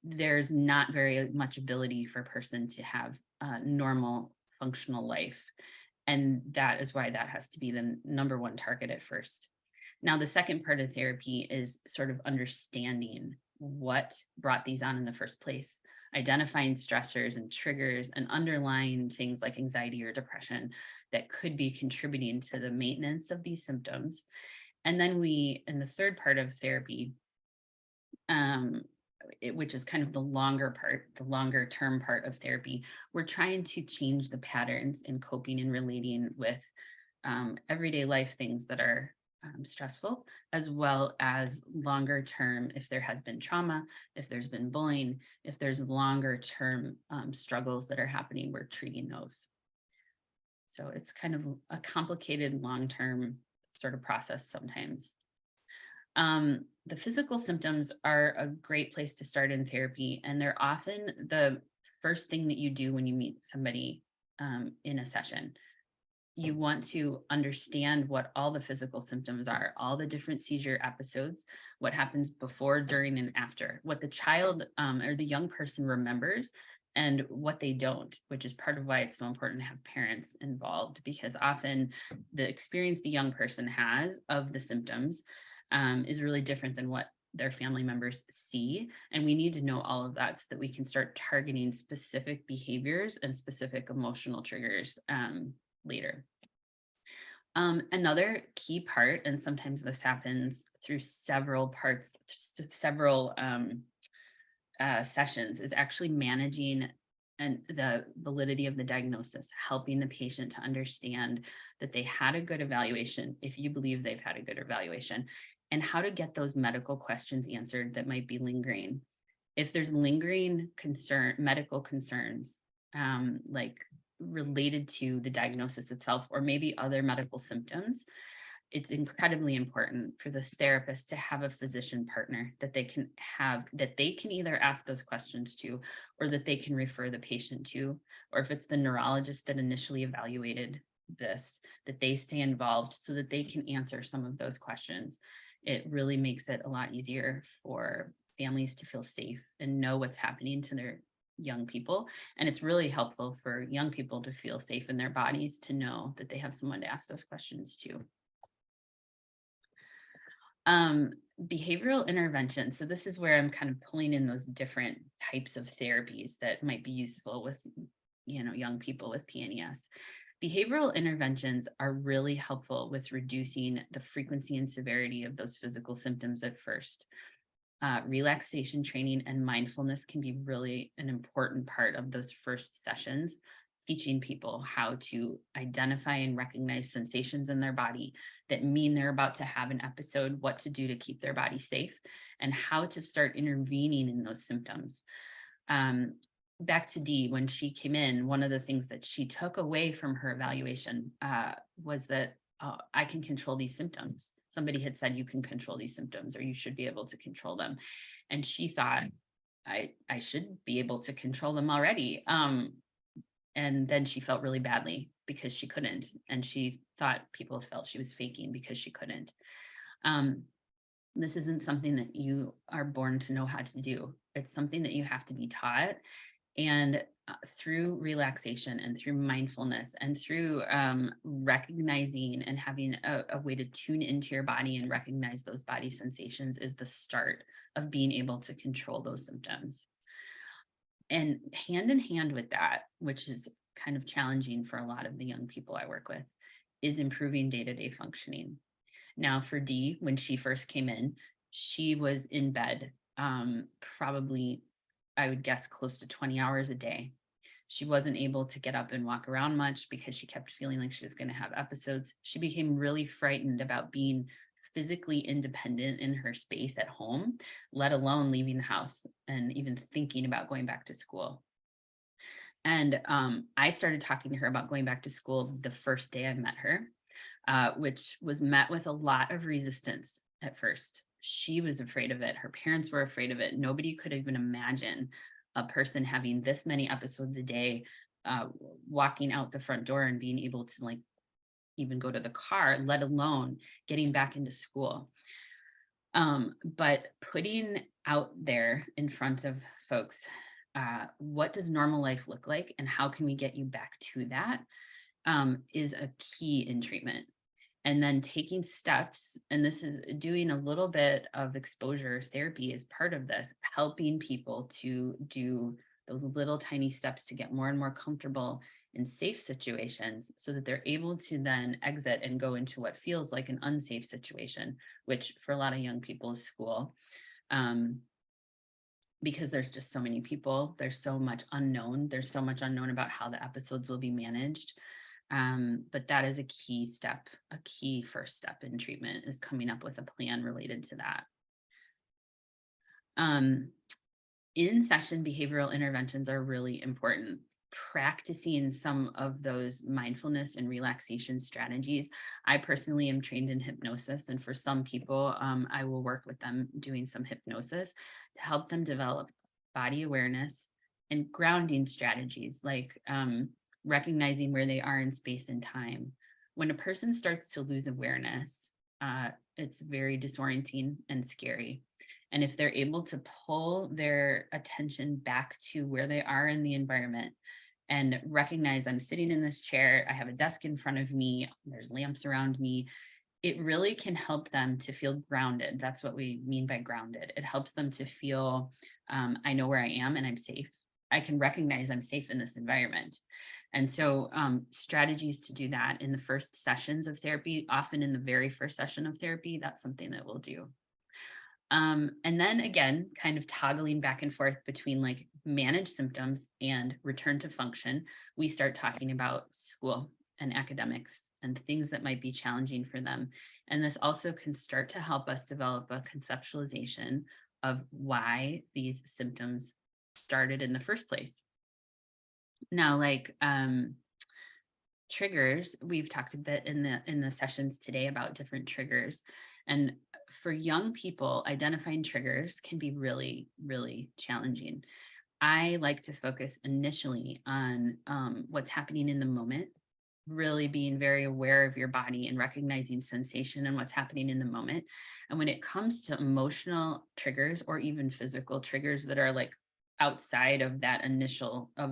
there's not very much ability for a person to have a normal functional life. And that is why that has to be the number one target at first. Now, the second part of therapy is sort of understanding what brought these on in the first place, identifying stressors and triggers and underlying things like anxiety or depression that could be contributing to the maintenance of these symptoms. And then we, in the third part of therapy, which is kind of the longer part, the longer term part of therapy, we're trying to change the patterns in coping and relating with everyday life things that are stressful, as well as longer term, if there has been trauma, if there's been bullying, if there's longer term struggles that are happening, we're treating those. So it's kind of a complicated long-term sort of process sometimes. The physical symptoms are a great place to start in therapy, and they're often the first thing that you do when you meet somebody in a session. You want to understand what all the physical symptoms are, all the different seizure episodes, what happens before, during, and after, what the child or the young person remembers and what they don't, which is part of why it's so important to have parents involved, because often the experience the young person has of the symptoms is really different than what their family members see. And we need to know all of that so that we can start targeting specific behaviors and specific emotional triggers later. Another key part, and sometimes this happens through several parts, several sessions, is actually managing and the validity of the diagnosis, helping the patient to understand that they had a good evaluation, if you believe they've had a good evaluation, and how to get those medical questions answered that might be lingering. If there's lingering medical concerns, like related to the diagnosis itself, or maybe other medical symptoms, it's incredibly important for the therapist to have a physician partner that they can have, that they can either ask those questions to, or that they can refer the patient to, or if it's the neurologist that initially evaluated this, that they stay involved so that they can answer some of those questions. It really makes it a lot easier for families to feel safe and know what's happening to their young people. And it's really helpful for young people to feel safe in their bodies, to know that they have someone to ask those questions to. Behavioral intervention. So this is where I'm kind of pulling in those different types of therapies that might be useful with, young people with PNES. Behavioral interventions are really helpful with reducing the frequency and severity of those physical symptoms at first. Relaxation training and mindfulness can be really an important part of those first sessions, teaching people how to identify and recognize sensations in their body that mean they're about to have an episode, what to do to keep their body safe, and how to start intervening in those symptoms. Back to Dee, when she came in, one of the things that she took away from her evaluation was that I can control these symptoms. Somebody had said you can control these symptoms, or you should be able to control them. And she thought, I should be able to control them already. And then she felt really badly because she couldn't. And she thought people felt she was faking because she couldn't. This isn't something that you are born to know how to do. It's something that you have to be taught. And through relaxation and through mindfulness and through recognizing and having a way to tune into your body and recognize those body sensations is the start of being able to control those symptoms. And hand in hand with that, which is kind of challenging for a lot of the young people I work with, is improving day-to-day functioning. Now for Dee, when she first came in, she was in bed probably, I would guess, close to 20 hours a day. She wasn't able to get up and walk around much because she kept feeling like she was going to have episodes. She became really frightened about being physically independent in her space at home, let alone leaving the house and even thinking about going back to school. And I started talking to her about going back to school the first day I met her, which was met with a lot of resistance at first. She was afraid of it. Her parents were afraid of it. Nobody could even imagine a person having this many episodes a day, walking out the front door and being able to like even go to the car, let alone getting back into school. But putting out there in front of folks, what does normal life look like and how can we get you back to that, is a key in treatment. And then taking steps, and this is doing a little bit of exposure therapy as part of this, helping people to do those little tiny steps to get more and more comfortable in safe situations so that they're able to then exit and go into what feels like an unsafe situation, which for a lot of young people is school. Because there's just so many people, there's so much unknown. There's so much unknown about how the episodes will be managed. But that is a key step, a key first step in treatment is coming up with a plan related to that. In-session behavioral interventions are really important. Practicing some of those mindfulness and relaxation strategies. I personally am trained in hypnosis, and for some people, I will work with them doing some hypnosis to help them develop body awareness and grounding strategies, like recognizing where they are in space and time. When a person starts to lose awareness, it's very disorienting and scary. And if they're able to pull their attention back to where they are in the environment and recognize I'm sitting in this chair, I have a desk in front of me, there's lamps around me, it really can help them to feel grounded. That's what we mean by grounded. It helps them to feel, I know where I am and I'm safe. I can recognize I'm safe in this environment. And so strategies to do that in the first sessions of therapy, often in the very first session of therapy, that's something that we'll do. And then again, kind of toggling back and forth between like manage symptoms and return to function, we start talking about school and academics and things that might be challenging for them. And this also can start to help us develop a conceptualization of why these symptoms started in the first place. Now, like triggers, we've talked a bit in the sessions today about different triggers. And for young people, identifying triggers can be really, really challenging. I like to focus initially on what's happening in the moment, really being very aware of your body and recognizing sensation and what's happening in the moment. And when it comes to emotional triggers or even physical triggers that are like outside of that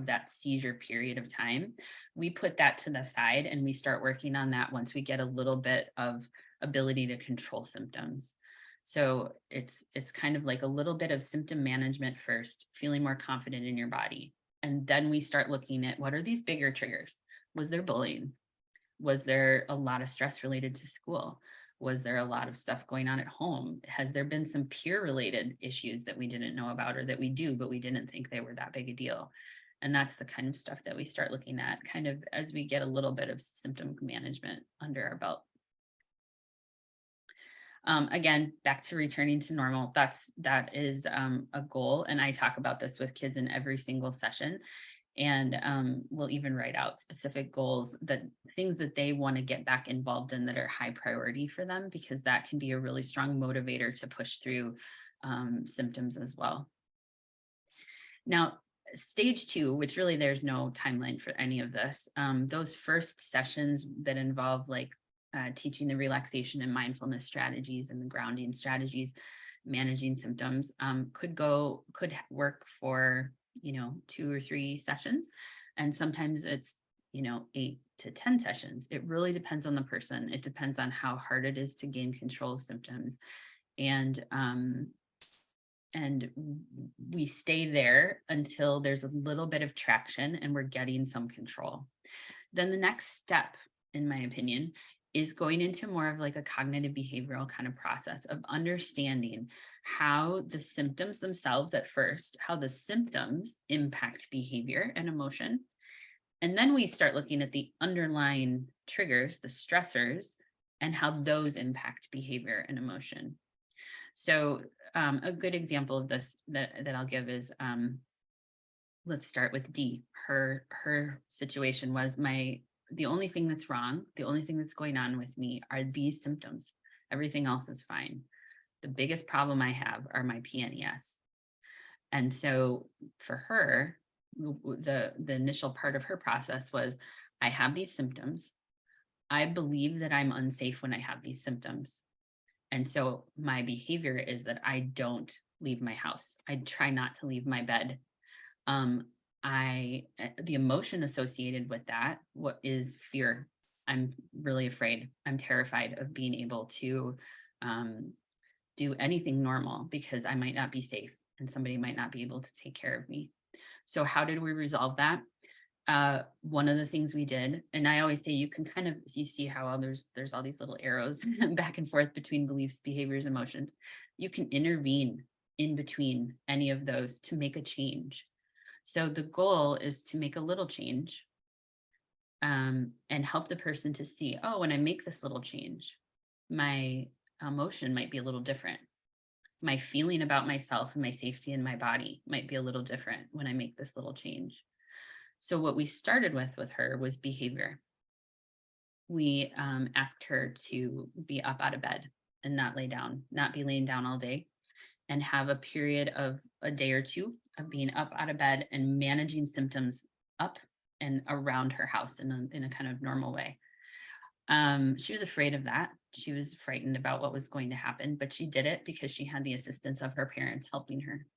that seizure period of time, we put that to the side and we start working on that once we get a little bit of ability to control symptoms. So it's kind of like a little bit of symptom management first, feeling more confident in your body. And then we start looking at what are these bigger triggers? Was there bullying? Was there a lot of stress related to school? Was there a lot of stuff going on at home? Has there been some peer related issues that we didn't know about or that we do, but we didn't think they were that big a deal? And that's the kind of stuff that we start looking at kind of as we get a little bit of symptom management under our belt. Again, back to returning to normal. That is a goal. And I talk about this with kids in every single session. And we'll even write out specific goals, that things that they want to get back involved in that are high priority for them, because that can be a really strong motivator to push through symptoms as well. Now, stage 2, which really there's no timeline for any of this, those first sessions that involve like teaching the relaxation and mindfulness strategies and the grounding strategies, managing symptoms, could work for 2 or 3 sessions. And sometimes it's 8 to 10 sessions. It really depends on the person. It depends on how hard it is to gain control of symptoms. And we stay there until there's a little bit of traction and we're getting some control. Then the next step, in my opinion, is going into more of like a cognitive behavioral kind of process of understanding how the symptoms themselves at first, how the symptoms impact behavior and emotion. And then we start looking at the underlying triggers, the stressors and how those impact behavior and emotion. So a good example of this that I'll give is, let's start with D. Her situation was the only thing that's wrong, the only thing that's going on with me are these symptoms. Everything else is fine. The biggest problem I have are my PNES. And so for her, the initial part of her process was, I have these symptoms. I believe that I'm unsafe when I have these symptoms. And so my behavior is that I don't leave my house. I try not to leave my bed. The emotion associated with that, what is fear? I'm really afraid. I'm terrified of being able to do anything normal because I might not be safe and somebody might not be able to take care of me. So how did we resolve that? One of the things we did, and I always say you can kind of, you see how there's all these little arrows back and forth between beliefs, behaviors, emotions. You can intervene in between any of those to make a change. So the goal is to make a little change and help the person to see, oh, when I make this little change, my emotion might be a little different. My feeling about myself and my safety in my body might be a little different when I make this little change. So what we started with her was behavior. We asked her to be up out of bed and not lay down, not be laying down all day, and have a period of a day or two of being up out of bed and managing symptoms up and around her house in a kind of normal way. She was afraid of that. She was frightened about what was going to happen, but she did it because she had the assistance of her parents helping her.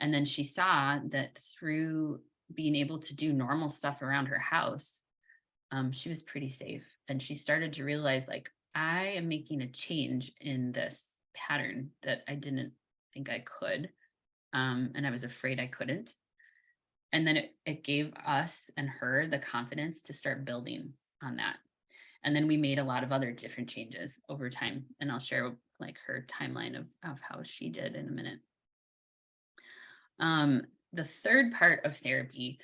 And then she saw that through being able to do normal stuff around her house, she was pretty safe. And she started to realize, like, I am making a change in this pattern that I didn't think I could. And I was afraid I couldn't. And then it gave us and her the confidence to start building on that. And then we made a lot of other different changes over time. And I'll share like her timeline of how she did in a minute. The third part of therapy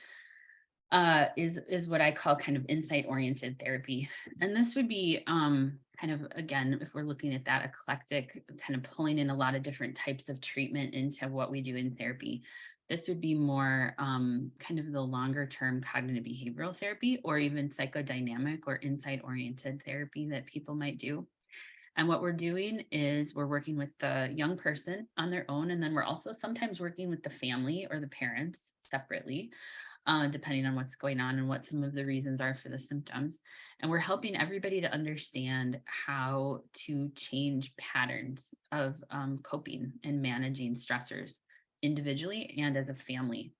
is what I call kind of insight-oriented therapy. And this would be kind of, again, if we're looking at that eclectic, kind of pulling in a lot of different types of treatment into what we do in therapy. This would be more kind of the longer term cognitive behavioral therapy, or even psychodynamic or insight-oriented therapy that people might do. And what we're doing is we're working with the young person on their own, and then we're also sometimes working with the family or the parents separately, depending on what's going on and what some of the reasons are for the symptoms. And we're helping everybody to understand how to change patterns of coping and managing stressors individually and as a family.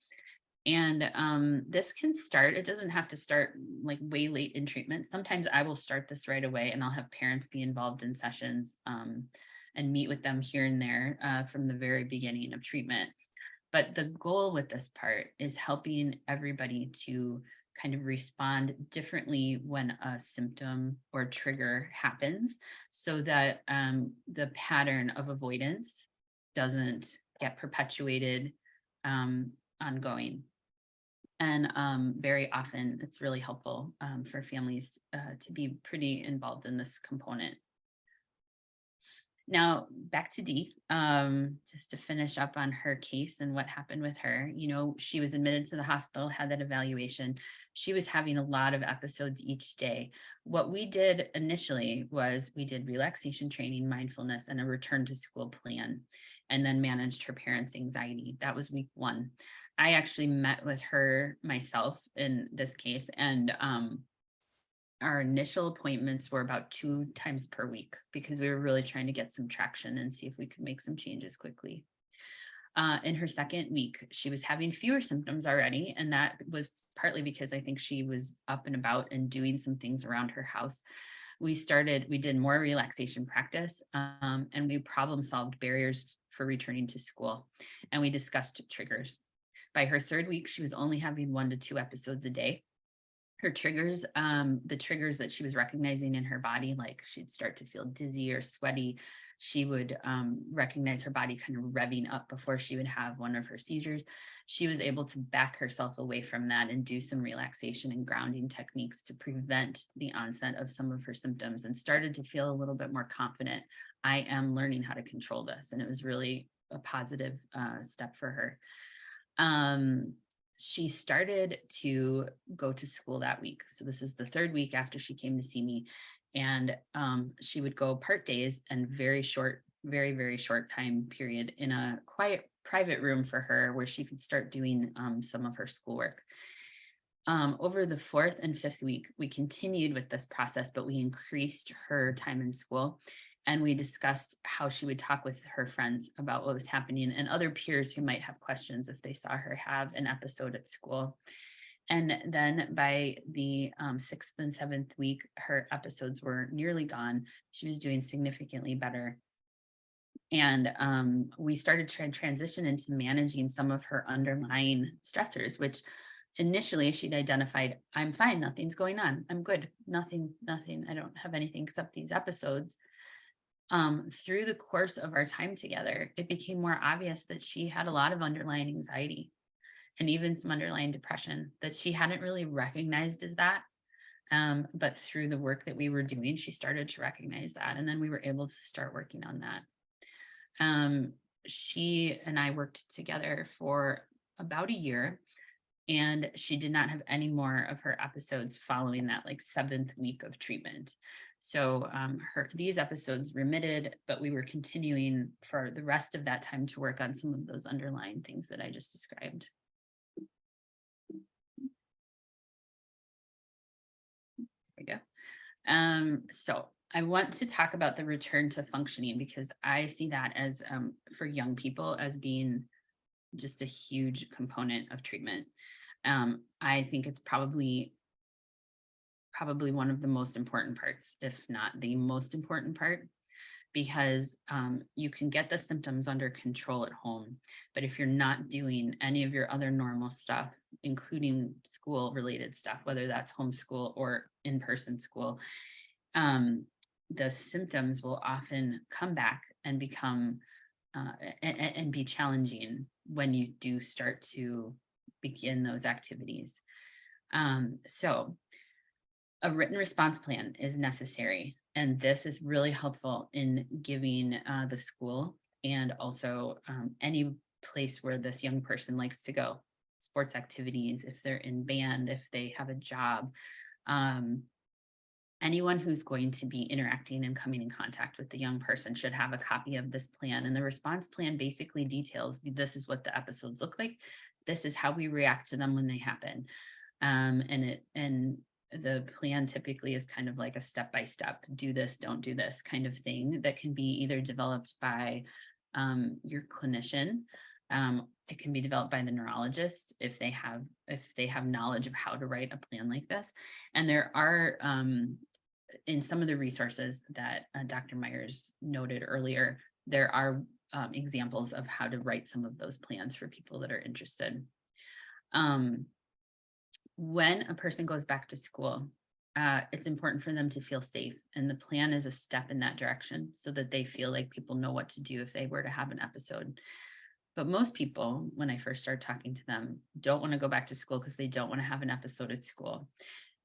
And this can start, it doesn't have to start like way late in treatment. Sometimes I will start this right away and I'll have parents be involved in sessions and meet with them here and there from the very beginning of treatment. But the goal with this part is helping everybody to kind of respond differently when a symptom or trigger happens, so that the pattern of avoidance doesn't get perpetuated ongoing. And very often it's really helpful for families to be pretty involved in this component. Now, back to Dee, just to finish up on her case and what happened with her. You know, she was admitted to the hospital, had that evaluation. She was having a lot of episodes each day. What we did initially was we did relaxation training, mindfulness, and a return to school plan, and then managed her parents' anxiety. That was week 1. I actually met with her myself in this case, and our initial appointments were about 2 times per week because we were really trying to get some traction and see if we could make some changes quickly. In her second week, she was having fewer symptoms already, and that was partly because I think she was up and about and doing some things around her house. We did more relaxation practice, and we problem solved barriers for returning to school, and we discussed triggers. By her 3rd week, she was only having 1 to 2 episodes a day. her triggers, the triggers that she was recognizing in her body, like she'd start to feel dizzy or sweaty. She would recognize her body kind of revving up before she would have one of her seizures. She was able to back herself away from that and do some relaxation and grounding techniques to prevent the onset of some of her symptoms, and started to feel a little bit more confident. I am learning how to control this. And it was really a positive step for her. She started to go to school that week. So this is the third week after she came to see me. And she would go part days and very short, very, very short time period in a quiet private room for her where she could start doing some of her schoolwork. Over the 4th and 5th week, we continued with this process, but we increased her time in school. And we discussed how she would talk with her friends about what was happening and other peers who might have questions if they saw her have an episode at school. And then by the 6th and 7th week, her episodes were nearly gone. She was doing significantly better. And we started to transition into managing some of her underlying stressors, which initially she'd identified, I'm fine, nothing's going on, I'm good, nothing, I don't have anything except these episodes. Through the course of our time together, it became more obvious that she had a lot of underlying anxiety and even some underlying depression that she hadn't really recognized as that. But through the work that we were doing, she started to recognize that. And then we were able to start working on that. She and I worked together for about a year, and she did not have any more of her episodes following that like 7th week of treatment. So these episodes remitted, but we were continuing for the rest of that time to work on some of those underlying things that I just described. There we go. So I want to talk about the return to functioning, because I see that as for young people as being just a huge component of treatment. I think it's probably one of the most important parts, if not the most important part, because you can get the symptoms under control at home, but if you're not doing any of your other normal stuff, including school related stuff, whether that's homeschool or in-person school, the symptoms will often come back and become and be challenging when you do start to begin those activities. So a written response plan is necessary, and this is really helpful in giving the school and also any place where this young person likes to go, sports activities, if they're in band, if they have a job, anyone who's going to be interacting and coming in contact with the young person should have a copy of this plan. And the response plan basically details, this is what the episodes look like, this is how we react to them when they happen. And the plan typically is kind of like a step-by-step, do this, don't do this kind of thing that can be either developed by your clinician. It can be developed by the neurologist if they have knowledge of how to write a plan like this. And there are, in some of the resources that Dr. Myers noted earlier, there are examples of how to write some of those plans for people that are interested. When a person goes back to school, it's important for them to feel safe, and the plan is a step in that direction so that they feel like people know what to do if they were to have an episode. But most people, when I first started talking to them, don't want to go back to school because they don't want to have an episode at school,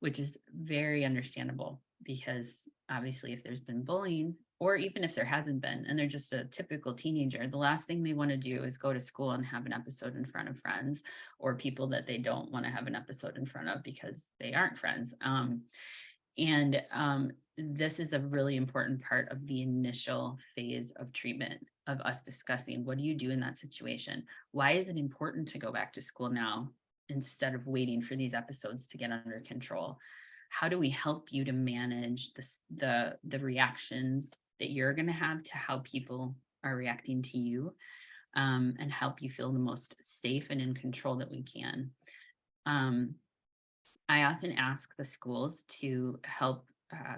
which is very understandable, because obviously if there's been bullying, or even if there hasn't been, and they're just a typical teenager, the last thing they want to do is go to school and have an episode in front of friends or people that they don't want to have an episode in front of because they aren't friends. This is a really important part of the initial phase of treatment, of us discussing, what do you do in that situation? Why is it important to go back to school now instead of waiting for these episodes to get under control? How do we help you to manage the reactions that you're going to have to how people are reacting to you, and help you feel the most safe and in control that we can? I often ask the schools to help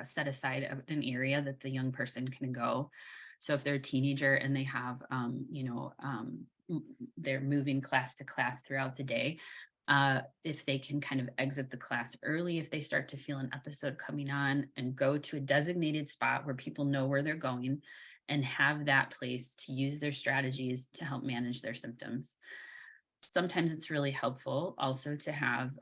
set aside an area that the young person can go. So if they're a teenager and they have, they're moving class to class throughout the day, If they can kind of exit the class early, if they start to feel an episode coming on, and go to a designated spot where people know where they're going, and have that place to use their strategies to help manage their symptoms. Sometimes it's really helpful also to have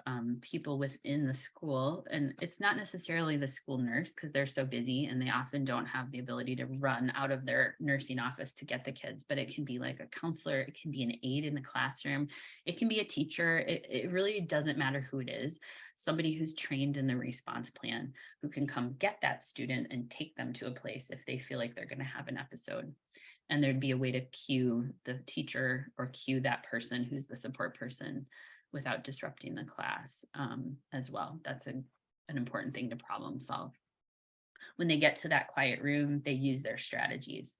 people within the school, and it's not necessarily the school nurse because they're so busy and they often don't have the ability to run out of their nursing office to get the kids, but it can be like a counselor, it can be an aide in the classroom, it can be a teacher, it really doesn't matter who it is, somebody who's trained in the response plan who can come get that student and take them to a place if they feel like they're going to have an episode. And there'd be a way to cue the teacher or cue that person who's the support person without disrupting the class as well. That's an important thing to problem solve. When they get to that quiet room, they use their strategies.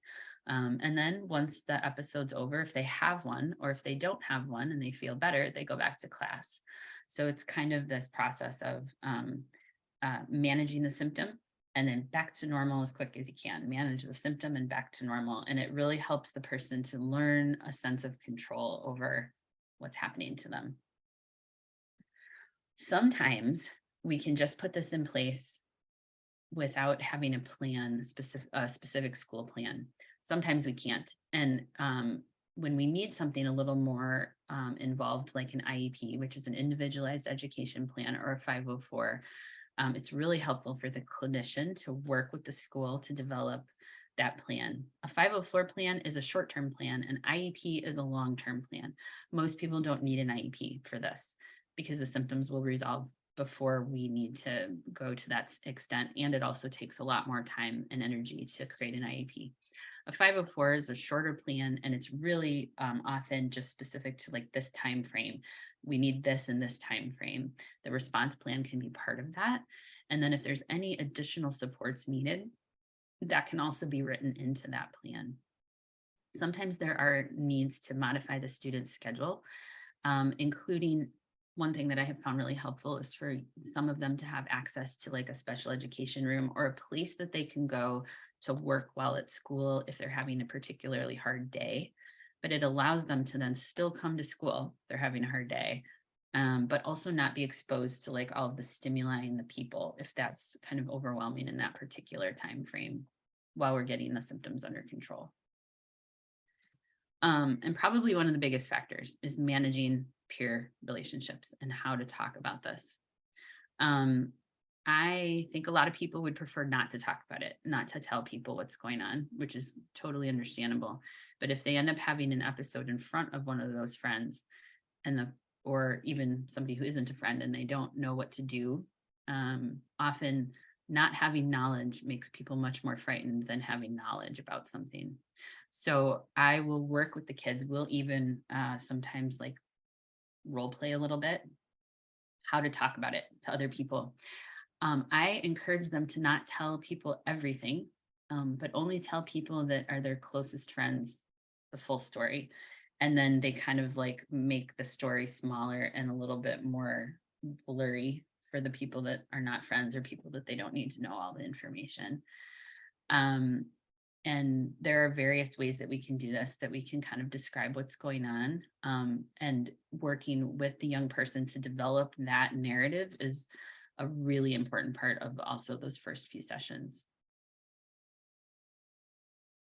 And then once the episode's over, if they have one, or if they don't have one and they feel better, they go back to class. So it's kind of this process of managing the symptom, and then back to normal as quick as you can, manage the symptom and back to normal. And it really helps the person to learn a sense of control over what's happening to them. Sometimes we can just put this in place without having a plan, a specific school plan. Sometimes we can't. And when we need something a little more involved, like an IEP, which is an individualized education plan, or a 504, it's really helpful for the clinician to work with the school to develop that plan. A 504 plan is a short-term plan. An IEP is a long-term plan. Most people don't need an IEP for this because the symptoms will resolve before we need to go to that extent. And it also takes a lot more time and energy to create an IEP. A 504 is a shorter plan, and it's really often just specific to like this time frame. We need this in this time frame. The response plan can be part of that. And then if there's any additional supports needed, that can also be written into that plan. Sometimes there are needs to modify the student's schedule, including one thing that I have found really helpful is for some of them to have access to like a special education room or a place that they can go to work while at school if they're having a particularly hard day. But it allows them to then still come to school, they're having a hard day, but also not be exposed to like all of the stimuli and the people if that's kind of overwhelming in that particular time frame while we're getting the symptoms under control. And probably one of the biggest factors is managing peer relationships and how to talk about this. I think a lot of people would prefer not to talk about it, not to tell people what's going on, which is totally understandable. But if they end up having an episode in front of one of those friends or even somebody who isn't a friend and they don't know what to do, often not having knowledge makes people much more frightened than having knowledge about something. So I will work with the kids. We'll even sometimes like role play a little bit, how to talk about it to other people. I encourage them to not tell people everything, but only tell people that are their closest friends the full story. And then they kind of like make the story smaller and a little bit more blurry for the people that are not friends or people that they don't need to know all the information. And there are various ways that we can do this, that we can kind of describe what's going on, and working with the young person to develop that narrative is a really important part of also those first few sessions.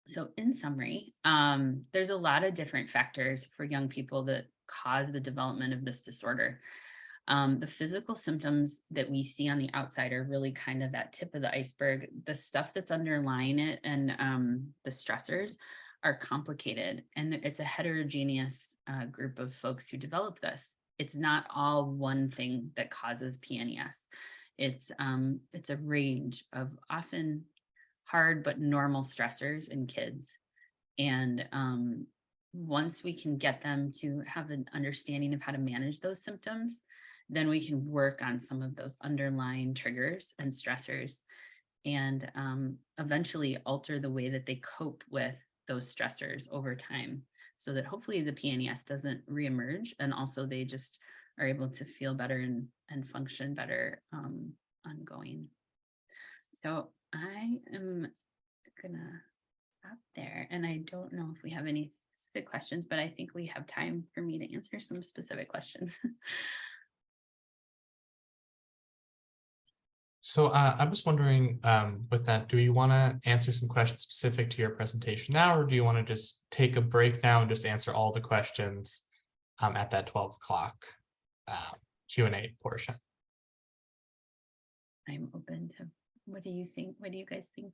So in summary, there's a lot of different factors for young people that cause the development of this disorder. The physical symptoms that we see on the outside are really kind of that tip of the iceberg. The stuff that's underlying it and the stressors are complicated, and it's a heterogeneous group of folks who develop this. It's not all one thing that causes PNES. It's a range of often hard but normal stressors in kids. And once we can get them to have an understanding of how to manage those symptoms, then we can work on some of those underlying triggers and stressors and eventually alter the way that they cope with those stressors over time, so that hopefully the PNES doesn't reemerge, and also they just are able to feel better and function better ongoing. So I am gonna stop there. And I don't know if we have any specific questions, but I think we have time for me to answer some specific questions. So I'm just wondering, with that, do you want to answer some questions specific to your presentation now, or do you want to just take a break now and just answer all the questions at that 12 o'clock Q&A portion? I'm open to, what do you think? What do you guys think?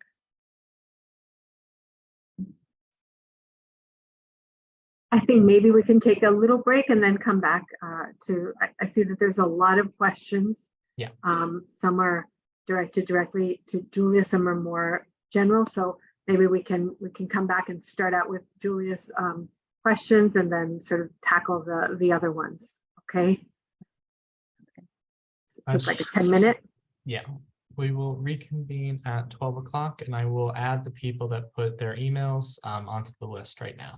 I think maybe we can take a little break and then come back I see that there's a lot of questions. Yeah. Some are directed directly to Julia, some are more general. So maybe we can come back and start out with Julia's questions and then sort of tackle the other ones. Okay. So take like a 10-minute. Yeah, we will reconvene at 12 o'clock, and I will add the people that put their emails onto the list right now.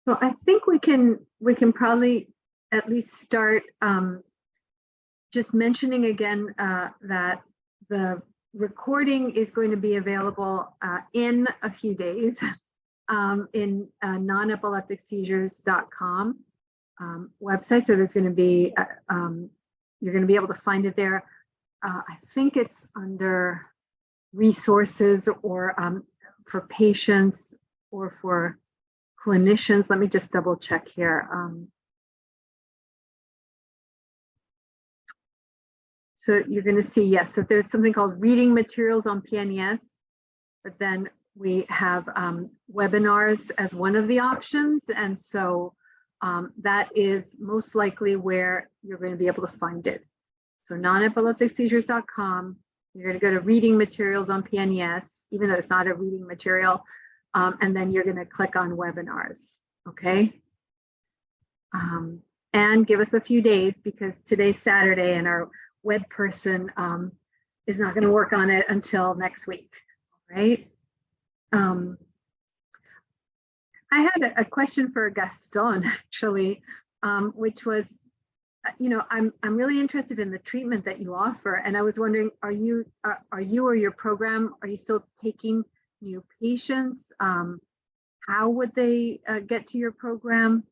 So I think we can probably at least start just mentioning again that the recording is going to be available in a few days in nonepilepticseizures.com website. So there's going to be you're going to be able to find it there. I think it's under resources or for patients or for clinicians. Let me just double check here. So you're going to see, yes, that there's something called reading materials on PNES, but then we have webinars as one of the options. And so that is most likely where you're going to be able to find it. So nonepilepticseizures.com, you're going to go to reading materials on PNES, even though it's not a reading material, and then you're going to click on webinars, okay? And give us a few days because today's Saturday and our web person is not going to work on it until next week, right? I had a question for Gaston actually, which was, you know, I'm really interested in the treatment that you offer, and I was wondering, are you or your program, are you still taking new patients? How would they get to your program?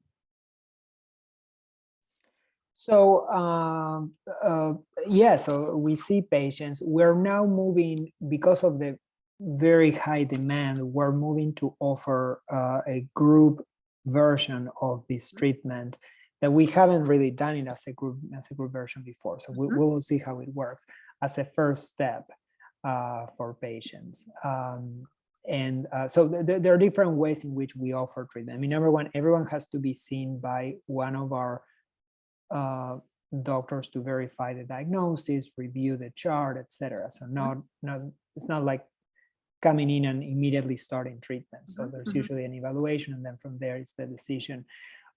So yeah, so we see patients. We're now moving, because of the very high demand, we're moving to offer a group version of this treatment that we haven't really done it as a group version before. So we will see how it works as a first step for patients. So there are different ways in which we offer treatment. I mean, number one, everyone has to be seen by one of our doctors to verify the diagnosis, review the chart, etc. So it's not like coming in and immediately starting treatment. So there's usually an evaluation, and then from there it's the decision.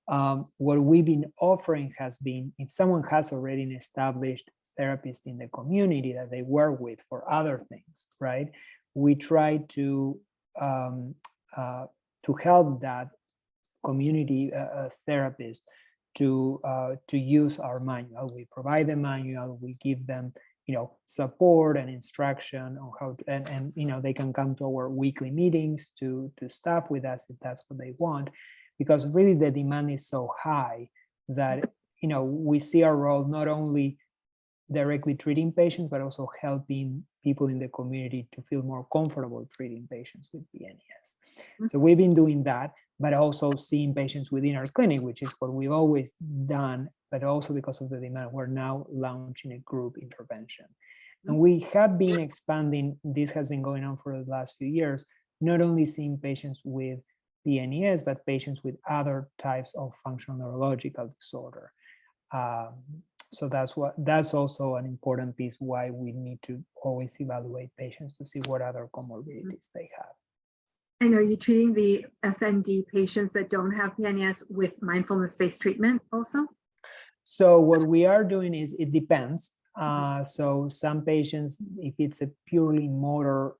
What we've been offering has been, if someone has already an established therapist in the community that they work with for other things, right? We try to help that community therapist to use our manual. We provide the manual, we give them, you know, support and instruction on how to, and you know, they can come to our weekly meetings to staff with us if that's what they want, because really the demand is so high that, you know, we see our role not only directly treating patients, but also helping people in the community to feel more comfortable treating patients with PNES. So we've been doing that, but also seeing patients within our clinic, which is what we've always done, but also because of the demand, we're now launching a group intervention. And we have been expanding, this has been going on for the last few years, not only seeing patients with PNES, but patients with other types of functional neurological disorder. So that's also an important piece why we need to always evaluate patients to see what other comorbidities they have. And are you treating the FND patients that don't have PNES with mindfulness-based treatment also? So what we are doing is, it depends. So some patients, if it's a purely motor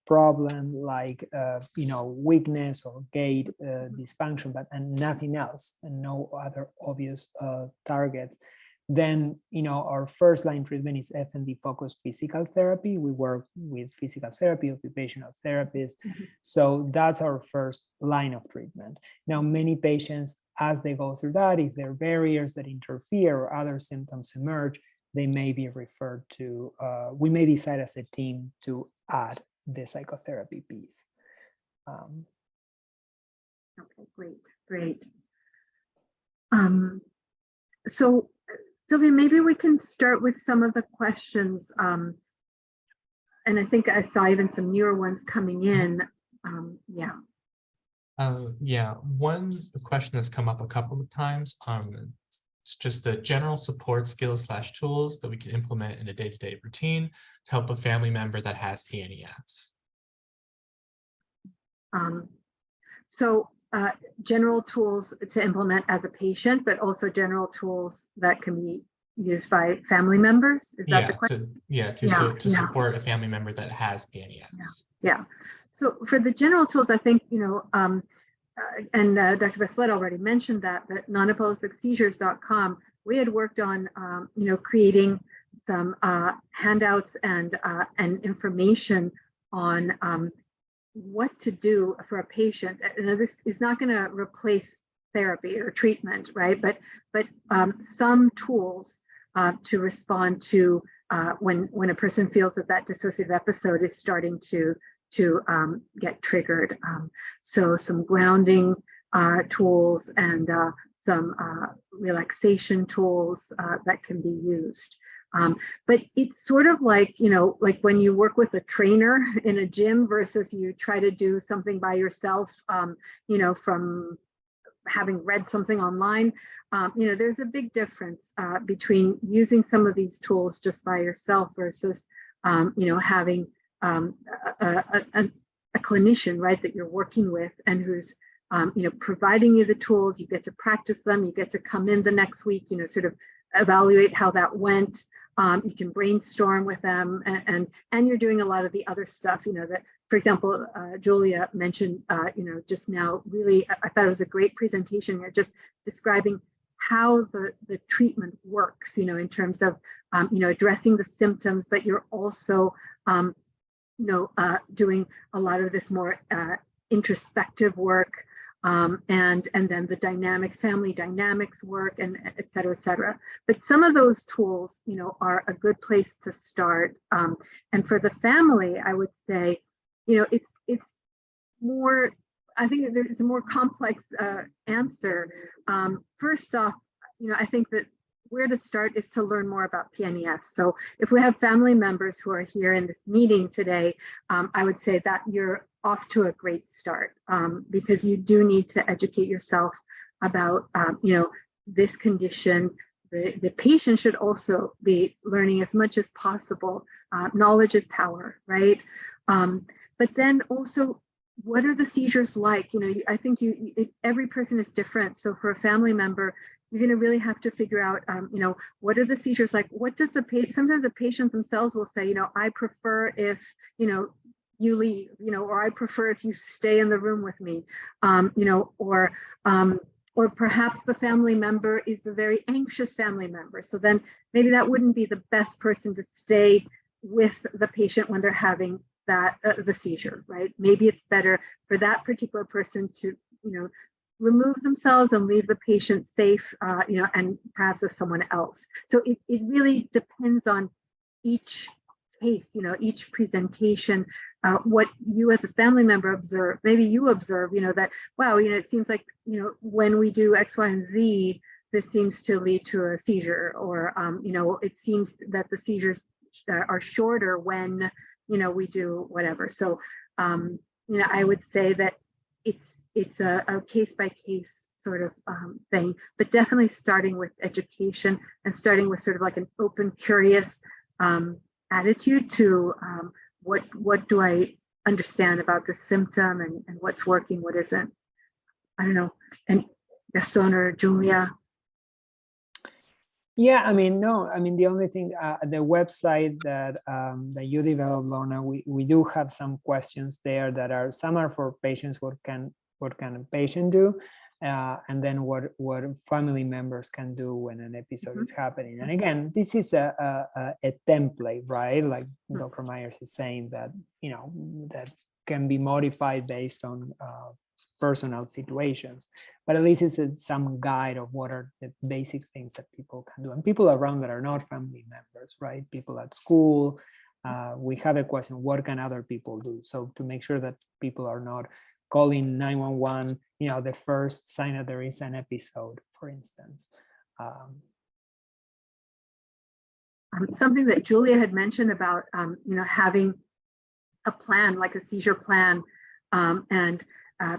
problem like you know, weakness or gait dysfunction, and nothing else, and no other obvious targets, then, you know, our first line treatment is FND focused physical therapy. We work with physical therapy, occupational therapists. So that's our first line of treatment. Now, many patients, as they go through that, if there are barriers that interfere or other symptoms emerge, they may be referred to, we may decide as a team to add the psychotherapy piece. Okay, great. So Sylvia, maybe we can start with some of the questions. And I think I saw even some newer ones coming in. Yeah, one question that's come up a couple of times. It's just the general support skills / tools that we can implement in a day-to-day routine to help a family member that has PNES. So general tools to implement as a patient, but also general tools that can be used by family members. Is that the question? To support a family member that has PNES. Yeah. So for the general tools, I think, you know, Dr. Bachelet already mentioned that nonepilepticseizures.com, we had worked on, creating some handouts and information on what to do for a patient. This is not going to replace therapy or treatment, right? But some tools to respond to when a person feels that dissociative episode is starting to get triggered. So some grounding tools and some relaxation tools that can be used. But it's sort of like, like when you work with a trainer in a gym versus you try to do something by yourself, from having read something online. There's a big difference between using some of these tools just by yourself versus, having a clinician, right, that you're working with and who's, providing you the tools. You get to practice them. You get to come in the next week, sort of evaluate how that went. You can brainstorm with them, and you're doing a lot of the other stuff, that, for example, Julia mentioned, just now, really, I thought it was a great presentation here, just describing how the treatment works, in terms of, addressing the symptoms, but you're also, doing a lot of this more introspective work, and then the family dynamics work, and et cetera, et cetera. But some of those tools, are a good place to start. And for the family, I would say, it's more, I think there's a more complex answer. First off, I think that where to start is to learn more about PNES. So if we have family members who are here in this meeting today, I would say that you're off to a great start, because you do need to educate yourself about, this condition. The patient should also be learning as much as possible. Knowledge is power, right? But then also, what are the seizures like? I think every person is different. So for a family member, you're going to really have to figure out, what are the seizures like? What does sometimes the patient themselves will say, I prefer if, you leave, or I prefer if you stay in the room with me, or perhaps the family member is a very anxious family member. So then maybe that wouldn't be the best person to stay with the patient when they're having that the seizure, right? Maybe it's better for that particular person to, remove themselves and leave the patient safe, and perhaps with someone else. So it really depends on each case, each presentation, what you as a family member observe. Maybe you observe, that, wow, it seems like, when we do X, Y, and Z, this seems to lead to a seizure, or, it seems that the seizures are shorter when, we do whatever. So, I would say that it's a case by case sort of thing, but definitely starting with education and starting with sort of like an open, curious attitude to what do I understand about the symptom, and what's working, what isn't. I don't know. And Gaston or Julia? Yeah, the only thing, the website that you developed, Lorna, we do have some questions there some are for patients, what can a patient do, and then what family members can do when an episode is happening. And again, this is a template, right? Like Dr. Myers is saying that, that can be modified based on personal situations, but at least it's some guide of what are the basic things that people can do, and people around that are not family members, right? People at school. We have a question, what can other people do? So to make sure that people are not calling 911, the first sign that there is an episode, for instance. Something that Julia had mentioned about, having a plan, like a seizure plan, and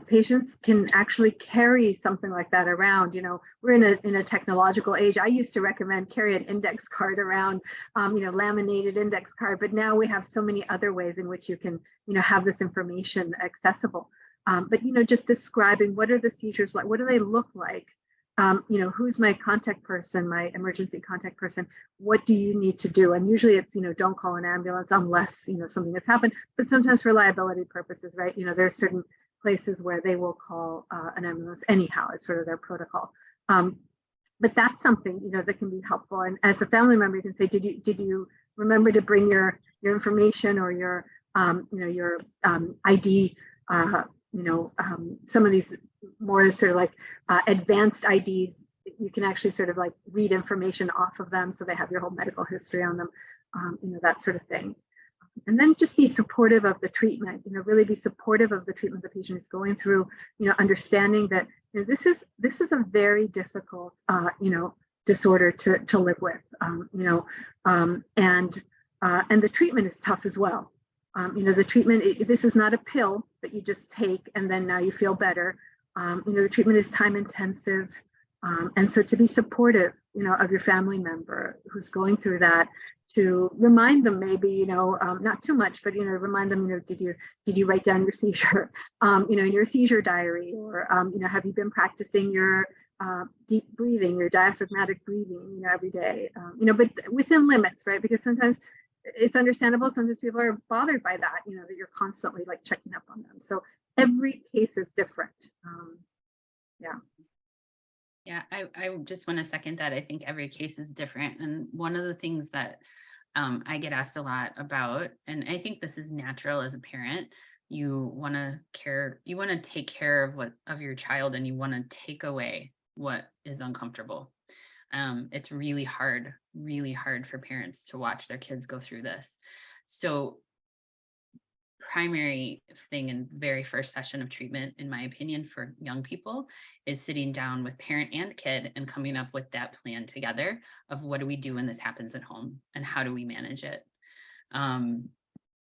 patients can actually carry something like that around. We're in a technological age. I used to recommend carry an index card around, laminated index card, but now we have so many other ways in which you can, have this information accessible. But, just describing what are the seizures like, what do they look like? Who's my contact person, my emergency contact person? What do you need to do? And usually it's, don't call an ambulance unless, something has happened, but sometimes for liability purposes, right? There are certain places where they will call an ambulance anyhow. It's sort of their protocol. But that's something, you know, that can be helpful. And as a family member, you can say, did you remember to bring your information or your you know, your ID, you know, some of these more sort of like advanced IDs, you can actually sort of like read information off of them, so they have your whole medical history on them, you know, that sort of thing. And then just be supportive of the treatment, you know, really be supportive of the treatment the patient is going through, you know, understanding that, you know, this is a very difficult, you know, disorder to live with, you know, and the treatment is tough as well. You know, the treatment, this is not a pill that you just take and then now you feel better. You know, the treatment is time intensive. And so to be supportive, you know, of your family member who's going through that, to remind them maybe, you know, not too much, but, you know, remind them, you know, did you write down your seizure, you know, in your seizure diary, or, you know, have you been practicing your deep breathing, your diaphragmatic breathing, you know, every day, you know, but within limits, right? Because sometimes it's understandable. Sometimes people are bothered by that, you know, that you're constantly like checking up on them. So every case is different. Yeah. Yeah, I just want to second that. I think every case is different. And one of the things that I get asked a lot about, and I think this is natural as a parent, you want to take care of your child, and you want to take away what is uncomfortable. It's really hard for parents to watch their kids go through this. So primary thing and very first session of treatment, in my opinion, for young people is sitting down with parent and kid and coming up with that plan together of what do we do when this happens at home and how do we manage it. And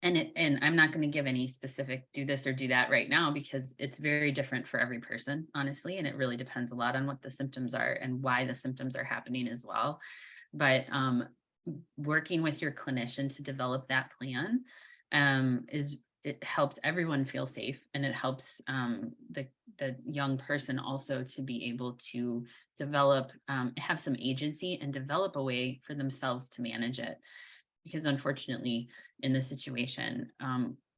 I'm not going to give any specific do this or do that right now, because it's very different for every person, honestly. And it really depends a lot on what the symptoms are and why the symptoms are happening as well. But working with your clinician to develop that plan it helps everyone feel safe, and it helps the young person also to be able to develop, have some agency and develop a way for themselves to manage it. Because unfortunately, in this situation,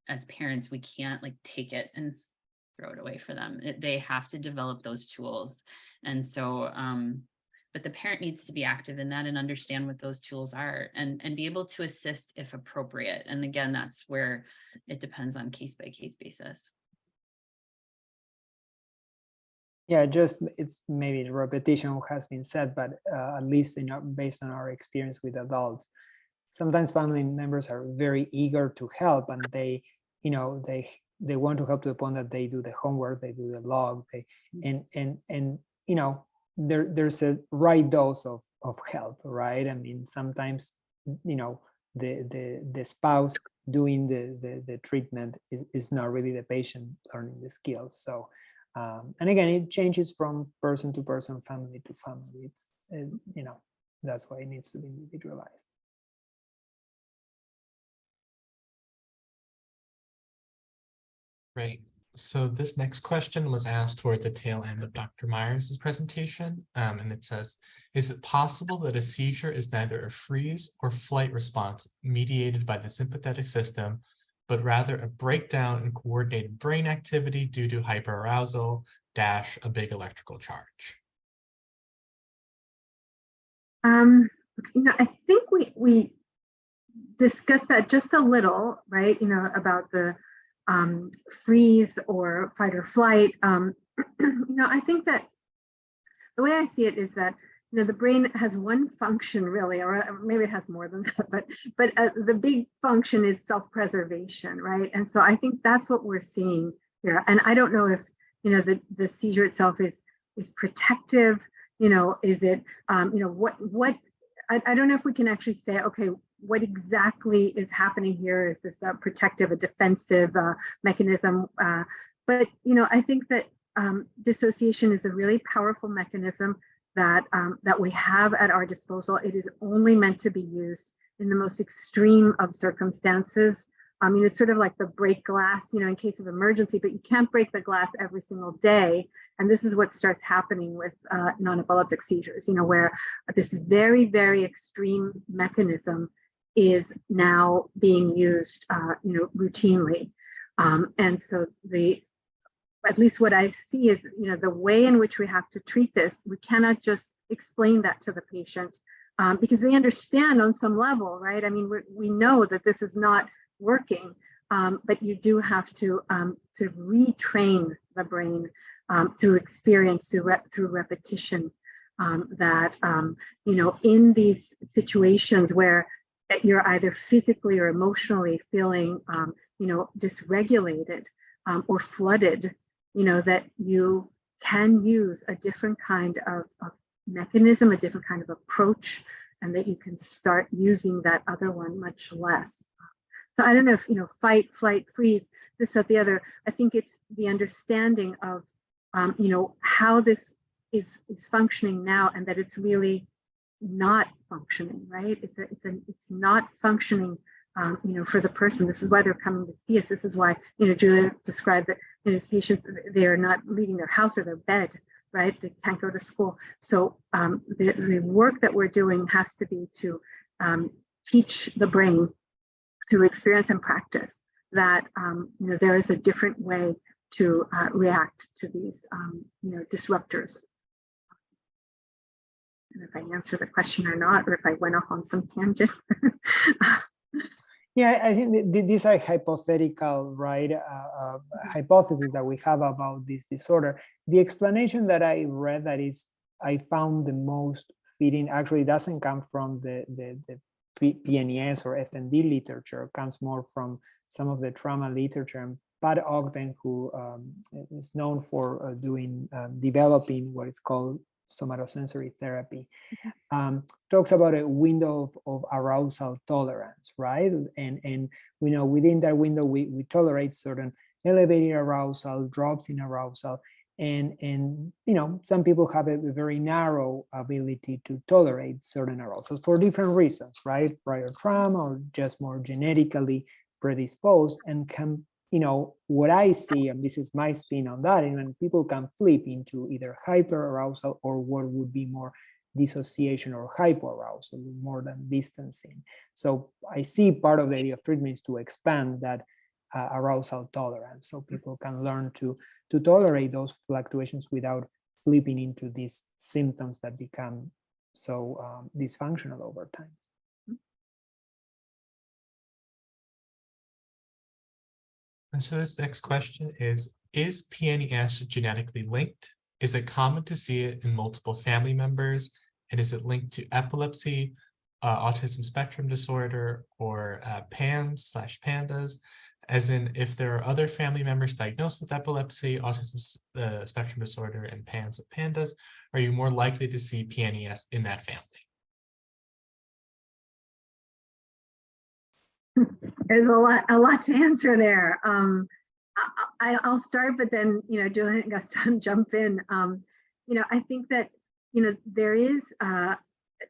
as parents, we can't like take it and throw it away for them. They have to develop those tools. And so, but the parent needs to be active in that and understand what those tools are, and be able to assist if appropriate. And again, that's where it depends on case by case basis. Yeah, just it's maybe repetition of what has been said, but at least based on our experience with adults, sometimes family members are very eager to help, and they, you know, they want to help to the point that they do the homework, they do the log, and you know, there's a right dose of help, right? I mean, sometimes, you know, the spouse doing the treatment is not really the patient learning the skills. So and again, it changes from person to person, family to family. It's you know, that's why it needs to be individualized. Great. So this next question was asked toward the tail end of Dr. Myers' presentation, and it says, is it possible that a seizure is neither a freeze or flight response mediated by the sympathetic system, but rather a breakdown in coordinated brain activity due to hyperarousal - a big electrical charge? You know, I think we discussed that just a little, right? You know, about the freeze or fight or flight. You know, I think that the way I see it is that, you know, the brain has one function really, or maybe it has more than that, but the big function is self-preservation, right? And so I think that's what we're seeing here. And I don't know if, you know, the seizure itself is protective, you know, is it, you know, what I don't know if we can actually say, okay, what exactly is happening here? Is this a protective, a defensive mechanism? But, you know, I think that dissociation is a really powerful mechanism that we have at our disposal. It is only meant to be used in the most extreme of circumstances. I mean, it's sort of like the break glass, you know, in case of emergency, but you can't break the glass every single day. And this is what starts happening with non-epileptic seizures, you know, where this very, very extreme mechanism is now being used, you know, routinely. And so at least what I see is, the way in which we have to treat this, we cannot just explain that to the patient because they understand on some level, right? I mean, we know that this is not working, but you do have to sort of retrain the brain through experience, through repetition, that, in these situations where you're either physically or emotionally feeling, dysregulated or flooded, that you can use a different kind of mechanism, a different kind of approach, and that you can start using that other one much less. So I don't know if, fight, flight, freeze, this, that, the other. I think it's the understanding of, how this is functioning now, and that it's really not functioning, right? It's not functioning, for the person. This is why they're coming to see us. This is why, Julia described that in his patients, they are not leaving their house or their bed, right? They can't go to school. So the work that we're doing has to be to teach the brain through experience and practice that, there is a different way to react to these, disruptors. And if I answer the question or not, or if I went off on some tangent. Yeah, I think these are hypothetical, right, hypotheses that we have about this disorder. The explanation that I read I found the most fitting actually doesn't come from the PNES or FND literature. It comes more from some of the trauma literature. And Pat Ogden, who is known for developing what is called somatosensory therapy, talks about a window of arousal tolerance, right? And we know within that window, we tolerate certain elevated arousal, drops in arousal, and some people have a very narrow ability to tolerate certain arousals for different reasons, right? Prior trauma or just more genetically predisposed, and can, what I see, and this is my spin on that, and when people can flip into either hyperarousal or what would be more dissociation or hypoarousal, more than distancing. So I see part of the idea of treatment is to expand that arousal tolerance, so people can learn to tolerate those fluctuations without flipping into these symptoms that become so dysfunctional over time. And so this next question is PNES genetically linked? Is it common to see it in multiple family members? And is it linked to epilepsy, autism spectrum disorder, or PANS/PANDAS? As in, if there are other family members diagnosed with epilepsy, autism spectrum disorder, and PANS or PANDAS, are you more likely to see PNES in that family? There's a lot to answer there. I'll start, but then, Julia and Gaston jump in. I think that, there is,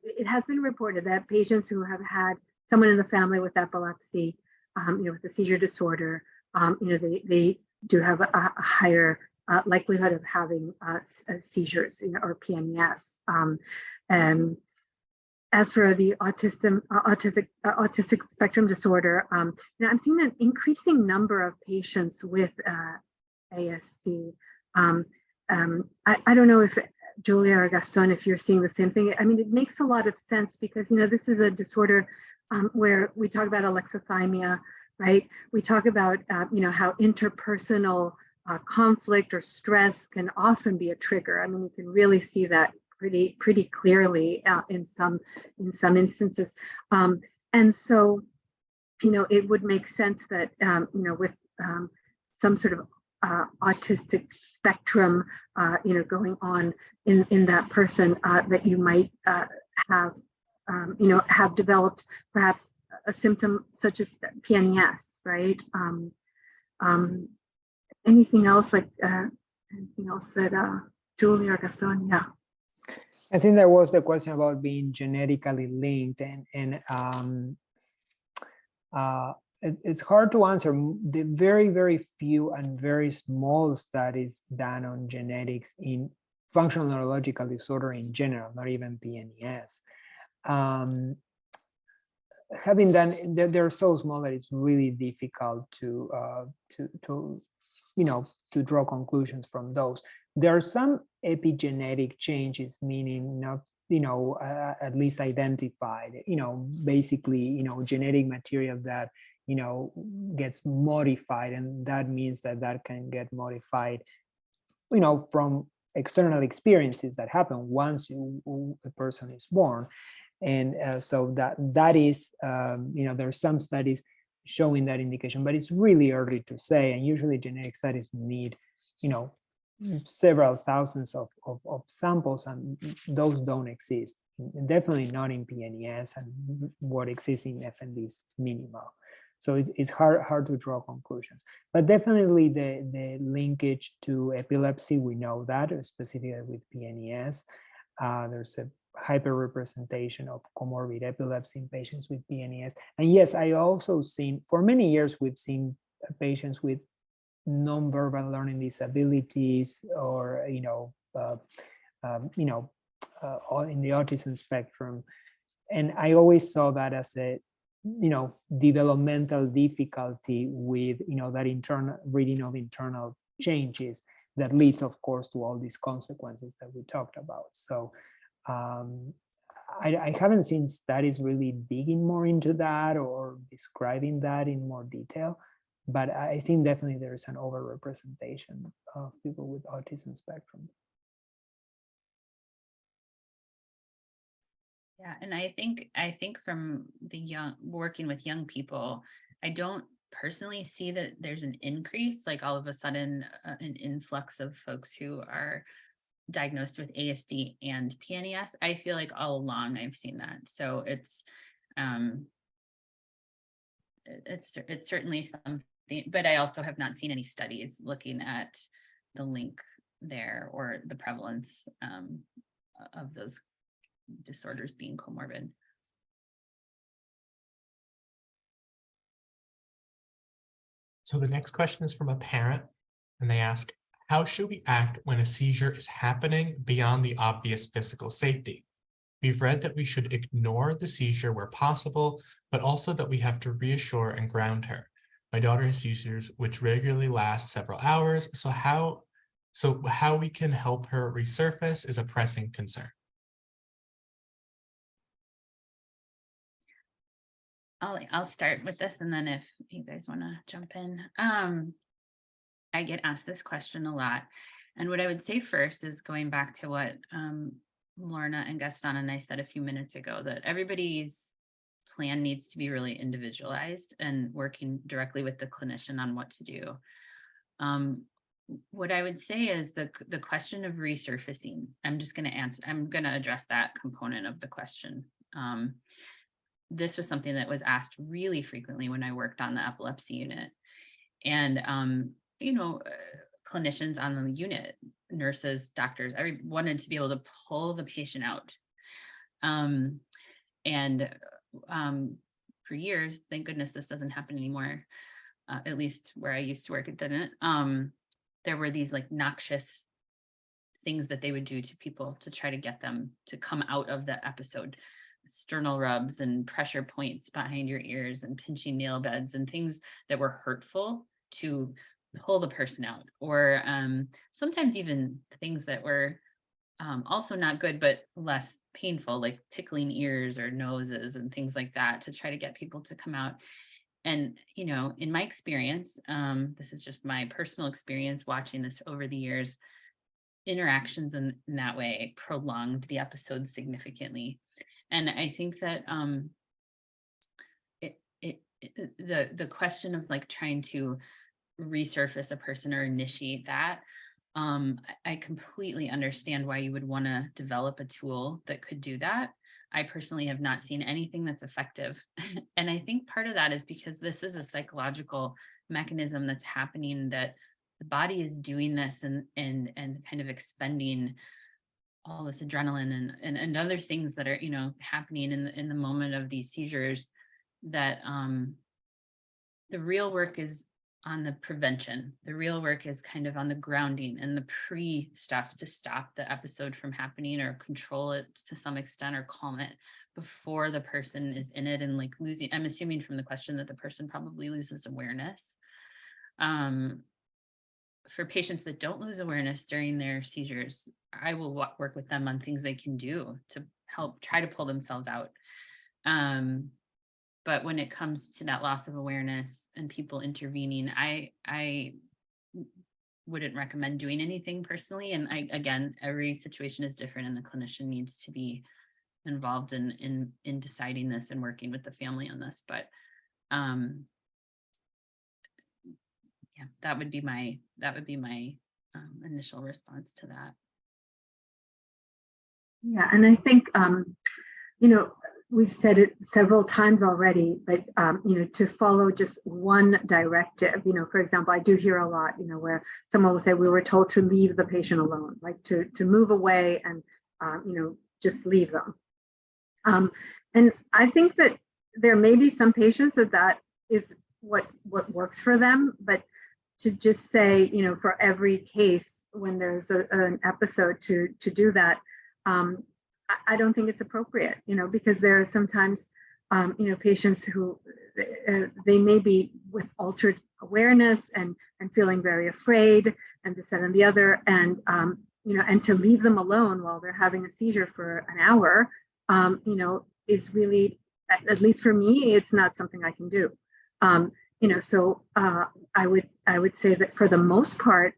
it has been reported that patients who have had someone in the family with epilepsy, with a seizure disorder, they do have a higher likelihood of having seizures, or PNES. As for the autistic spectrum disorder, I'm seeing an increasing number of patients with ASD. I don't know if Julia or Gaston, if you're seeing the same thing. I mean, it makes a lot of sense because, this is a disorder where we talk about alexithymia, right? We talk about, how interpersonal conflict or stress can often be a trigger. I mean, you can really see that pretty clearly in some instances. And so, it would make sense that, with some sort of autistic spectrum, going on in that person, that you might have developed perhaps a symptom such as PNES, right? Anything else that Julia or Gaston? Yeah. I think there was the question about being genetically linked, and it's hard to answer. The very, very few and very small studies done on genetics in functional neurological disorder in general, not even PNES, having done, they're so small that it's really difficult to to draw conclusions from those. There are some epigenetic changes, meaning not, at least identified, basically, genetic material that, gets modified, and that means that can get modified, from external experiences that happen once a person is born. And so that is, there's some studies showing that indication, but it's really early to say. And usually genetic studies need, several thousands of samples, and those don't exist. Definitely not in PNES, and what exists in FND is minimal. So it's hard to draw conclusions. But definitely the linkage to epilepsy, we know that, specifically with PNES. There's a hyperrepresentation of comorbid epilepsy in patients with PNES. And yes, I also seen, for many years, we've seen patients with nonverbal learning disabilities, or in the autism spectrum, and I always saw that as a developmental difficulty with that internal reading of internal changes that leads, of course, to all these consequences that we talked about. So I haven't seen studies really digging more into that or describing that in more detail, but I think definitely there is an overrepresentation of people with autism spectrum. Yeah, and I think from the working with young people, I don't personally see that there's an increase, like all of a sudden an influx of folks who are diagnosed with ASD and PNES. I feel like all along I've seen that. So it's certainly something, but I also have not seen any studies looking at the link there or the prevalence of those disorders being comorbid. So the next question is from a parent, and they ask, how should we act when a seizure is happening beyond the obvious physical safety? We've read that we should ignore the seizure where possible, but also that we have to reassure and ground her. My daughter has seizures which regularly last several hours, so how we can help her resurface is a pressing concern. I'll start with this, and then if you guys want to jump in. I get asked this question a lot. And what I would say first is going back to what Lorna and Gaston and I said a few minutes ago, that everybody's plan needs to be really individualized and working directly with the clinician on what to do. What I would say is the question of resurfacing, I'm going to address that component of the question. This was something that was asked really frequently when I worked on the epilepsy unit. And, clinicians on the unit, nurses, doctors, everyone wanted to be able to pull the patient out. For years, thank goodness this doesn't happen anymore. At least where I used to work, it didn't. There were these like noxious things that they would do to people to try to get them to come out of the episode. Sternal rubs and pressure points behind your ears and pinching nail beds and things that were hurtful to pull the person out, or sometimes even things that were also not good but less painful, like tickling ears or noses and things like that, to try to get people to come out. And in my experience, this is just my personal experience watching this over the years, interactions in that way prolonged the episode significantly. And I think that the question of like trying to resurface a person or initiate that, I completely understand why you would want to develop a tool that could do that. I personally have not seen anything that's effective. And I think part of that is because this is a psychological mechanism that's happening, that the body is doing this and kind of expending all this adrenaline and other things that are, happening in the moment of these seizures, that the real work is on the prevention. The real work is kind of on the grounding and the pre stuff to stop the episode from happening or control it to some extent or calm it before the person is in it and like losing. I'm assuming from the question that the person probably loses awareness. for patients that don't lose awareness during their seizures, I will work with them on things they can do to help try to pull themselves out. But when it comes to that loss of awareness and people intervening, I wouldn't recommend doing anything personally. And again, every situation is different, and the clinician needs to be involved in deciding this and working with the family on this. But yeah, that would be my initial response to that. Yeah, and I think we've said it several times already, but to follow just one directive. For example, I do hear a lot, where someone will say, we were told to leave the patient alone, like to move away and just leave them. And I think that there may be some patients that is what works for them, but to just say, for every case when there's an episode to do that, I don't think it's appropriate, because there are sometimes, patients who they may be with altered awareness and feeling very afraid and this, that, and the other, and and to leave them alone while they're having a seizure for an hour, is really, at least for me, it's not something I can do. So I would say that for the most part,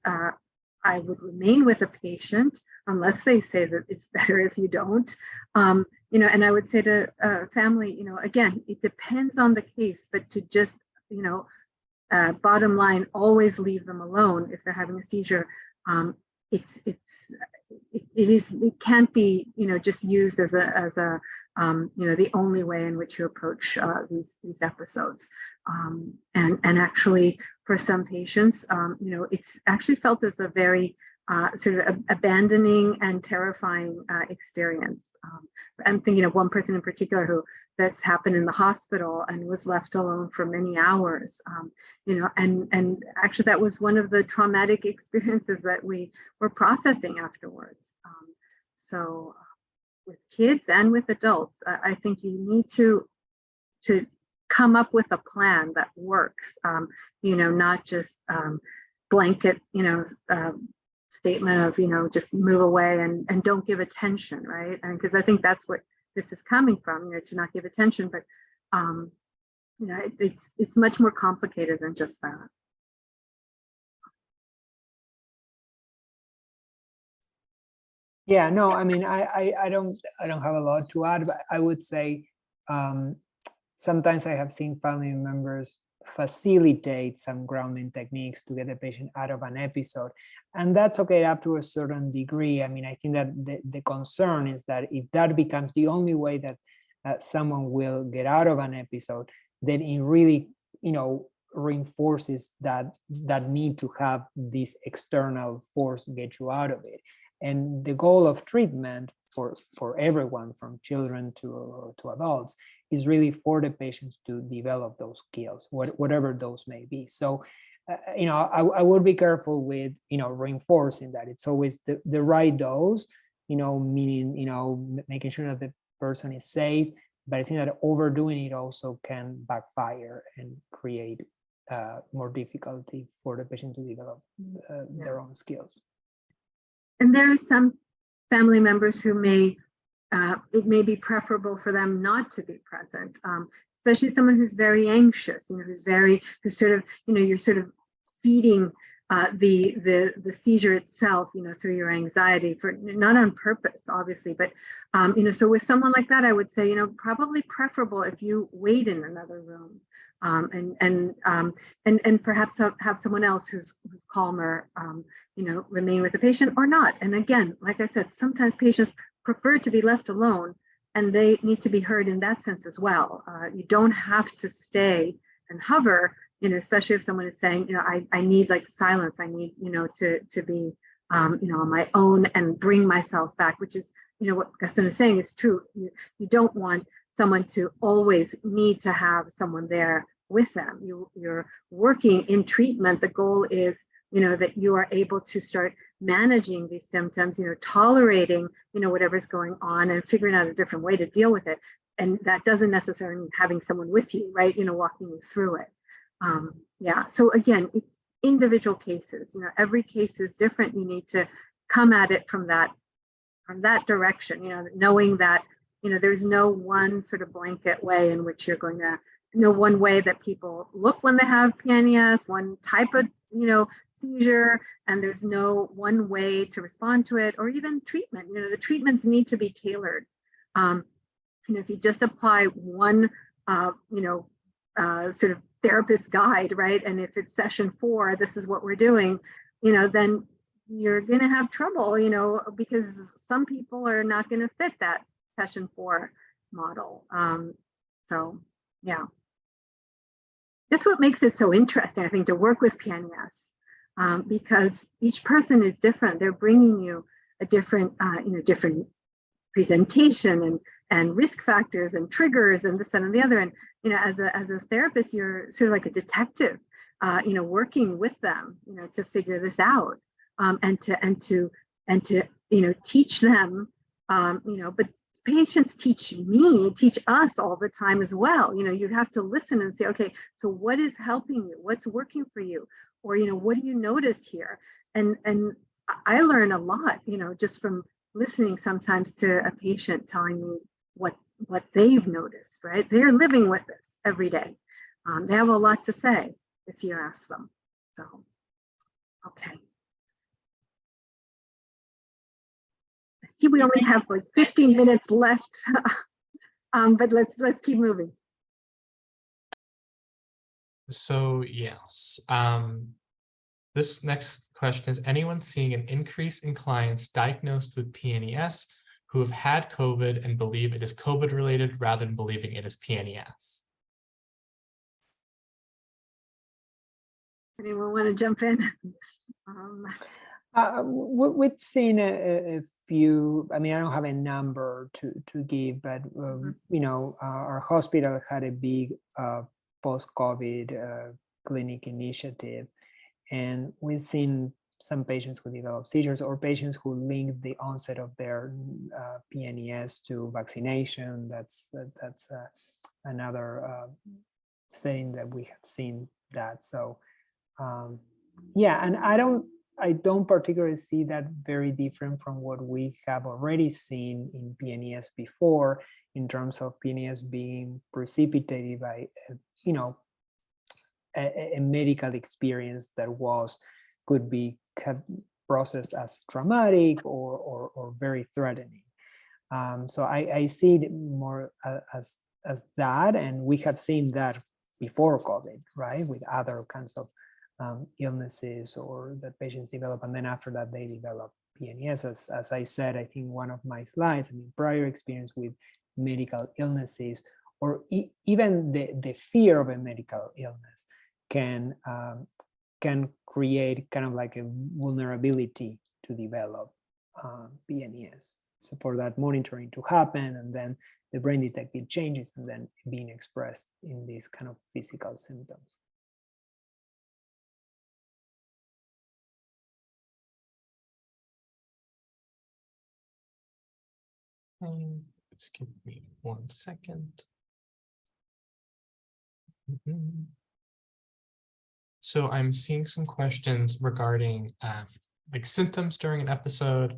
I would remain with a patient unless they say that it's better if you don't. And I would say to family, again, it depends on the case, but to just, bottom line, always leave them alone if they're having a seizure. It can't be, just used as a the only way in which you approach these episodes. And actually, for some patients, it's actually felt as a very sort of abandoning and terrifying experience. I'm thinking of one person in particular that's happened in the hospital and was left alone for many hours. And actually that was one of the traumatic experiences that we were processing afterwards. So with kids and with adults, I think you need to come up with a plan that works, not just blanket, statement of, just move away and don't give attention, right? And because I think that's what this is coming from, to not give attention, but it's much more complicated than just that. Yeah, no, I mean, I don't have a lot to add, but I would say sometimes I have seen family members facilitate some grounding techniques to get the patient out of an episode, and that's okay up to a certain degree. I mean, I think that the concern is that if that becomes the only way that someone will get out of an episode, then it really, reinforces that need to have this external force get you out of it. And the goal of treatment for everyone, from children to adults, is really for the patients to develop those skills, whatever those may be. So, I would be careful with, reinforcing that. It's always the right dose, meaning, making sure that the person is safe. But I think that overdoing it also can backfire and create more difficulty for the patient to develop their own skills. And there are some family members who it may be preferable for them not to be present, especially someone who's very anxious, who's sort of, you're sort of feeding the seizure itself, through your anxiety, for not on purpose, obviously, but so with someone like that, I would say, probably preferable if you wait in another room, and perhaps have someone else who's calmer, remain with the patient or not. And again, like I said, sometimes patients prefer to be left alone, and they need to be heard in that sense as well. You don't have to stay and hover, especially if someone is saying, I need like silence. I need, to be, on my own and bring myself back, which is, what Gaston is saying is true. You don't want someone to always need to have someone there with them. You're working in treatment. The goal is, that you are able to start managing these symptoms, tolerating, whatever's going on and figuring out a different way to deal with it. And that doesn't necessarily mean having someone with you, right? Walking you through it. Yeah. So again, individual cases. You know, every case is different. You need to come at it from that direction, you know, knowing that, you know, there's no one sort of blanket way in which you're going to know one way that people look when they have PNES, one type of, you know, seizure, and there's no one way to respond to it, or even treatment. You know, the treatments need to be tailored. You know, if you just apply one, you know, sort of therapist guide, right? And if it's session 4, this is what we're doing, you know, then you're going to have trouble, you know, because some people are not going to fit that session 4 model. So, yeah. That's what makes it so interesting, I think, to work with PNES, because each person is different. They're bringing you a different, you know, different presentation and risk factors and triggers and this and the other. And, you know, as a therapist, you're sort of like a detective, you know, working with them, you know, to figure this out, and to you know, teach them, you know, but patients teach us all the time as well. You know, you have to listen and say, okay, so what is helping you? What's working for you? Or, you know, what do you notice here? And I learn a lot, you know, just from listening sometimes to a patient telling me what they've noticed, right? They're living with this every day. They have a lot to say if you ask them. So, okay. I see we only have like 15 minutes left, but let's keep moving. So yes, this next question is, anyone seeing an increase in clients diagnosed with PNES who have had COVID and believe it is COVID related rather than believing it is PNES? Anyone want to jump in? We've seen a few, I mean, I don't have a number to give, but, you know, our hospital had a big post-COVID clinic initiative, and we've seen some patients who develop seizures or patients who link the onset of their PNES to vaccination. That's another setting that we have seen that. So yeah, and I don't particularly see that very different from what we have already seen in PNES before, in terms of PNES being precipitated by, you know, a medical experience that could be processed as traumatic or very threatening. So I see it more as that, and we have seen that before COVID, right, with other kinds of illnesses or that patients develop, and then after that they develop PNES. As I said, I think one of my slides, I mean, prior experience with medical illnesses, or even the fear of a medical illness can create kind of like a vulnerability to develop PNES. So for that monitoring to happen, and then the brain detected changes, and then being expressed in these kind of physical symptoms. Just give me 1 second. So I'm seeing some questions regarding like symptoms during an episode.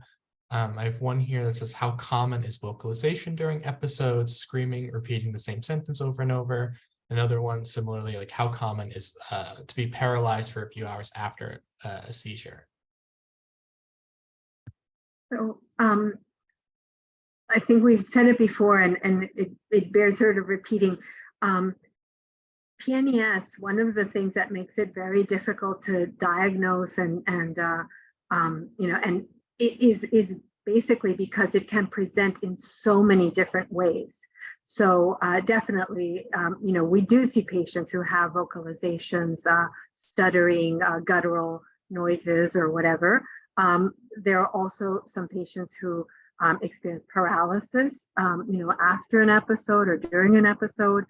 I have one here that says, how common is vocalization during episodes, screaming, repeating the same sentence over and over? Another one similarly, like how common is to be paralyzed for a few hours after a seizure? So I think we've said it before, and it bears sort of repeating. PNES, one of the things that makes it very difficult to diagnose and you know, and it is basically because it can present in so many different ways. So definitely, you know, we do see patients who have vocalizations, stuttering, guttural noises or whatever. There are also some patients who experience paralysis, you know, after an episode or during an episode.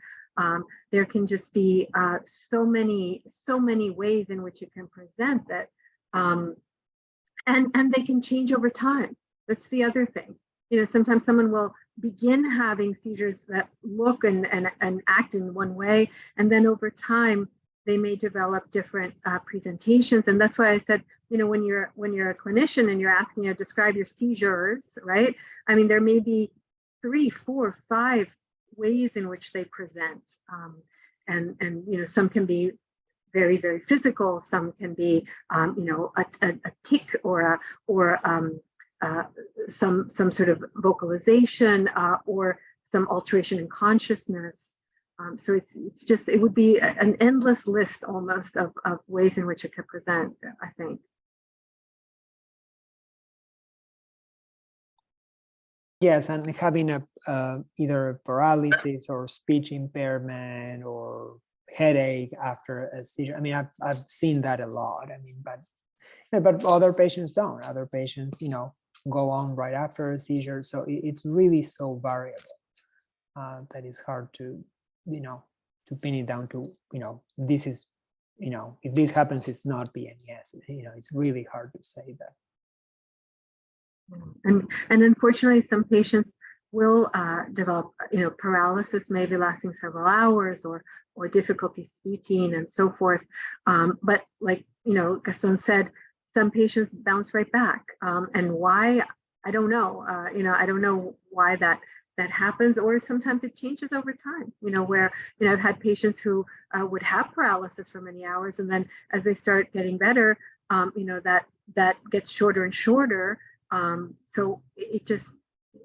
There can just be so many ways in which it can present that, and they can change over time. That's the other thing. You know, sometimes someone will begin having seizures that look and act in one way, and then over time they may develop different presentations. And that's why I said, when you're a clinician and you're asking, describe your seizures, right? I mean, there may be 3, 4, 5 ways in which they present. And some can be very, very physical. Some can be, a tic or some sort of vocalization or some alteration in consciousness. So it's just, it would be an endless list almost of ways in which it could present, I think. Yes, and having either paralysis or speech impairment or headache after a seizure. I mean, I've seen that a lot. I mean, but other patients don't. Other patients, go on right after a seizure. So it's really so variable that it's hard to, to pin it down to, this is, if this happens, it's not PNES. It's really hard to say that. And unfortunately, some patients will develop, paralysis, maybe lasting several hours, or difficulty speaking and so forth. But like, Gaston said, some patients bounce right back. And why, I don't know. I don't know why that happens, or sometimes it changes over time, where, I've had patients who would have paralysis for many hours, and then as they start getting better, that gets shorter and shorter. So it just,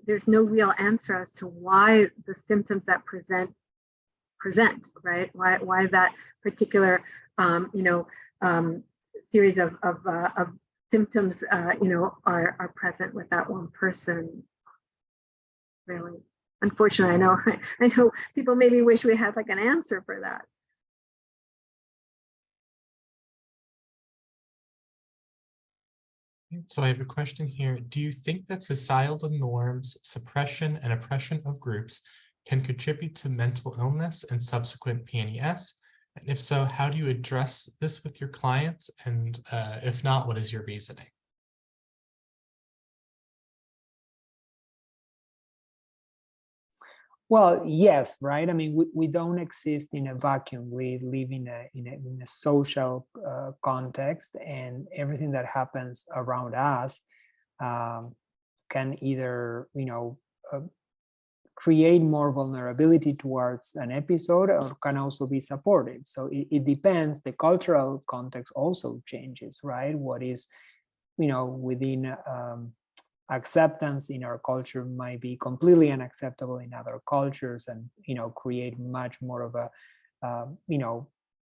there's no real answer as to why the symptoms that present, right? Why that particular, series of symptoms, are present with that one person. Really, unfortunately, I know people maybe wish we had like an answer for that. So I have a question here. Do you think that societal norms, suppression, and oppression of groups can contribute to mental illness and subsequent PNES? And if so, how do you address this with your clients? And if not, what is your reasoning? Well, yes, right. I mean, we don't exist in a vacuum. We live in a social context, and everything that happens around us can either, create more vulnerability towards an episode, or can also be supportive. So it depends. The cultural context also changes, right? What is, within acceptance in our culture might be completely unacceptable in other cultures, and create much more of a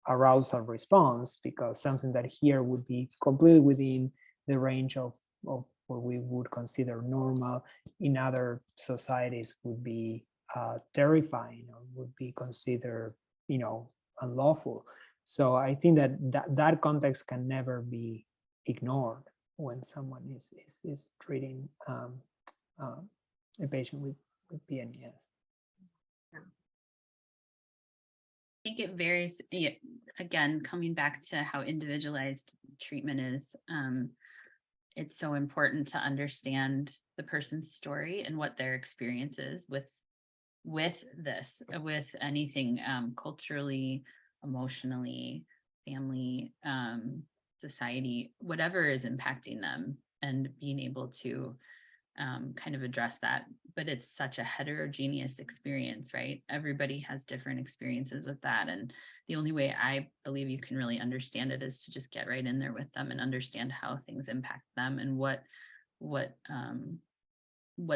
arousal response, because something that here would be completely within the range of what we would consider normal in other societies would be terrifying, or would be considered unlawful. So I think that context can never be ignored when someone is treating a patient with PNES. I think it varies. Again, coming back to how individualized treatment is, it's so important to understand the person's story and what their experience is with anything, culturally, emotionally, family, society, whatever is impacting them, and being able to kind of address that. But it's such a heterogeneous experience, right? Everybody has different experiences with that. And the only way I believe you can really understand it is to just get right in there with them and understand how things impact them, and what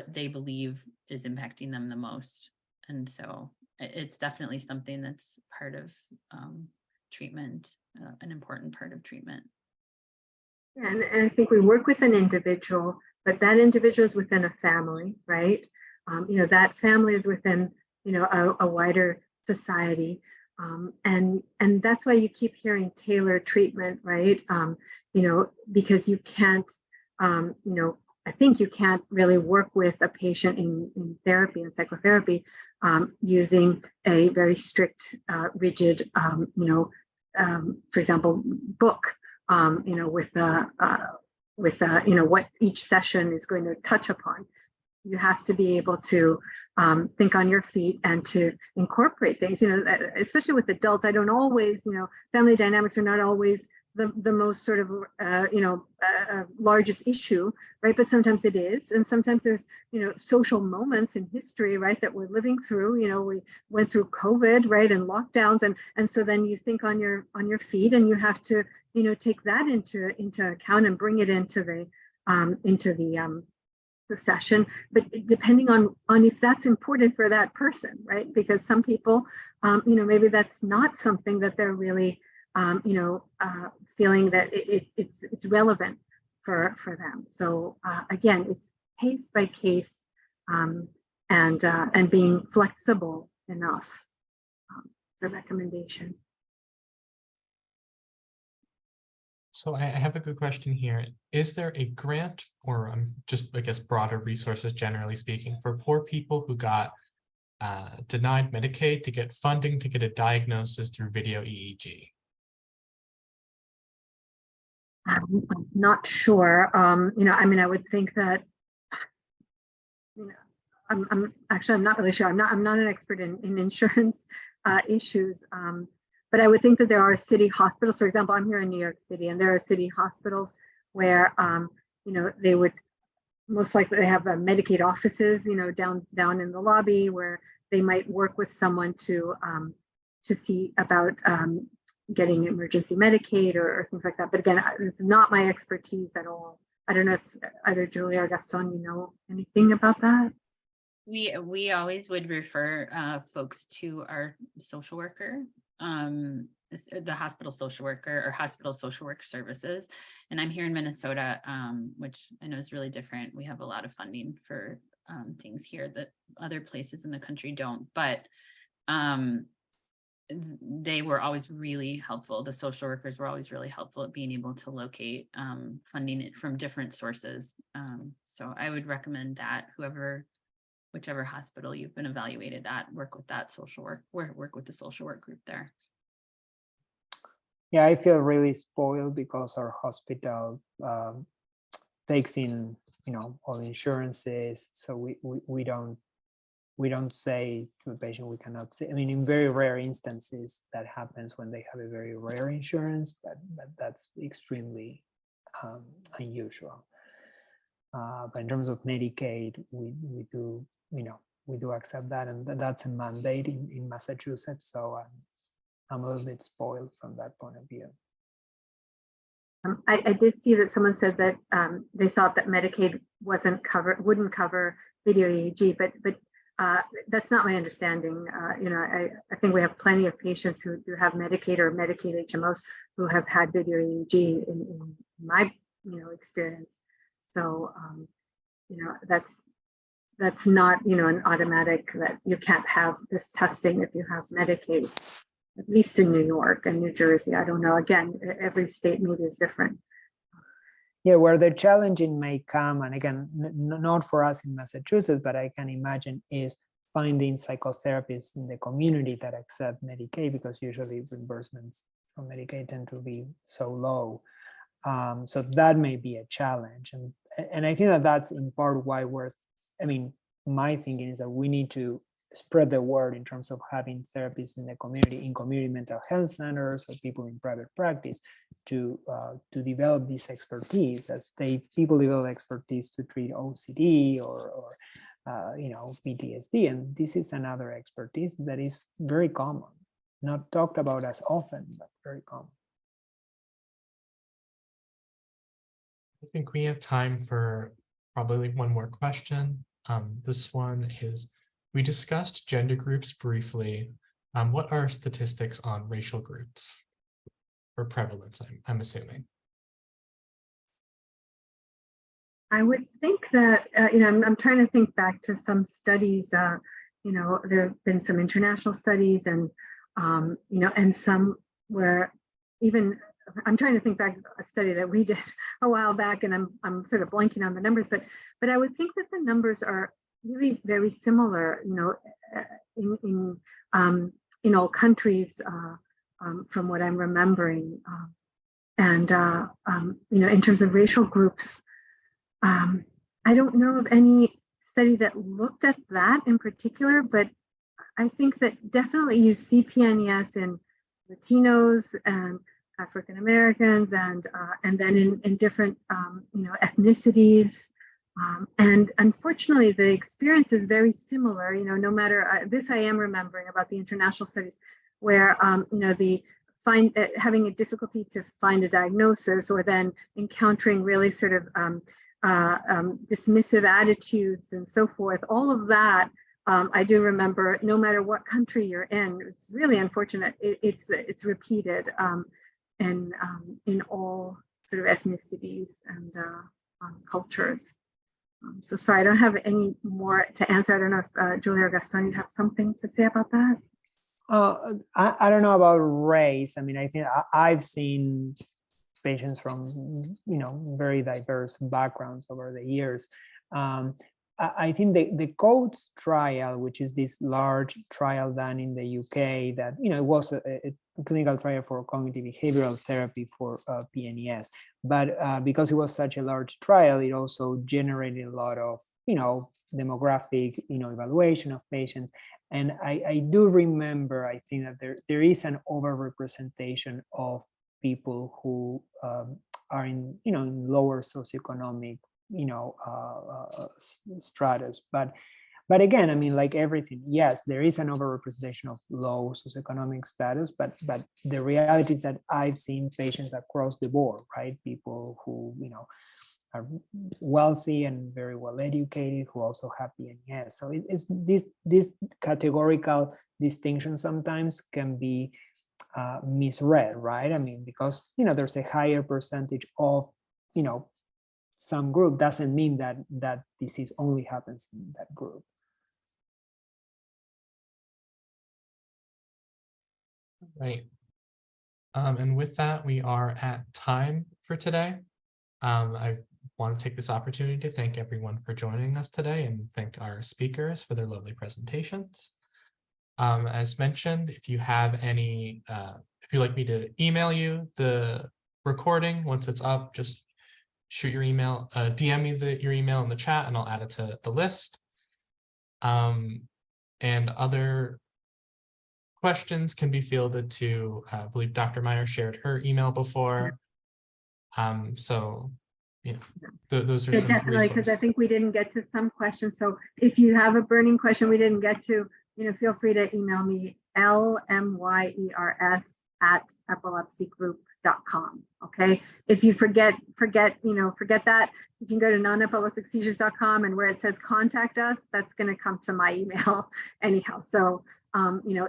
they believe is impacting them the most. And so it's definitely something that's part of treatment, an important part of treatment. Yeah, and I think we work with an individual, but that individual is within a family, right? That family is within, a wider society. And that's why you keep hearing tailored treatment, right? Because you can't, I think you can't really work with a patient in therapy and psychotherapy using a very strict, rigid, for example, book, with what each session is going to touch upon. You have to be able to think on your feet and to incorporate things, especially with adults. I don't always, family dynamics are not always the most sort of, largest issue, right? But sometimes it is. And sometimes there's, social moments in history, right, that we're living through. We went through COVID, right, and lockdowns. And so then you think on your feet, and you have to, take that into account and bring it into the session, but depending on if that's important for that person, right? Because some people, maybe that's not something that they're really, feeling that it's relevant for them. So again, it's case by case, and being flexible enough. The recommendation. So I have a good question here. Is there a grant or just, I guess, broader resources, generally speaking, for poor people who got denied Medicaid to get funding to get a diagnosis through video EEG? I'm not sure. I would think that, I'm not really sure. I'm not an expert in insurance issues. But I would think that there are city hospitals. For example, I'm here in New York City, and there are city hospitals where, they would most likely have Medicaid offices, down in the lobby, where they might work with someone to see about getting emergency Medicaid or things like that. But again, it's not my expertise at all. I don't know if either Julia or Gaston, anything about that. We always would refer folks to our social worker, the hospital social worker or hospital social work services. And I'm here in Minnesota, which I know is really different. We have a lot of funding for things here that other places in the country don't, but they were always really helpful. The social workers were always really helpful at being able to locate funding from different sources. So I would recommend that whichever hospital you've been evaluated at, work with that social work, work with the social work group there. Yeah, I feel really spoiled because our hospital takes in, all insurances. So we don't say to the patient we cannot see. I mean, in very rare instances that happens when they have a very rare insurance, but that's extremely unusual. But in terms of Medicaid, we do, we do accept that, and that's a mandate in Massachusetts. So I'm a little bit spoiled from that point of view. I did see that someone said that they thought that Medicaid wouldn't cover video EEG, but that's not my understanding. I think we have plenty of patients who have Medicaid or Medicaid HMOs who have had video EEG in my experience. So that's not an automatic that you can't have this testing if you have Medicaid. At least in New York and New Jersey. I don't know. Again, every state maybe is different. Yeah, where the challenging may come, and again, not for us in Massachusetts, but I can imagine, is finding psychotherapists in the community that accept Medicaid, because usually reimbursements from Medicaid tend to be so low. So that may be a challenge. And I think that's in part why my thinking is that we need to spread the word in terms of having therapists in the community, in community mental health centers, or people in private practice, to develop this expertise as people develop expertise to treat OCD or PTSD. And this is another expertise that is very common, not talked about as often, but very common. I think we have time for probably one more question. This one is, we discussed gender groups briefly. What are statistics on racial groups or prevalence, I'm assuming? I would think that, I'm trying to think back to some studies, there have been some international studies and, and some where even, I'm trying to think back a study that we did a while back, and I'm sort of blanking on the numbers, but I would think that the numbers are really very similar, in all countries, from what I'm remembering, and in terms of racial groups, I don't know of any study that looked at that in particular, but I think that definitely you see PNES in Latinos and African Americans, and then in different ethnicities. And unfortunately, the experience is very similar. No matter this, I am remembering about the international studies where having a difficulty to find a diagnosis, or then encountering really sort of dismissive attitudes and so forth. All of that, I do remember. No matter what country you're in, it's really unfortunate. It's repeated in all sort of ethnicities and cultures. So sorry, I don't have any more to answer. I don't know if Julia or Gaston, you have something to say about that? I don't know about race. I mean, I think I've seen patients from, very diverse backgrounds over the years. I think the CODES trial, which is this large trial done in the UK, that it was a clinical trial for cognitive behavioral therapy for PNES, but because it was such a large trial, it also generated a lot of demographic evaluation of patients. And I do remember, I think that there is an overrepresentation of people who are in in lower socioeconomic stratus, but again, I mean, like everything, yes, there is an overrepresentation of low socioeconomic status, but the reality is that I've seen patients across the board, right? People who are wealthy and very well educated, who also have PNES. So it's this categorical distinction sometimes can be misread, right? I mean, because there's a higher percentage of some group doesn't mean that that disease only happens in that group. Right. And with that, we are at time for today. I want to take this opportunity to thank everyone for joining us today and thank our speakers for their lovely presentations. As mentioned, if you have any, if you'd like me to email you the recording once it's up, just shoot your email, DM me your email in the chat and I'll add it to the list. And other questions can be fielded to, I believe Dr. Meyer shared her email before. So, those are some definitely, because I think we didn't get to some questions. So if you have a burning question we didn't get to, feel free to email me, lmyers@epilepsygroup.com. Okay. If you forget that, you can go to nonepilepticseizures.com, and where it says contact us, that's going to come to my email anyhow. So,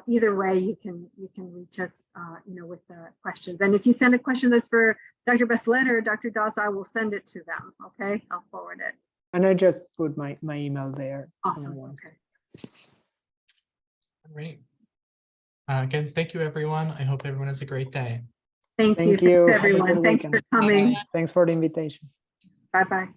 either way, you can reach us, with the questions. And if you send a question that's for Dr. Bachelet or Dr. Doss, I will send it to them. Okay. I'll forward it. And I just put my email there. Awesome. Okay. All right. Again, thank you, everyone. I hope everyone has a great day. Thank you. Thanks, everyone. Thanks for coming. Thanks for the invitation. Bye-bye.